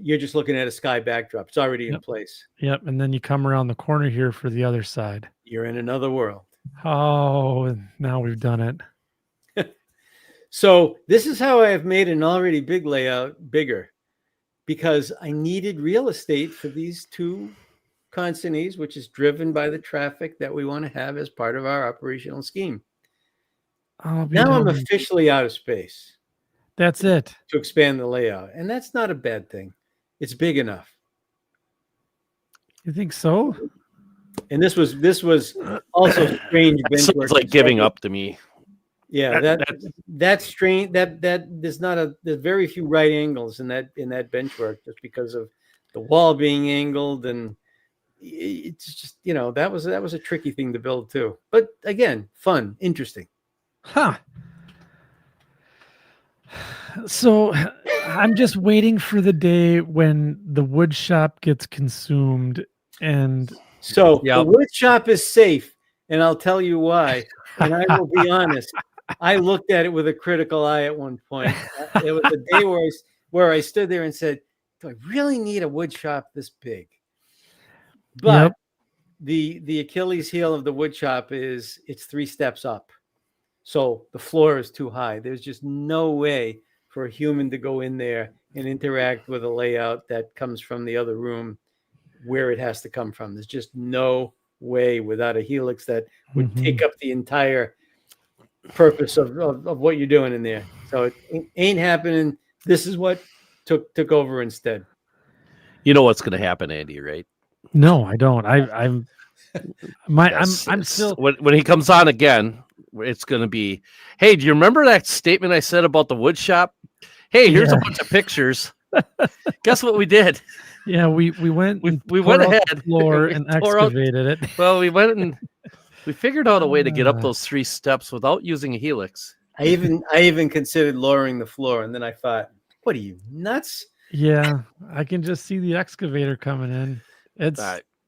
you're just looking at a sky backdrop. It's already in place. Yep. And then you come around the corner here for the other side. You're in another world. Oh, now we've done it. So this is how I have made an already big layout bigger, because I needed real estate for these two consignees, which is driven by the traffic that we want to have as part of our operational scheme. Now I'm officially out of space. That's it. To expand the layout. And that's not a bad thing. It's big enough. You think so? And this was also strange. It's like giving up to me. Yeah, that's strange. That there's very few right angles in that bench work, just because of the wall being angled, and it's just, that was a tricky thing to build too. But again, fun, interesting. Huh. So I'm just waiting for the day when the wood shop gets consumed. And so the wood shop is safe, and I'll tell you why. And I will be honest, I looked at it with a critical eye at one point. It was a day where I stood there and said, do I really need a wood shop this big? But the Achilles heel of the wood shop is it's 3 steps up. So the floor is too high. There's just no way for a human to go in there and interact with a layout that comes from the other room where it has to come from. There's just no way without a helix that would take up the entire purpose of what you're doing in there. So it ain't happening. This is what took over instead. You know what's going to happen, Andy, right? No, I don't. I'm still when he comes on again, it's going to be, hey, do you remember that statement I said about the wood shop? Hey, here's a bunch of pictures. Guess what we did? Yeah, we went ahead the floor and excavated it. Well, we went and we figured out a way to get up those 3 steps without using a helix. I even considered lowering the floor, and then I thought, what are you, nuts? Yeah, I can just see the excavator coming in. It's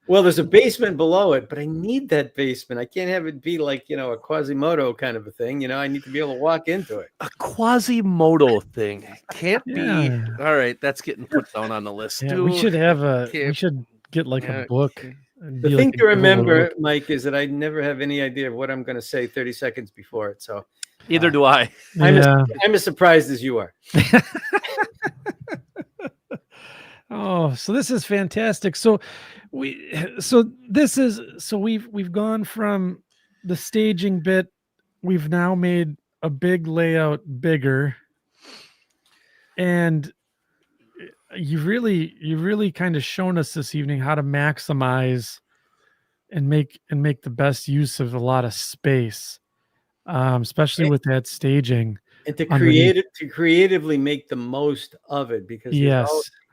well, there's a basement below it, but I need that basement. I can't have it be like, a Quasimodo kind of a thing. I need to be able to walk into it. A Quasimodo thing can't be. All right, that's getting put down on the list too. We should have we should get like a book. The thing to remember, Mike, is that I never have any idea of what I'm going to say 30 seconds before it. So either do I. I'm as surprised as you are. Oh, so this is fantastic. So we've gone from the staging bit. We've now made a big layout bigger, and you really kind of shown us this evening how to maximize and make the best use of a lot of space, especially with that staging, and to creatively make the most of it, because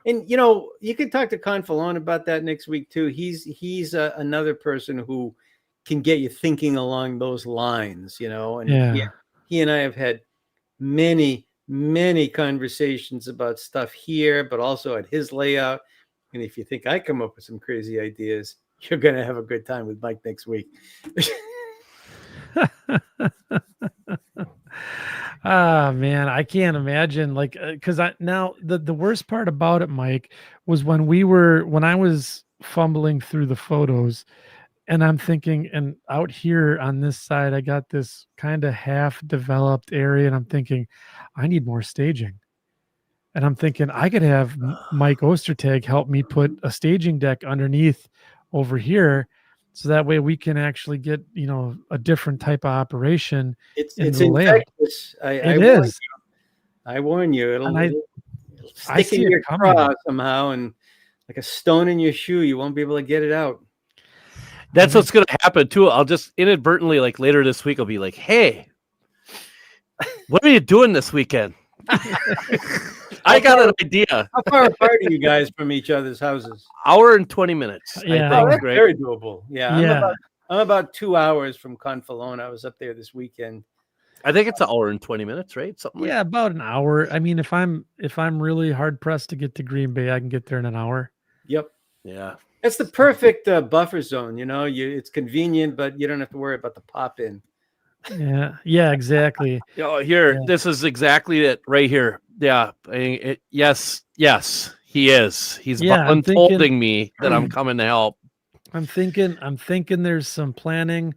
and you can talk to Conrail about that next week too. He's another person who can get you thinking along those lines, and he and I have had many conversations about stuff here, but also at his layout. And if you think I come up with some crazy ideas, you're going to have a good time with Mike next week. Ah, man, I can't imagine, because now the worst part about it, Mike, was when I was fumbling through the photos, and I'm thinking, and out here on this side, I got this kind of half developed area, and I'm thinking, I need more staging. And I'm thinking I could have Mike Ostertag help me put a staging deck underneath over here, so that way we can actually get, a different type of operation. It's infectious. I warn you. It'll stick in your craw somehow, and like a stone in your shoe, you won't be able to get it out. That's what's going to happen too. I'll just inadvertently, like later this week, I'll be like, hey, what are you doing this weekend? I got an idea. How far apart are you guys from each other's houses? Hour and 20 minutes. Yeah, I think. That's very doable. Yeah. I'm about 2 hours from Conrail. I was up there this weekend. I think it's an hour and 20 minutes, right? Something about an hour. I mean, if I'm really hard pressed to get to Green Bay, I can get there in an hour. Yep. Yeah. That's the perfect buffer zone. It's convenient, but you don't have to worry about the pop in. Yeah, exactly. This is exactly it right here. Yeah. Yes, he is. He's holding me that I'm coming to help. I'm thinking there's some planning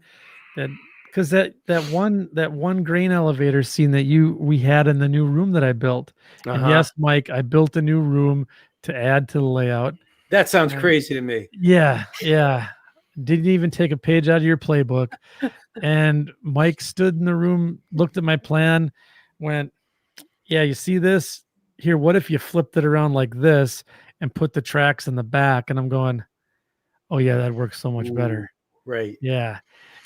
because that one grain elevator scene that we had in the new room that I built. And yes, Mike, I built a new room to add to the layout. That sounds crazy to me. Yeah. Didn't even take a page out of your playbook. And Mike stood in the room, looked at my plan, went, yeah, you see this? Here, what if you flipped it around like this and put the tracks in the back? And I'm going, oh, yeah, that works so much better. Right. Yeah.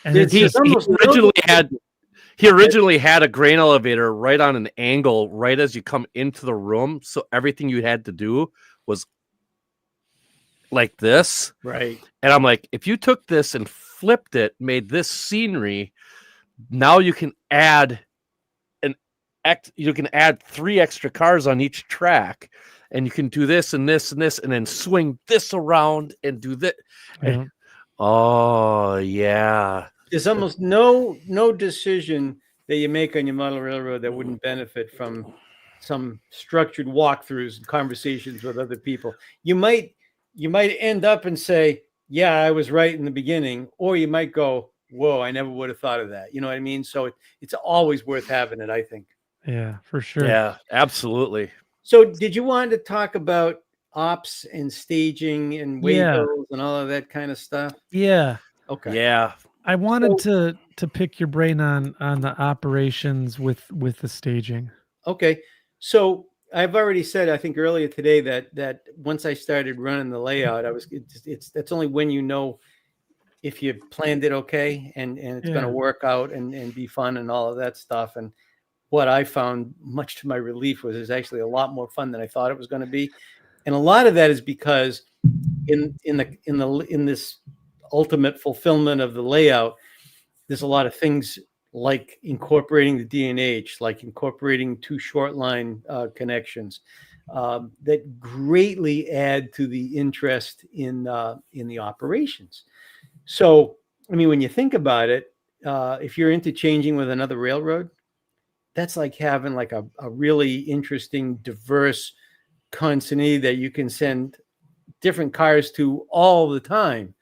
And he originally had a grain elevator right on an angle right as you come into the room. So everything you had to do was like this. Right. And I'm like, if you took this and flipped it, made this scenery, now you can add you can add 3 extra cars on each track, and you can do this and this and this, and then swing this around and do that. Yeah. Oh yeah. There's almost no decision that you make on your model railroad that wouldn't benefit from some structured walkthroughs and conversations with other people. You might end up and say, yeah, I was right in the beginning, or you might go, whoa, I never would have thought of that. You know what I mean? So it's always worth having it, I think. Yeah, for sure. Yeah, absolutely. So did you want to talk about ops and staging and waybills and all of that kind of stuff? Yeah. Okay. Yeah. I wanted to pick your brain on the operations with the staging. Okay. So I've already said, I think earlier today, that once I started running the layout, that's only when you know if you planned it okay and it's going to work out and be fun and all of that stuff. And what I found, much to my relief, was it's actually a lot more fun than I thought it was going to be. And a lot of that is because in this ultimate fulfillment of the layout, there's a lot of things like incorporating the D&H, like incorporating 2 short line connections that greatly add to the interest in the operations. So, I mean, when you think about it, if you're interchanging with another railroad, that's like having like a really interesting, diverse consignee that you can send different cars to all the time.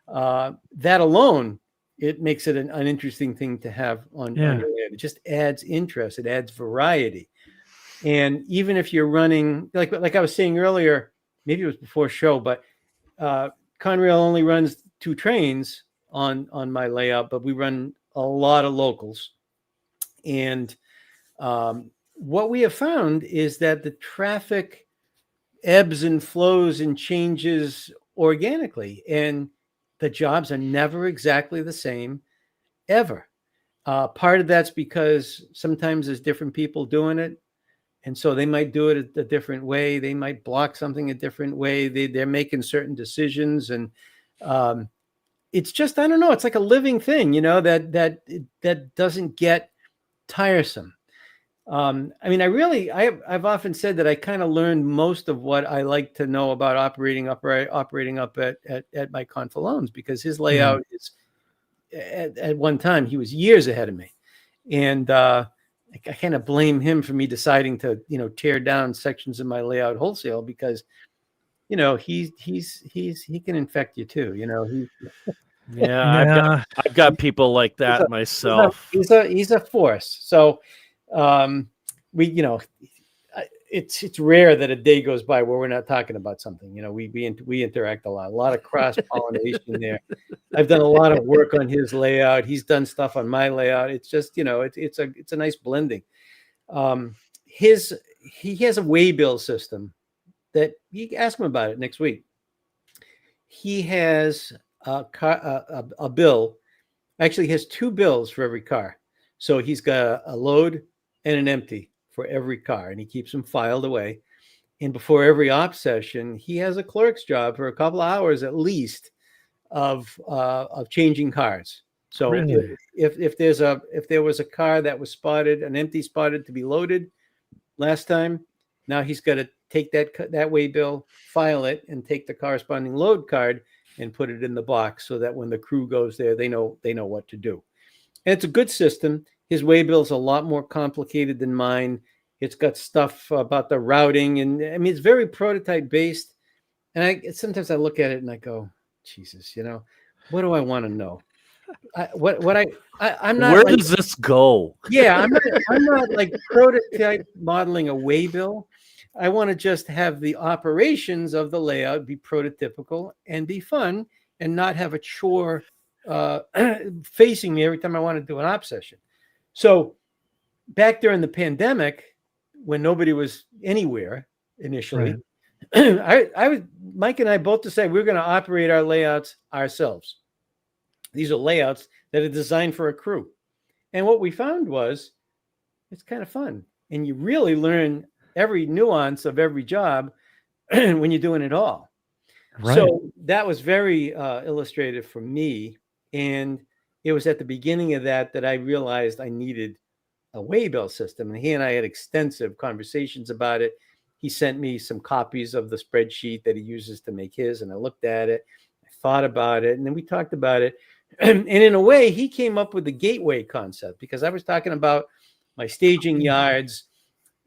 That alone, it makes it an interesting thing to have on your land. It just adds interest. It adds variety. And even if you're running, like I was saying earlier, maybe it was before show, but Conrail only runs 2 trains on my layout, but we run a lot of locals. And what we have found is that the traffic ebbs and flows and changes organically, and the jobs are never exactly the same ever. Part of that's because sometimes there's different people doing it, and so they might do it a different way. They might block something a different way. They're making certain decisions, and it's just, I don't know, it's like a living thing, you know, that doesn't get tiresome. I mean, I've often said that I kind of learned most of what I like to know about operating up at my Confalones, because his layout is at one time, he was years ahead of me. And I kind of blame him for me deciding to, tear down sections of my layout wholesale, because, he can infect you too, I've got people like that myself. He's a force. So it's rare that a day goes by where we're not talking about something. We interact a lot of cross pollination there. I've done a lot of work on his layout. He's done stuff on my layout. It's just, it's a nice blending. He has a Waybill system that you can ask him about it next week. He has a bill. Actually, he has 2 bills for every car. So he's got a load and an empty for every car, and he keeps them filed away. And before every op session, he has a clerk's job for a couple of hours at least of changing cars. So really? if there was a car that was spotted, an empty spotted to be loaded last time, now he's got to take that waybill, file it, and take the corresponding load card and put it in the box, so that when the crew goes there, they know what to do. And it's a good system. His waybill is a lot more complicated than mine. It's got stuff about the routing, and I mean, it's very prototype based. And sometimes I look at it and I go, Jesus, what do I want to know? I'm not. Where does this go? Yeah, I'm not like prototype modeling a waybill. I want to just have the operations of the layout be prototypical and be fun, and not have a chore facing me every time I want to do an op session. So back during the pandemic, when nobody was anywhere initially, right. Mike and I both decided we were going to operate our layouts ourselves. These are layouts that are designed for a crew. And what we found was it's kind of fun. And you really learn every nuance of every job when you're doing it all. Right. So that was very illustrative for me. And it was at the beginning of that I realized I needed a Waybill system. And he and I had extensive conversations about it. He sent me some copies of the spreadsheet that he uses to make his, and I looked at it, I thought about it, and then we talked about it. And in a way, he came up with the gateway concept, because I was talking about my staging yards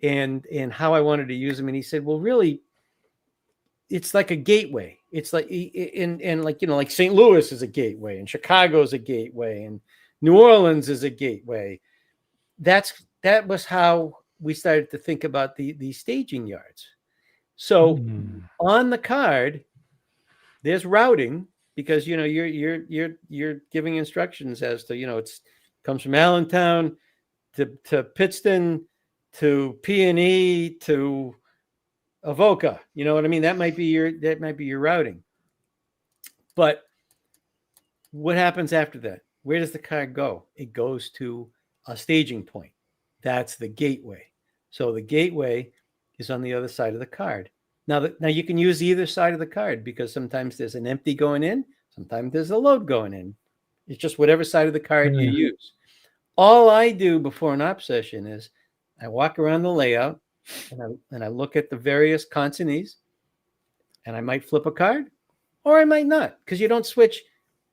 and how I wanted to use them. And he said, well, really, it's like a gateway. It's like, and like, you know, like St. Louis is a gateway, and Chicago is a gateway, and New Orleans is a gateway. That was how we started to think about the staging yards. So on the card, there's routing, because, you know, you're giving instructions as to, you know, it's comes from Allentown to Pittston to P&E to Avoca. You know what I mean? That might be your routing. But what happens after that? Where does the card go? It goes to a staging point. That's the gateway. So the gateway is on the other side of the card. Now you can use either side of the card, because sometimes there's an empty going in, sometimes there's a load going in. It's just whatever side of the card you use. All I do before an op session is I walk around the layout and I look at the various consignees, and I might flip a card or I might not, because you don't switch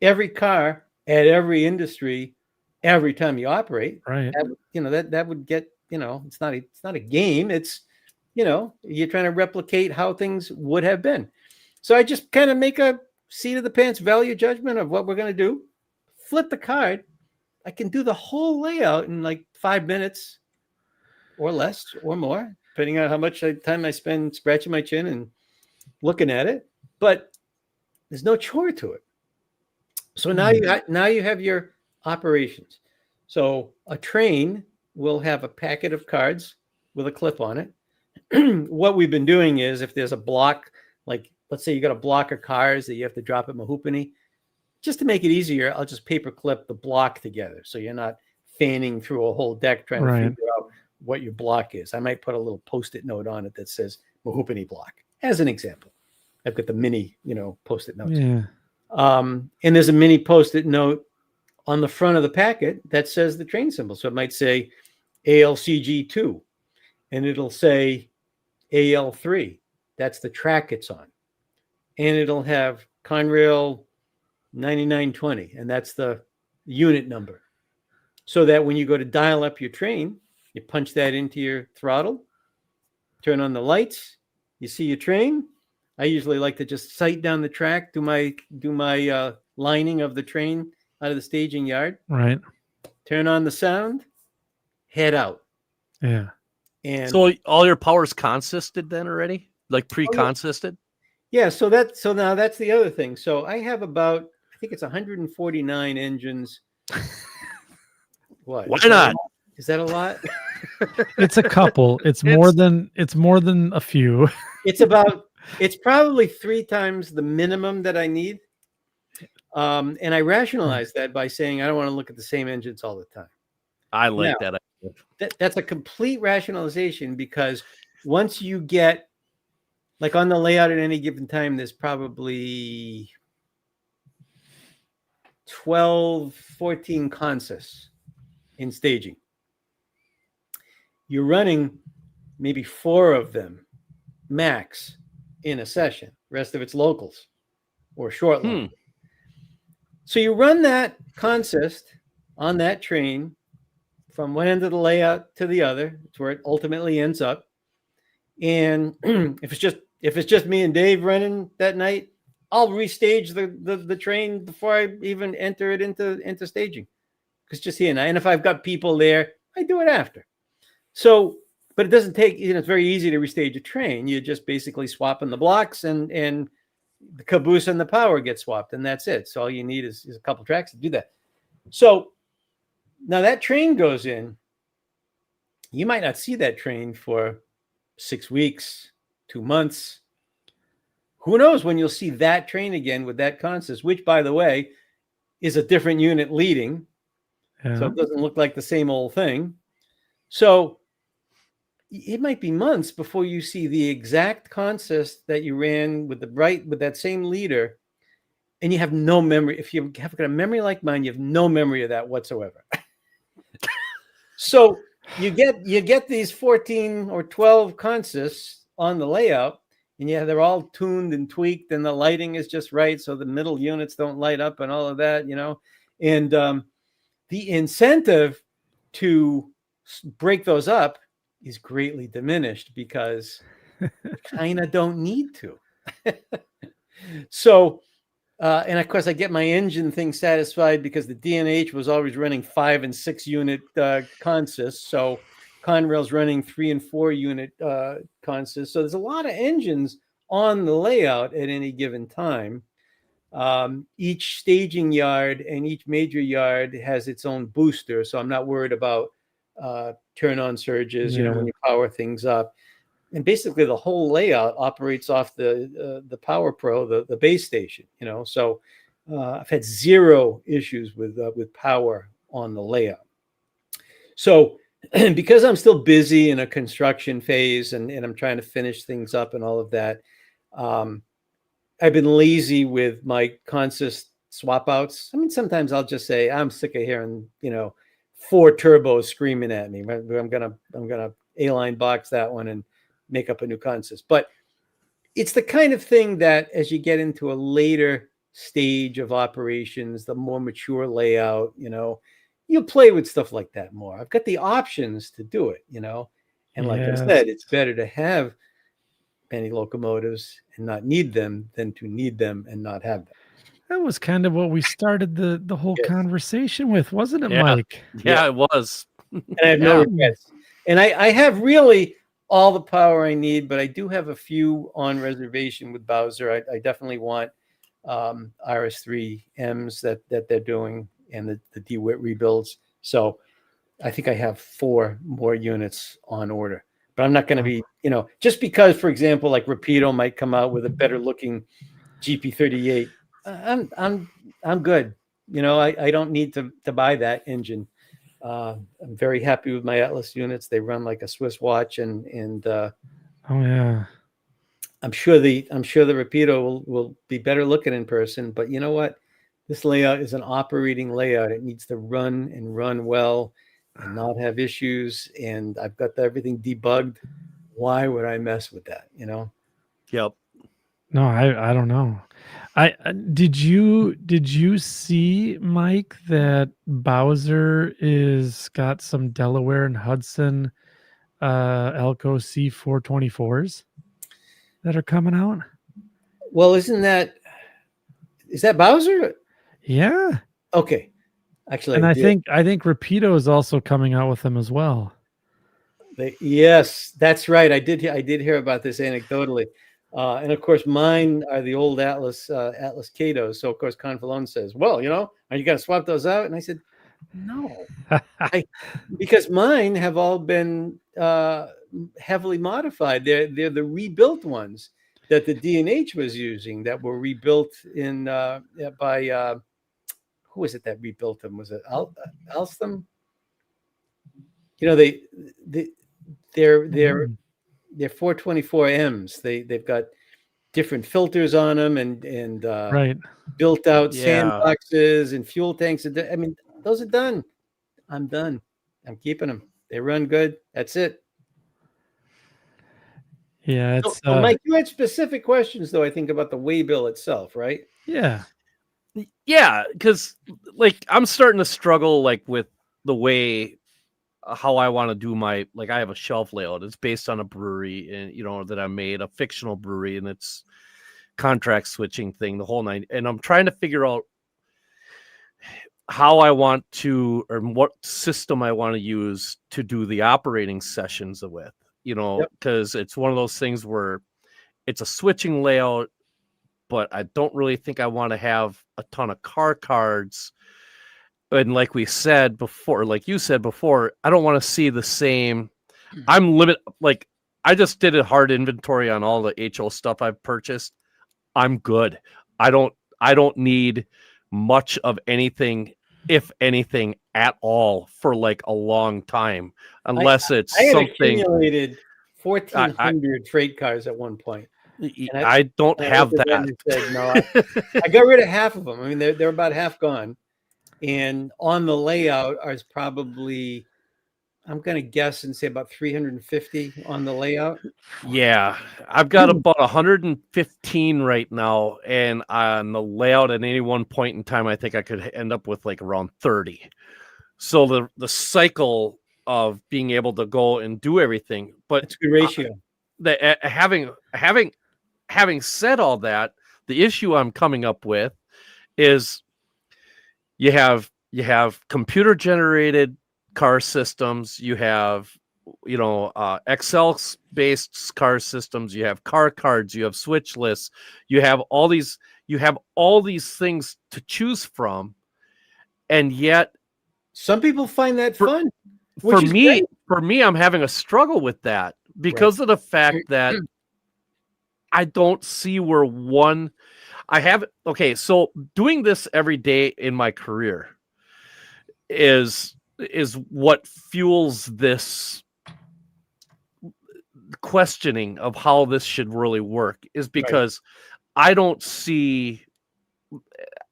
every car at every industry every time you operate. Right. That would get, you know, it's not a game. It's, you know, you're trying to replicate how things would have been. So I just kind of make a seat of the pants value judgment of what we're going to do, flip the card. I can do the whole layout in like 5 minutes or less or more, depending on how much time I spend scratching my chin and looking at it. But there's no chore to it. So now you have your operations. So a train will have a packet of cards with a clip on it. What we've been doing is, if there's a block, like let's say you got a block of cars that you have to drop at Mahoopany, just to make it easier, I'll just paper clip the block together, so you're not fanning through a whole deck trying to figure out what your block is. I might put a little Post-it note on it that says Mahoopany block, as an example. I've got the mini, you know, Post-it notes. Yeah. And there's a mini Post-it note on the front of the packet that says the train symbol. So it might say ALCG2, and it'll say AL3. That's the track it's on. And it'll have Conrail 9920, and that's the unit number. So that when you go to dial up your train, you punch that into your throttle, turn on the lights, you see your train. I usually like to just sight down the track, do my lining of the train out of the staging yard. Right. Turn on the sound, head out. Yeah. And so all your power's consisted then already? Like pre-consisted? Yeah, so now that's the other thing. So I have about, I think it's 149 engines. What? Why not? Is that a lot? It's a couple. It's more than a few. It's probably 3 times the minimum that I need. And I rationalize that by saying I don't want to look at the same engines all the time. I like that. That's a complete rationalization, because once you get, like on the layout at any given time, there's probably 12, 14 consists in staging. You're running maybe 4 of them max in a session. The rest of it's locals or short line. So you run that consist on that train from one end of the layout to the other. It's where it ultimately ends up. And if it's just me and Dave running that night, I'll restage the train before I even enter it into staging, because just he and I. And if I've got people there, I do it after. So, but it doesn't take. It's very easy to restage a train. You're just basically swapping the blocks, and the caboose and the power get swapped, and that's it. So all you need is a couple tracks to do that. So now that train goes in. You might not see that train for 6 weeks, 2 months. Who knows when you'll see that train again with that consist, which, by the way, is a different unit leading. So it doesn't look like the same old thing. So it might be months before you see the exact consist that you ran with that same leader, and you have no memory. If you have got a memory like mine, you have no memory of that whatsoever. So you get these 14 or 12 consists on the layout, and they're all tuned and tweaked, and the lighting is just right, so the middle units don't light up and all of that, and the incentive to break those up is greatly diminished because you kind of don't need to. So, and of course, I get my engine thing satisfied because the D&H was always running 5 and 6 unit consists. So Conrail's running 3 and 4 unit consists. So there's a lot of engines on the layout at any given time. Each staging yard and each major yard has its own booster, so I'm not worried about turn on surges, when you power things up. And basically the whole layout operates off the Power Pro, the base station, so I've had 0 issues with power on the layout. So because I'm still busy in a construction phase and I'm trying to finish things up and all of that, I've been lazy with my consist swap outs. I mean, sometimes I'll just say, I'm sick of hearing, 4 turbos screaming at me. I'm gonna A-line box that one and make up a new consist. But it's the kind of thing that as you get into a later stage of operations, the more mature layout, you play with stuff like that more. I've got the options to do it, and like I said, it's better to have many locomotives and not need them than to need them and not have them. That was kind of what we started the whole conversation with, wasn't it, Mike? Yeah, it was. And I have no regrets. And I have really all the power I need, but I do have a few on reservation with Bowser. I definitely want RS3Ms that they're doing and the DeWitt rebuilds. So I think I have 4 more units on order. But I'm not going to be, just because, for example, like Rapido might come out with a better looking GP38. I'm good. I don't need to buy that engine. I'm very happy with my Atlas units. They run like a Swiss watch, and I'm sure the Rapido will be better looking in person. But you know what? This layout is an operating layout. It needs to run and run well and not have issues. And I've got everything debugged. Why would I mess with that? Yep. No, I don't know. Did you see, Mike, that Bowser got some Delaware and Hudson Elko C424s that are coming out? Well, is that Bowser? Yeah. Okay. Actually, and I think Rapido is also coming out with them as well. Yes, that's right. I did hear about this anecdotally. And of course, mine are the old Atlas Catos. So of course, Confalone says, "Well, are you going to swap those out?" And I said, "No, because mine have all been heavily modified. They're the rebuilt ones that the D&H was using that were rebuilt by who was it that rebuilt them? Was it Alstom? They're 424Ms. They've got different filters on them and built out sandboxes and fuel tanks. I mean, those are done. I'm done. I'm keeping them. They run good. That's it. Yeah. So Mike, you had specific questions though, I think, about the Waybill itself, right? Yeah. Yeah, because I'm starting to struggle with the way how I want to do my, I have a shelf layout. It's based on a brewery and that I made, a fictional brewery, and it's contract switching thing, the whole 9. And I'm trying to figure out how I want to, or what system I want to use to do the operating sessions with, because it's one of those things where it's a switching layout, but I don't really think I want to have a ton of car cards. And like you said before, I don't want to see the same. I'm limited. I just did a hard inventory on all the HO stuff I've purchased. I'm good. I don't need much of anything, if anything at all, for like a long time, unless it's I had something accumulated 1,400 freight cars at one point. And I don't have that. And said, no, I got rid of half of them. I mean, they're about half gone. And on the layout is probably, I'm going to guess and say about 350 on the layout. Yeah, I've got about 115 right now. And on the layout at any one point in time, I think I could end up with like around 30. So the cycle of being able to go and do everything, but it's a good ratio. Having said all that, the issue I'm coming up with is you have computer generated car systems, you have Excel based car systems, you have car cards, you have switch lists, you have all these things to choose from, and yet some people find that fun. For me, I'm having a struggle with that because of the fact that I don't see where one I have. Okay, so doing this every day in my career is what fuels this questioning of how this should really work, is because I don't see.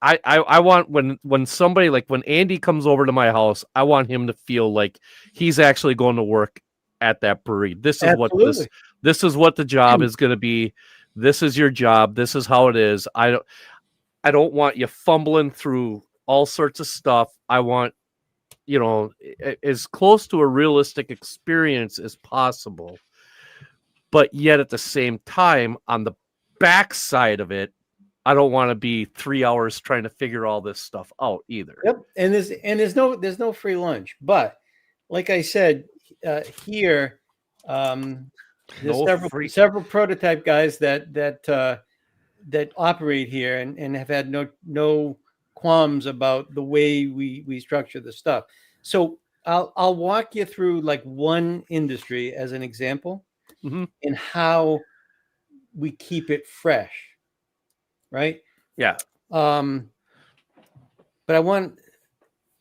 I want when somebody, like when Andy comes over to my house, I want him to feel like he's actually going to work at that brewery. This is this is what the job is going to be. This is your job. This is how it is. I don't want you fumbling through all sorts of stuff. I want, as close to a realistic experience as possible. But yet at the same time, on the backside of it, I don't want to be 3 hours trying to figure all this stuff out either. Yep. And there's no free lunch. But like I said, here, there's several prototype guys that operate here and have had no qualms about the way we structure the stuff. So I'll walk you through like one industry as an example, and how we keep it fresh. Right. Yeah. But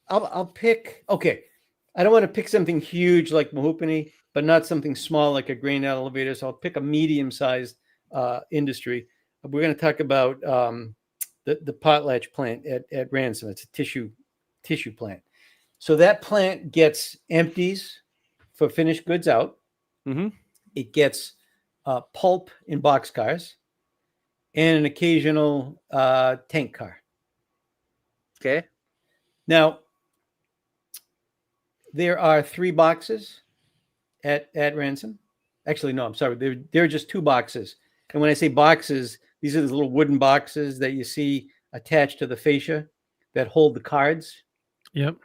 I'll pick. Okay. I don't want to pick something huge like Mahupani, but not something small like a grain elevator. So I'll pick a medium-sized industry. We're going to talk about the potlatch plant at Ransom. It's a tissue plant. So that plant gets empties for finished goods out. It gets pulp in boxcars and an occasional tank car. Okay. Now, there are 3 boxes at Ransom. Actually, no, I'm sorry. There are just 2 boxes. And when I say boxes, these are the little wooden boxes that you see attached to the fascia that hold the cards. Yep.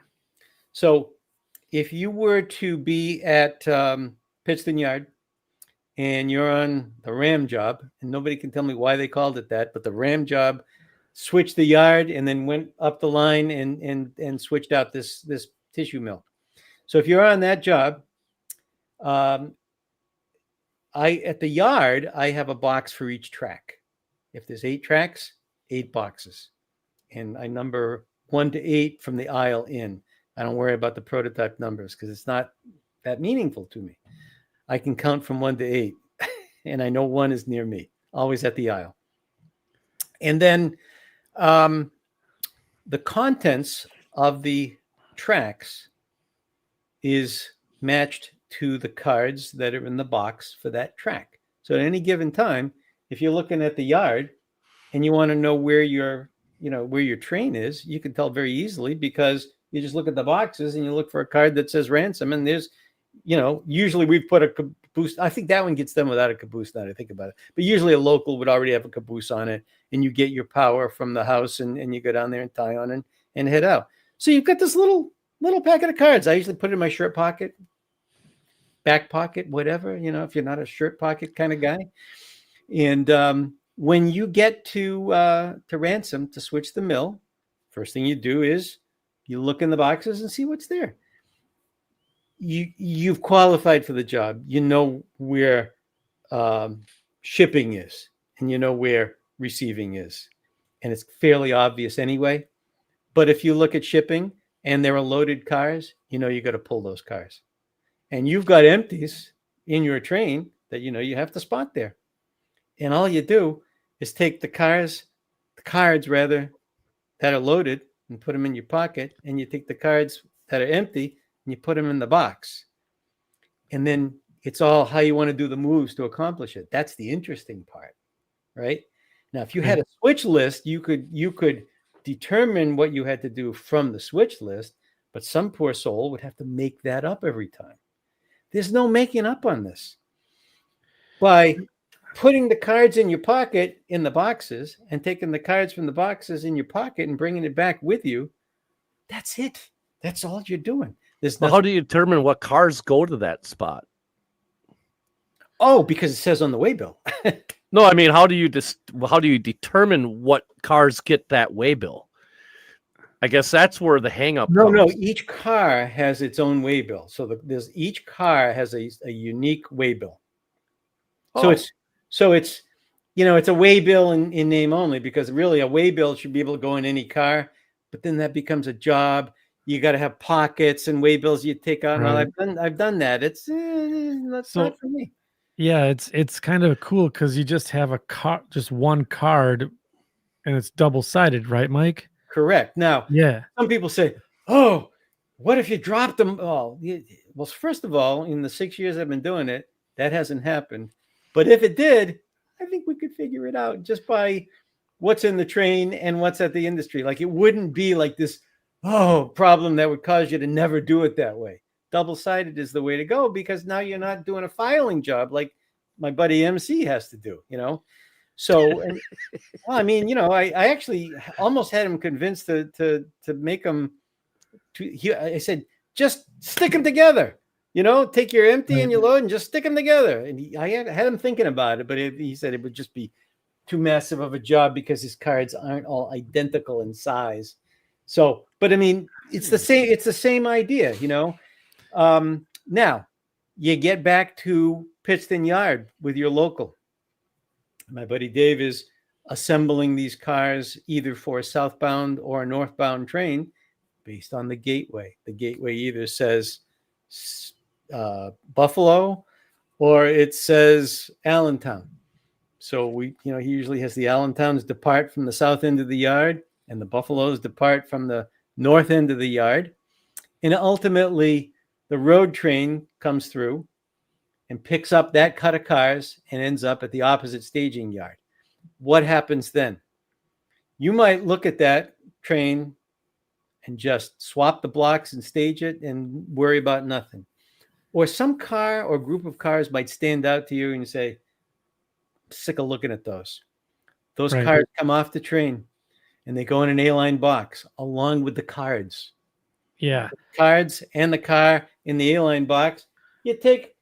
So if you were to be at Pittston Yard and you're on the Ram job, and nobody can tell me why they called it that, but the Ram job switched the yard and then went up the line and switched out this tissue mill. So if you're on that job, at the yard, I have a box for each track. If there's 8 tracks, 8 boxes. And I number 1 to 8 from the aisle in. I don't worry about the prototype numbers because it's not that meaningful to me. I can count from 1 to 8, and I know 1 is near me, always at the aisle. And then the contents of the tracks is matched to the cards that are in the box for that track. So at any given time, if you're looking at the yard and you want to know where your train is, you can tell very easily because you just look at the boxes and you look for a card that says Ransom, and there's, usually we've put a caboose. I think that one gets done without a caboose now that I think about it. But usually a local would already have a caboose on it, and you get your power from the house and you go down there and tie on and head out. So you've got this little packet of cards. I usually put it in my shirt pocket, back pocket, whatever, if you're not a shirt pocket kind of guy. And when you get to Ransom to switch the mill, first thing you do is you look in the boxes and see what's there. You've qualified for the job. You know where shipping is, and you know where receiving is, and it's fairly obvious anyway. But if you look at shipping and there are loaded cars, you know, you got to pull those cars. And you've got empties in your train that, you know, you have to spot there. And all you do is take the cards rather, that are loaded and put them in your pocket. And you take the cards that are empty and you put them in the box. And then it's all how you want to do the moves to accomplish it. That's the interesting part, right? Now, if you had a switch list, you could determine what you had to do from the switch list, but some poor soul would have to make that up every time. There's no making up on this. By putting the cards in your pocket in the boxes and taking the cards from the boxes in your pocket and bringing it back with you, that's it. That's all you're doing. Well, how do you determine what cars go to that spot? Oh, because it says on the waybill. No, I mean, how do you determine what cars get that waybill? I guess that's where the hang-up comes. No, each car has its own waybill. So each car has a unique waybill. Oh. So it's you know, it's a waybill in name only, because really a waybill should be able to go in any car, but then that becomes a job. You got to have pockets and waybills you take out. Right. Well, I've done that. It's that's not for me. Yeah, it's kind of cool because you just have just one card, and it's double-sided, right, Mike? Correct. Now, yeah, some people say, "Oh, what if you dropped them?" Oh, well, first of all, in the 6 years I've been doing it, that hasn't happened. But if it did, I think we could figure it out just by what's in the train and what's at the industry. Like, it wouldn't be like this problem that would cause you to never do it that way. Double-sided is the way to go, because now you're not doing a filing job like my buddy MC has to do, you know? So, well, I mean, you know, I actually almost had him convinced to make them, I said, just stick them together, you know, take your empty and your load and just stick them together. And I had him thinking about it, but he said it would just be too massive of a job because his cards aren't all identical in size. So, but I mean, it's the same idea, you know? Now you get back to Pittston Yard with your local. My buddy Dave is assembling these cars either for a southbound or a northbound train based on the gateway. The gateway either says Buffalo or it says Allentown. So he usually has the Allentowns depart from the south end of the yard and the Buffaloes depart from the north end of the yard. And ultimately the road train comes through and picks up that cut of cars and ends up at the opposite staging yard. What happens then? You might look at that train and just swap the blocks and stage it and worry about nothing. Or some car or group of cars might stand out to you and you say, I'm sick of looking at those. Those right. Cars come off the train and they go in an A-line box along with the cards. Yeah. The cards and the car in the A-line box. You take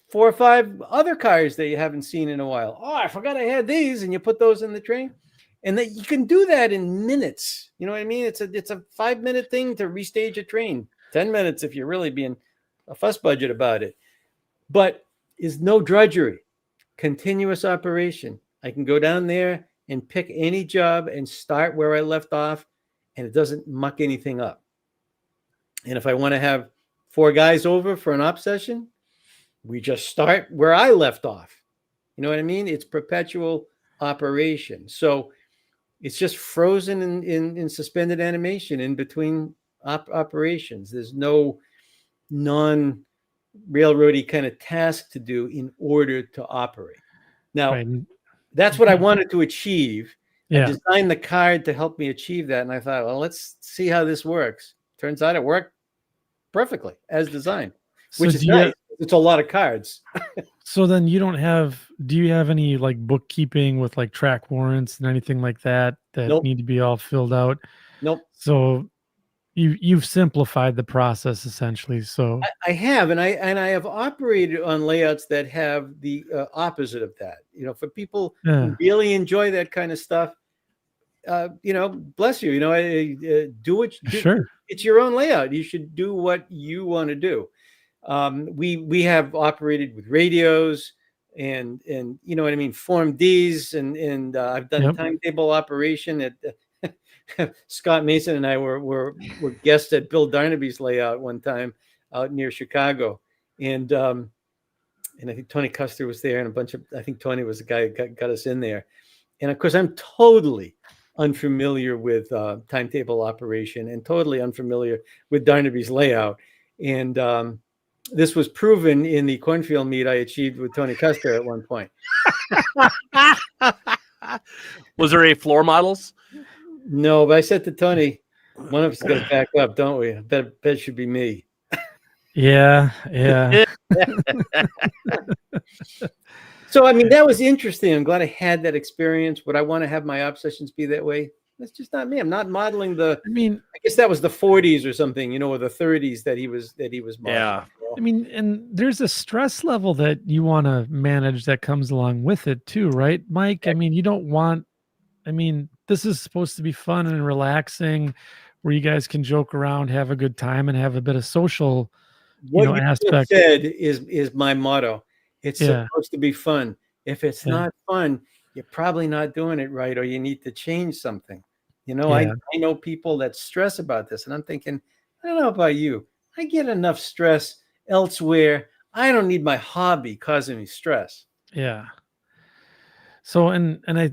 4 or 5 other cars that you haven't seen in a while. Oh, I forgot I had these, and you put those in the train, and that you can do that in minutes. You know what I mean? It's a 5-minute thing to restage a train. 10 minutes if you're really being a fuss budget about it. But is no drudgery, continuous operation. I can go down there and pick any job and start where I left off, and it doesn't muck anything up. And if I want to have 4 guys over for an op session, we just start where I left off. You know what I mean? It's perpetual operation. So it's just frozen in suspended animation in between operations. There's no non-railroady kind of task to do in order to operate. Now, right. That's what I wanted to achieve. Yeah. I designed the card to help me achieve that. And I thought, well, let's see how this works. Turns out it worked perfectly as designed, which is nice. It's a lot of cards. So then do you have any like bookkeeping with like track warrants and anything like that nope. Need to be all filled out? Nope. So you've simplified the process essentially. So I have, and I have operated on layouts that have the opposite of that. You know, for people who really enjoy that kind of stuff, you know, bless you. You know, do what you do. Sure. It's your own layout. You should do what you want to do. We have operated with radios and you know what I mean, Form Ds and I've done timetable operation at Scott Mason and I were guests at Bill Darnaby's layout one time out near Chicago, and I think Tony Custer was there, and I think Tony was the guy who got us in there. And of course, I'm totally unfamiliar with timetable operation and totally unfamiliar with Darnaby's layout. And this was proven in the cornfield meet I achieved with Tony Custer at one point. Was there any floor models? No, but I said to Tony, one of us got to back up, don't we? I bet it should be me. Yeah. So, I mean, that was interesting. I'm glad I had that experience. Would I want to have my op sessions be that way? That's just not me. I'm not modeling I guess that was the 40s or something, or the 30s that he was modeling. Yeah. I mean, and there's a stress level that you want to manage that comes along with it too, right, Mike? I mean, you don't want, this is supposed to be fun and relaxing where you guys can joke around, have a good time, and have a bit of social aspect. Said is my motto. It's supposed to be fun. If it's not fun, you're probably not doing it right, or you need to change something. I know people that stress about this, and I'm thinking, I don't know about you. I get enough stress elsewhere. I don't need my hobby causing me stress. Yeah. So and I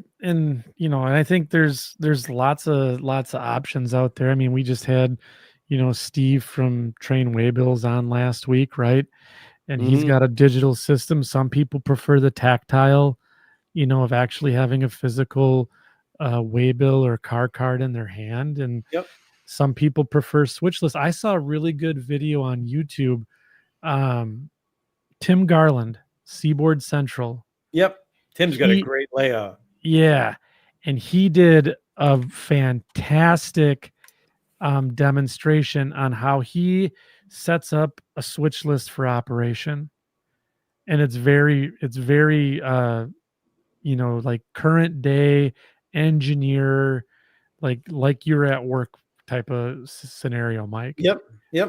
think there's lots of options out there. I mean, we just had, Steve from Train Waybills on last week, right? And he's got a digital system. Some people prefer the tactile, of actually having a physical waybill or car card in their hand. And some people prefer switchless. I saw a really good video on YouTube. Tim Garland, Seaboard Central. Yep. Tim's got a great layout. Yeah. And he did a fantastic demonstration on how he sets up a switch list for operation. And it's very like current day engineer, like you're at work type of scenario, Mike. Yep.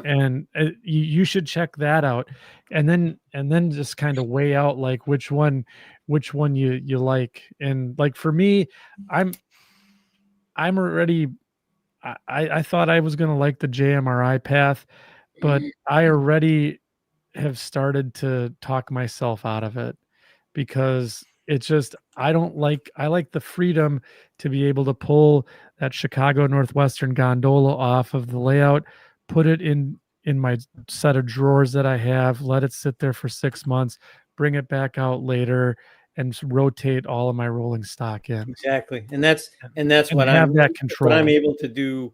And you should check that out, and then just kind of weigh out like which one you like. And like for me, I'm already, I thought I was gonna like the JMRI path, but I already have started to talk myself out of it because it's just I like the freedom to be able to pull that Chicago Northwestern gondola off of the layout, put it in my set of drawers that I have, let it sit there for 6 months, bring it back out later, and rotate all of my rolling stock in. Exactly, and that's what I'm able to do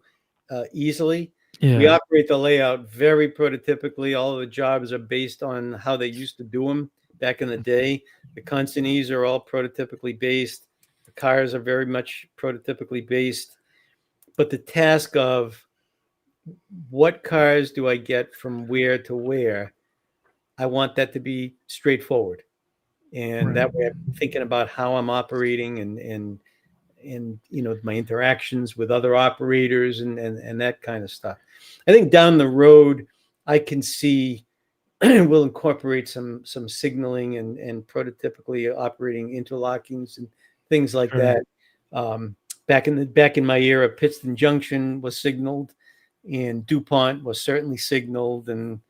easily. Yeah. We operate the layout very prototypically. All of the jobs are based on how they used to do them back in the day. The consignees are all prototypically based. The cars are very much prototypically based. But the task of what cars do I get from where to where, I want that to be straightforward. And that way I'm thinking about how I'm operating and my interactions with other operators and that kind of stuff. I think down the road, I can see we'll incorporate some signaling and prototypically operating interlockings and things like that. Back in my era, Pittston Junction was signaled, and DuPont was certainly signaled, and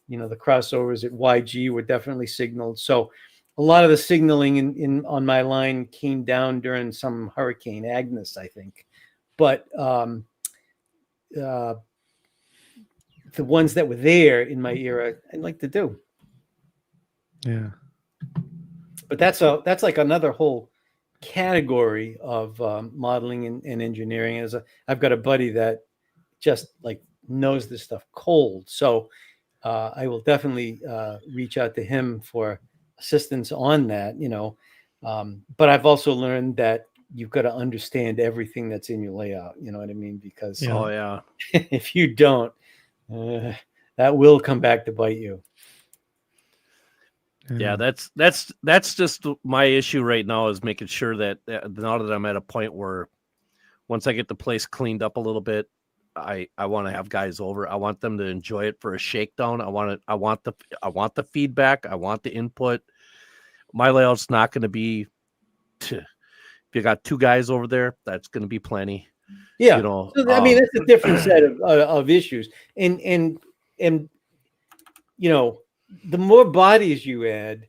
the crossovers at YG were definitely signaled. So a lot of the signaling on my line came down during some Hurricane Agnes, I think. But the ones that were there in my era, I'd like to do. Yeah. But that's like another whole category of modeling and engineering. I've got a buddy that just like knows this stuff cold. So I will definitely reach out to him for assistance on that, but I've also learned that you've got to understand everything that's in your layout. You know what I mean? Because if you don't, that will come back to bite you. Yeah, that's just my issue right now, is making sure that now that I'm at a point where once I get the place cleaned up a little bit, I want to have guys over. I want them to enjoy it for a shakedown. I want the feedback. I want the input. My layout's not going to be if you got 2 guys over there, that's going to be plenty. Yeah. You know, so, I mean, that's a different set of issues. And, you know, the more bodies you add,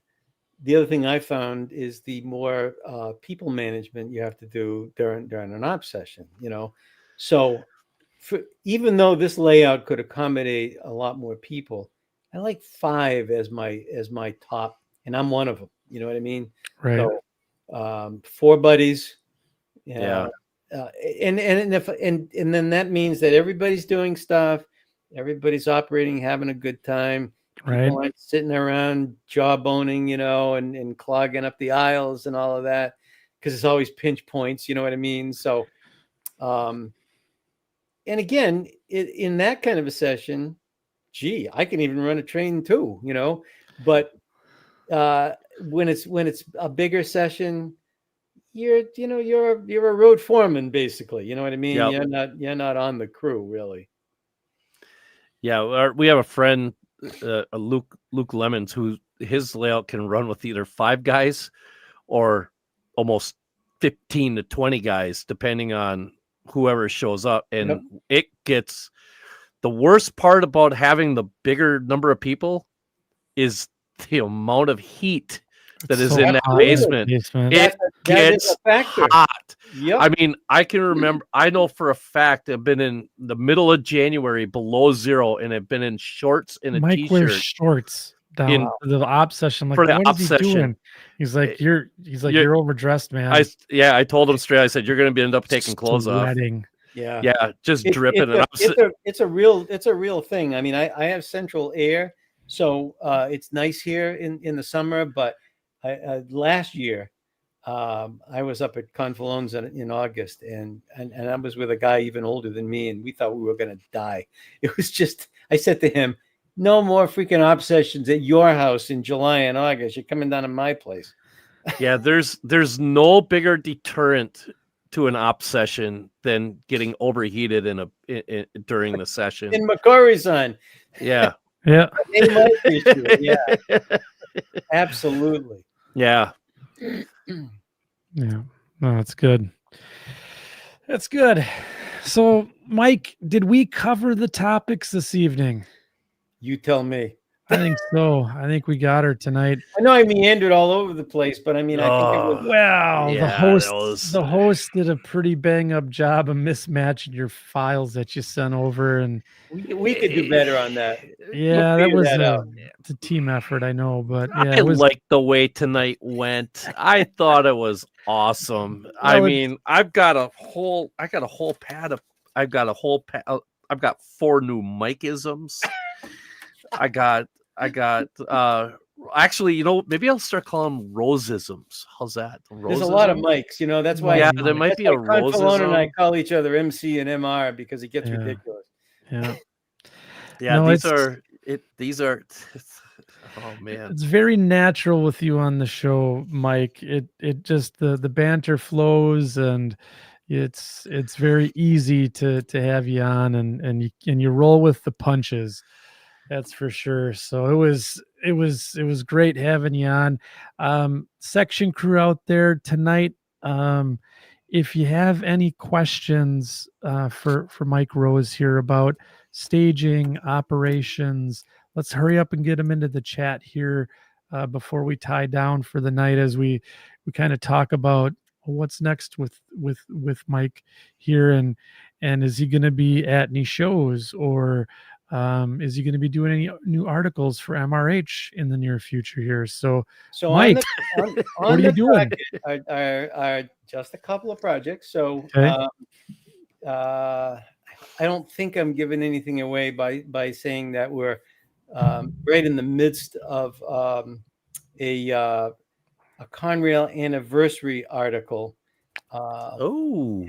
the other thing I found is the more people management you have to do during an ops session, you know. So even though this layout could accommodate a lot more people, I like 5 as my top, and I'm one of them. You know what I mean? Right. So 4 buddies. yeah. And then that means that everybody's doing stuff, everybody's operating, having a good time. People aren't sitting around jawboning, you know, and clogging up the aisles and all of that, because it's always pinch points. You know what I mean? So, and again, in that kind of a session, gee, I can even run a train too, you know. But when it's a bigger session, you're a road foreman basically. You know what I mean? Yep. You're not on the crew really. Yeah, we have a friend, Luke Lemons, who his layout can run with either 5 guys or almost 15 to 20 guys, depending on whoever shows up. And it gets, the worst part about having the bigger number of people is the amount of heat that is in that basement. It gets hot. Yep. I mean, I can remember, I know for a fact I've been in the middle of January below 0, and I've been in shorts and a Mike t-shirt. Wears shorts down the ops session. I'm like, what is he doing? He's like, you're overdressed, man. I told him straight. I said, you're going to end up taking clothes off. Yeah, just dripping. It's a real thing. I mean, I have central air, so it's nice here in the summer. But last year, I was up at Confalones in August, and I was with a guy even older than me, and we thought we were going to die. It was just, I said to him, no more freaking op sessions at your house in July and August. You're coming down to my place. Yeah, there's no bigger deterrent to an op session than getting overheated during the session. In McCory's on. Yeah. Yeah. Yeah. Absolutely. Yeah. Yeah. No, that's good. That's good. So, Mike, did we cover the topics this evening? You tell me. I think so. I think we got her tonight. I know I meandered all over the place, but I mean, I think it was well. The host did a pretty bang up job of mismatching your files that you sent over, and we could do better on that. Yeah, that was it's a team effort, I know, but yeah, I liked the way tonight went. I thought it was awesome. Well, I mean, I've got a whole pad of I've got 4 new Mike-isms. I got actually, you know, maybe I'll start calling them Rose-isms. How's that? There's a lot of Mikes, you know, that's why. Yeah, there might be a Rose-ism. And I call each other MC and MR because it gets ridiculous. Yeah. Yeah, no, these are oh man. It's very natural with you on the show, Mike. It just the banter flows, and it's very easy to have you on, and you roll with the punches. That's for sure. So it was great having you on. Section crew out there tonight, if you have any questions for Mike Rose here about staging, operations, let's hurry up and get them into the chat here before we tie down for the night, as we kind of talk about what's next with Mike here, and is he going to be at any shows, or is he going to be doing any new articles for MRH in the near future here? So Mike, what are you doing? Are just a couple of projects. So I don't think I'm giving anything away by saying that we're right in the midst of a Conrail anniversary article. For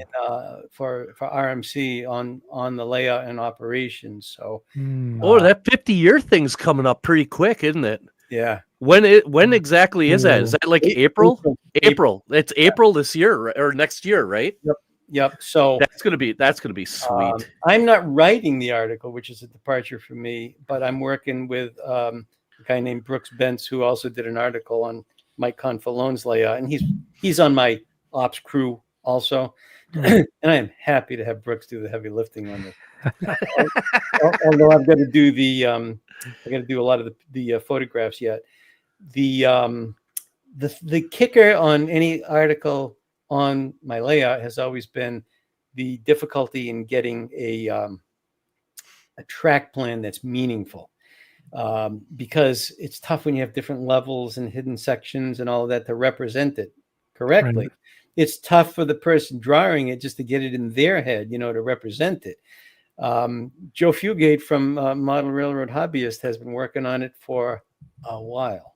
RMC on the layout and operations. So that 50-year thing's coming up pretty quick, isn't it? Yeah. When exactly is that? Is that like April? It's April this year or next year, right? Yep. So that's gonna be sweet. I'm not writing the article, which is a departure for me, but I'm working with a guy named Brooks Bentz, who also did an article on Mike Confalone's layout, and he's on my ops crew also. And I am happy to have Brooks do the heavy lifting on this. Although I've got to do a lot of the photographs yet. The kicker on any article on my layout has always been the difficulty in getting a track plan that's meaningful, because it's tough when you have different levels and hidden sections and all of that to represent it correctly. Right. It's tough for the person drawing it just to get it in their head, to represent it. Joe Fugate from Model Railroad Hobbyist has been working on it for a while.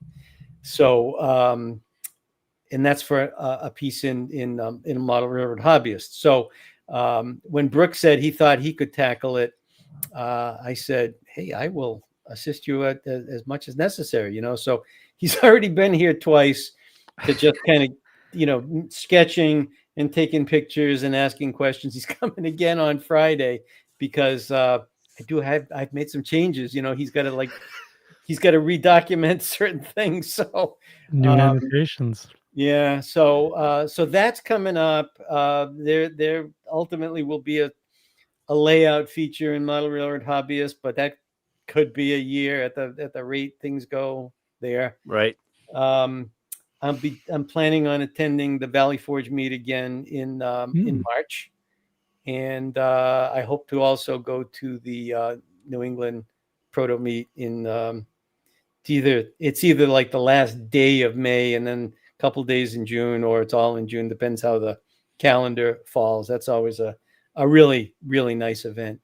So, and that's for a piece in Model Railroad Hobbyist. So when Brooks said he thought he could tackle it, I said, hey, I will assist you as much as necessary, So he's already been here twice to just kind of, sketching and taking pictures and asking questions. He's coming again on Friday because I've made some changes. He's got to redocument certain things. So new annotations. Yeah. So that's coming up. There ultimately will be a layout feature in Model Railroad Hobbyist, but that could be a year at the rate things go there. Right. I'm planning on attending the Valley Forge meet again in March, and I hope to also go to the New England Proto meet in it's either like the last day of May and then a couple days in June, or it's all in June. Depends how the calendar falls. That's always a really, really nice event.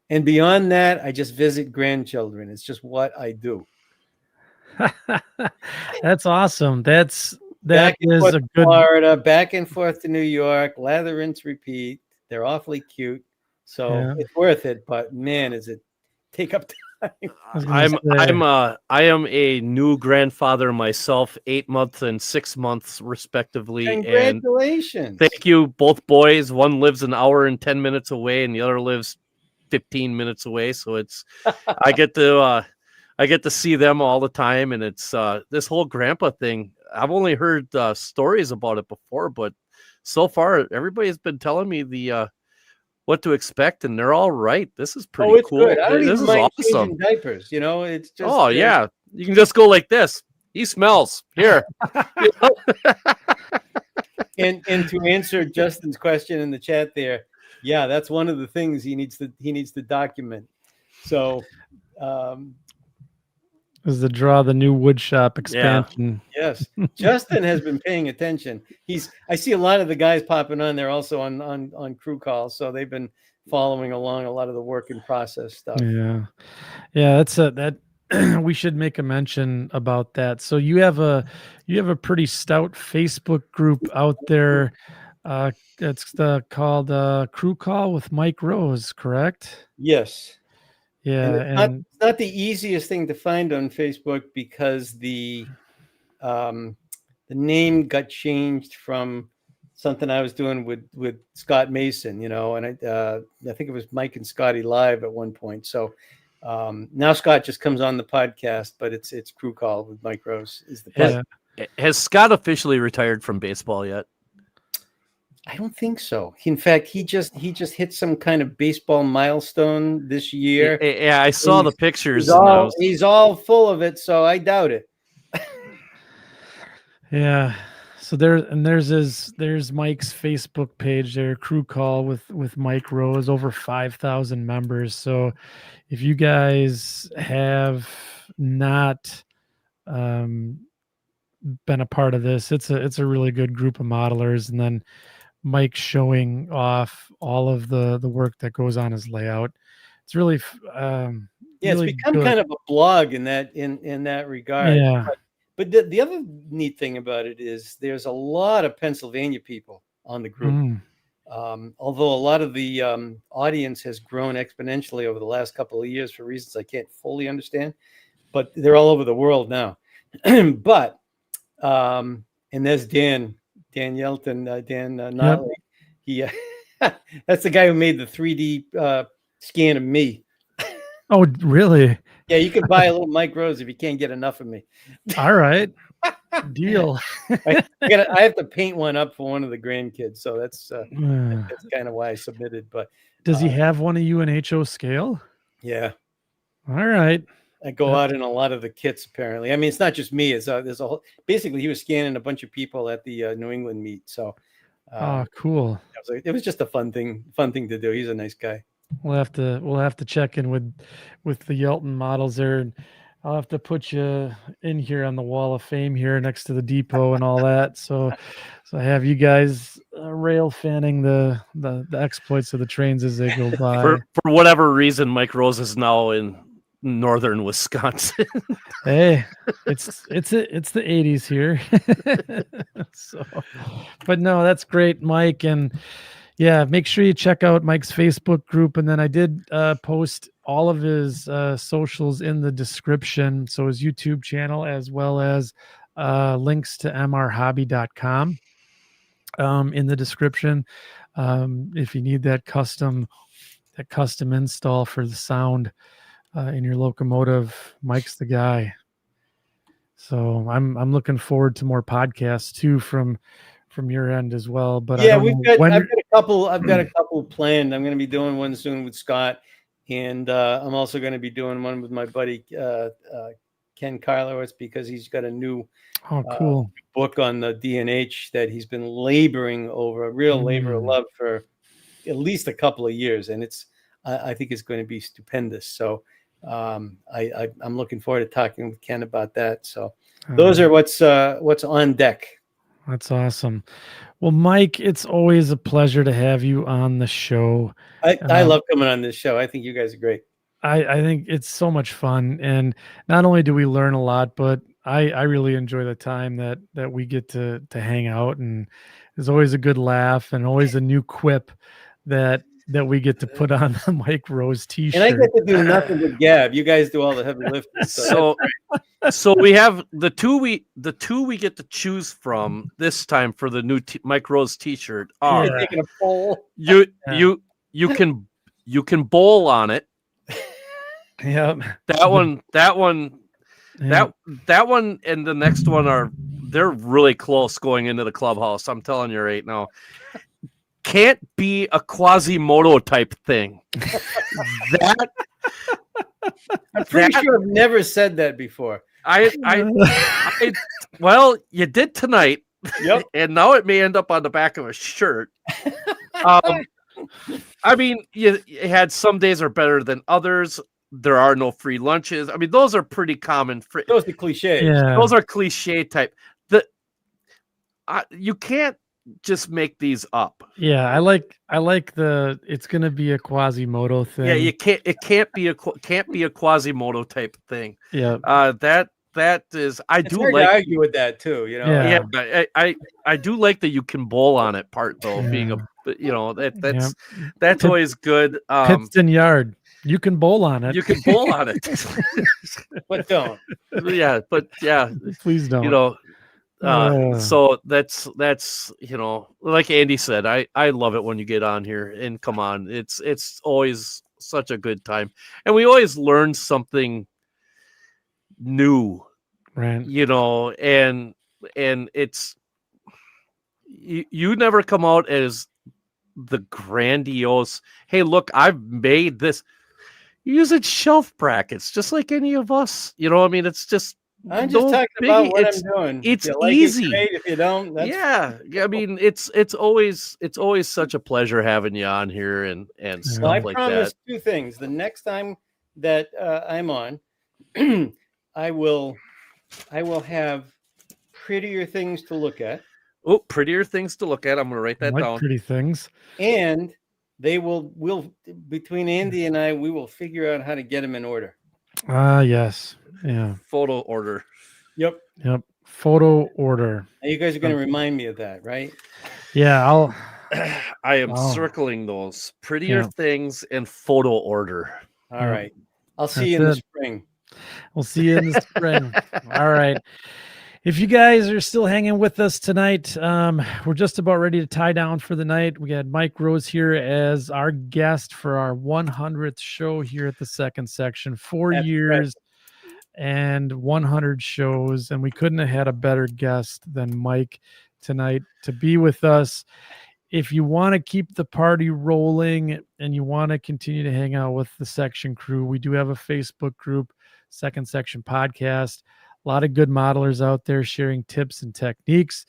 And beyond that, I just visit grandchildren. It's just what I do. That's awesome. That is a good Florida, back and forth to New York, lather, rinse, repeat. They're awfully cute. So it's worth it, but man, is it take up time. I am a new grandfather myself, 8 months and 6 months respectively. Congratulations. And thank you, both boys. One lives an hour and 10 minutes away and the other lives 15 minutes away. So it's I get to see them all the time, and it's this whole grandpa thing. I've only heard stories about it before, but so far everybody's been telling me the what to expect, and they're all right. This is pretty cool. Good. I don't even mind changing diapers. It's just yeah, you can just go like this. He smells here. And to answer Justin's question in the chat there, yeah, that's one of the things he needs to document. So is to draw the new woodshop expansion. Yeah. Yes. Justin has been paying attention. I see a lot of the guys popping on there also on crew calls. So they've been following along a lot of the work in process stuff. Yeah. Yeah. That we should make a mention about that. So you have a pretty stout Facebook group out there. It's called Crew Call with Mike Rose, correct? Yes. Yeah, and it's not the easiest thing to find on Facebook because the name got changed from something I was doing with Scott Mason, and I think it was Mike and Scotty Live at one point. So now Scott just comes on the podcast, but it's Crew Call with Mike Rose is the podcast. Yeah. Has Scott officially retired from baseball yet? I don't think so. In fact, he just hit some kind of baseball milestone this year. Yeah, I saw the pictures. He's all full of it, so I doubt it. Yeah. So there's Mike's Facebook page there, Crew Call with Mike Rose, over 5,000 members. So if you guys have not been a part of this, it's a really good group of modelers. And then Mike showing off all of the work that goes on his layout. It's really it's become kind of a blog in that regard. Yeah. But the other neat thing about it is there's a lot of Pennsylvania people on the group. Although a lot of the audience has grown exponentially over the last couple of years for reasons I can't fully understand, but they're all over the world now. But and there's Dan Yelton, Dan Notley. He that's the guy who made the 3D scan of me. Oh, really? Yeah, you can buy a little Mike Rose if you can't get enough of me. All right. Deal. I have to paint one up for one of the grandkids, so that's kind of why I submitted. But does he have one of you in HO scale? Yeah. All right. I go out in a lot of the kits, apparently. I mean, it's not just me. It's there's a whole. Basically, he was scanning a bunch of people at the New England meet. So, cool. It was just a fun thing to do. He's a nice guy. We'll have to check in with the Yelton models there, and I'll have to put you in here on the wall of fame here next to the depot and all that. So I have you guys rail fanning the exploits of the trains as they go by. For whatever reason, Mike Rose is now in northern Wisconsin. Hey, it's the 80s here. So, but no, that's great, Mike. And yeah, make sure you check out Mike's Facebook group. And then I did post all of his socials in the description. So his YouTube channel, as well as links to mrhobby.com in the description. If you need that custom install for the sound in your locomotive, Mike's the guy. So I'm looking forward to more podcasts too from your end as well. But yeah, I've got a couple planned. I'm going to be doing one soon with Scott, and I'm also going to be doing one with my buddy Ken Karlowitz, because he's got a new book on the DNH that he's been laboring over, a real labor of love for at least a couple of years, and I think it's going to be stupendous. So I'm looking forward to talking with Ken about that. So those are what's on deck. That's awesome. Well, Mike, it's always a pleasure to have you on the show. I love coming on this show. I think you guys are great. I think it's so much fun, and not only do we learn a lot, but I really enjoy the time that we get to hang out, and there's always a good laugh and always a new quip that we get to put on the Mike Rose t-shirt. And I get to do nothing but gab. You guys do all the heavy lifting. So we have the two we get to choose from this time for the new Mike Rose t-shirt. You're taking a poll. You can bowl on it. Yep. That one, and the next one they're really close going into the clubhouse. I'm telling you right now. Can't be a Quasimodo type thing. I'm pretty sure I've never said that before. Well, you did tonight. Yep. And now it may end up on the back of a shirt. I mean, you had some days are better than others. There are no free lunches. I mean, those are pretty common. Those are cliches. Yeah. Those are cliche type. You can't just make these up. Yeah, I like it's gonna be a Quasimodo thing. Yeah, it can't be a Quasimodo type thing. Yeah. That is, it's do hard like to argue with that too, you know. Yeah, but I do like that you can bowl on it part though, being that's always good. Pittston Yard. You can bowl on it. You can bowl on it. But don't. Yeah, but yeah. Please don't. You know, so that's like Andy said, I love it when you get on here and come on. It's always such a good time, and we always learn something new, right? You know, and it's you never come out as the grandiose. Hey, look, I've made this. You use it shelf brackets just like any of us. You know, I mean, it's just. I'm just talking about what I'm doing. It's easy. If you don't, I mean, it's always such a pleasure having you on here and stuff like that. I promise two things. The next time that I'm on, I will have prettier things to look at. Oh, prettier things to look at. I'm going to write that down. Pretty things. And we'll between Andy and I, we will figure out how to get them in order. Yes. Yeah. Photo order. Yep. Photo order. Now you guys are going to remind me of that, right? Yeah, I am circling those prettier things and photo order. All right. I'll see you in the spring. We'll see you in the spring. All right. If you guys are still hanging with us tonight, we're just about ready to tie down for the night. We had Mike Rose here as our guest for our 100th show here at the second section. 4 years and 100 shows, and we couldn't have had a better guest than Mike tonight to be with us. If you want to keep the party rolling and you want to continue to hang out with the section crew, we do have a Facebook group, Second Section Podcast. A lot of good modelers out there sharing tips and techniques.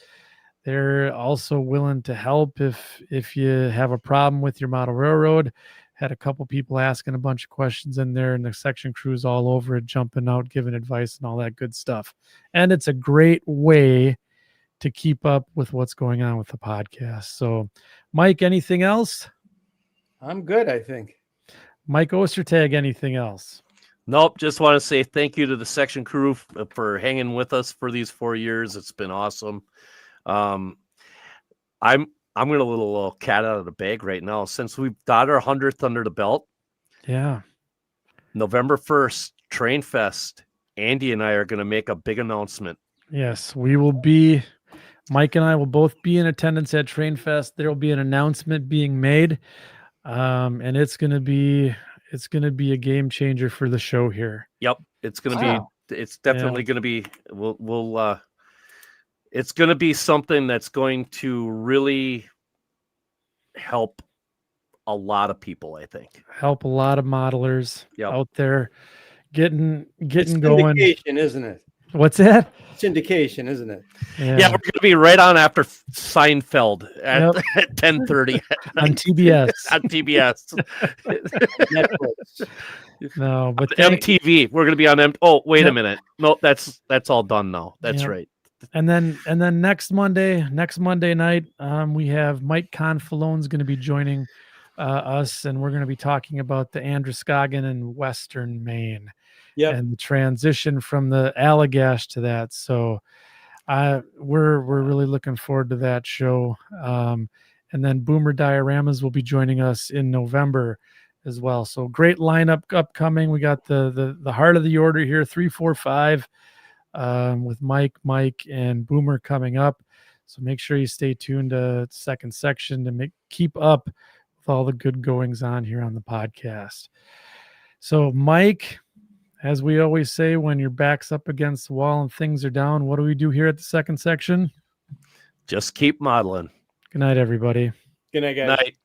They're also willing to help if you have a problem with your model railroad. Had a couple people asking a bunch of questions in there, and the section crew's all over it, jumping out, giving advice and all that good stuff. And it's a great way to keep up with what's going on with the podcast. So, Mike, anything else? I'm good, I think. Mike Ostertag, anything else? Nope. Just want to say thank you to the section crew for hanging with us for these 4 years. It's been awesome. I'm going to little cat out of the bag right now. Since we've got our 100th under the belt. Yeah. November 1st, Train Fest. Andy and I are going to make a big announcement. Yes, we will be. Mike and I will both be in attendance at Train Fest. There will be an announcement being made, and it's going to be a game changer for the show here. Yep, it's going to be. It's definitely going to be. We'll. It's going to be something that's going to really help a lot of people. I think help a lot of modelers out there getting it's going. Syndication, isn't it? What's that? Syndication, isn't it? Yeah, we're going to be right on after Seinfeld at 10:30 on TBS. On TBS. Netflix. No, but MTV. We're going to be on Oh, wait a minute. No, that's all done now. That's right. And then next Monday night, we have Mike Confalone's going to be joining us, and we're going to be talking about the Androscoggin and Western Maine. And the transition from the Allagash to that. So we're really looking forward to that show. And then Boomer Dioramas will be joining us in November as well. So great lineup upcoming. We got the heart of the order here, 3, 4, 5, with Mike, and Boomer coming up. So make sure you stay tuned to second section to keep up with all the good goings on here on the podcast. So Mike, as we always say, when your back's up against the wall and things are down, what do we do here at the second section? Just keep modeling. Good night, everybody. Good night, guys. Night.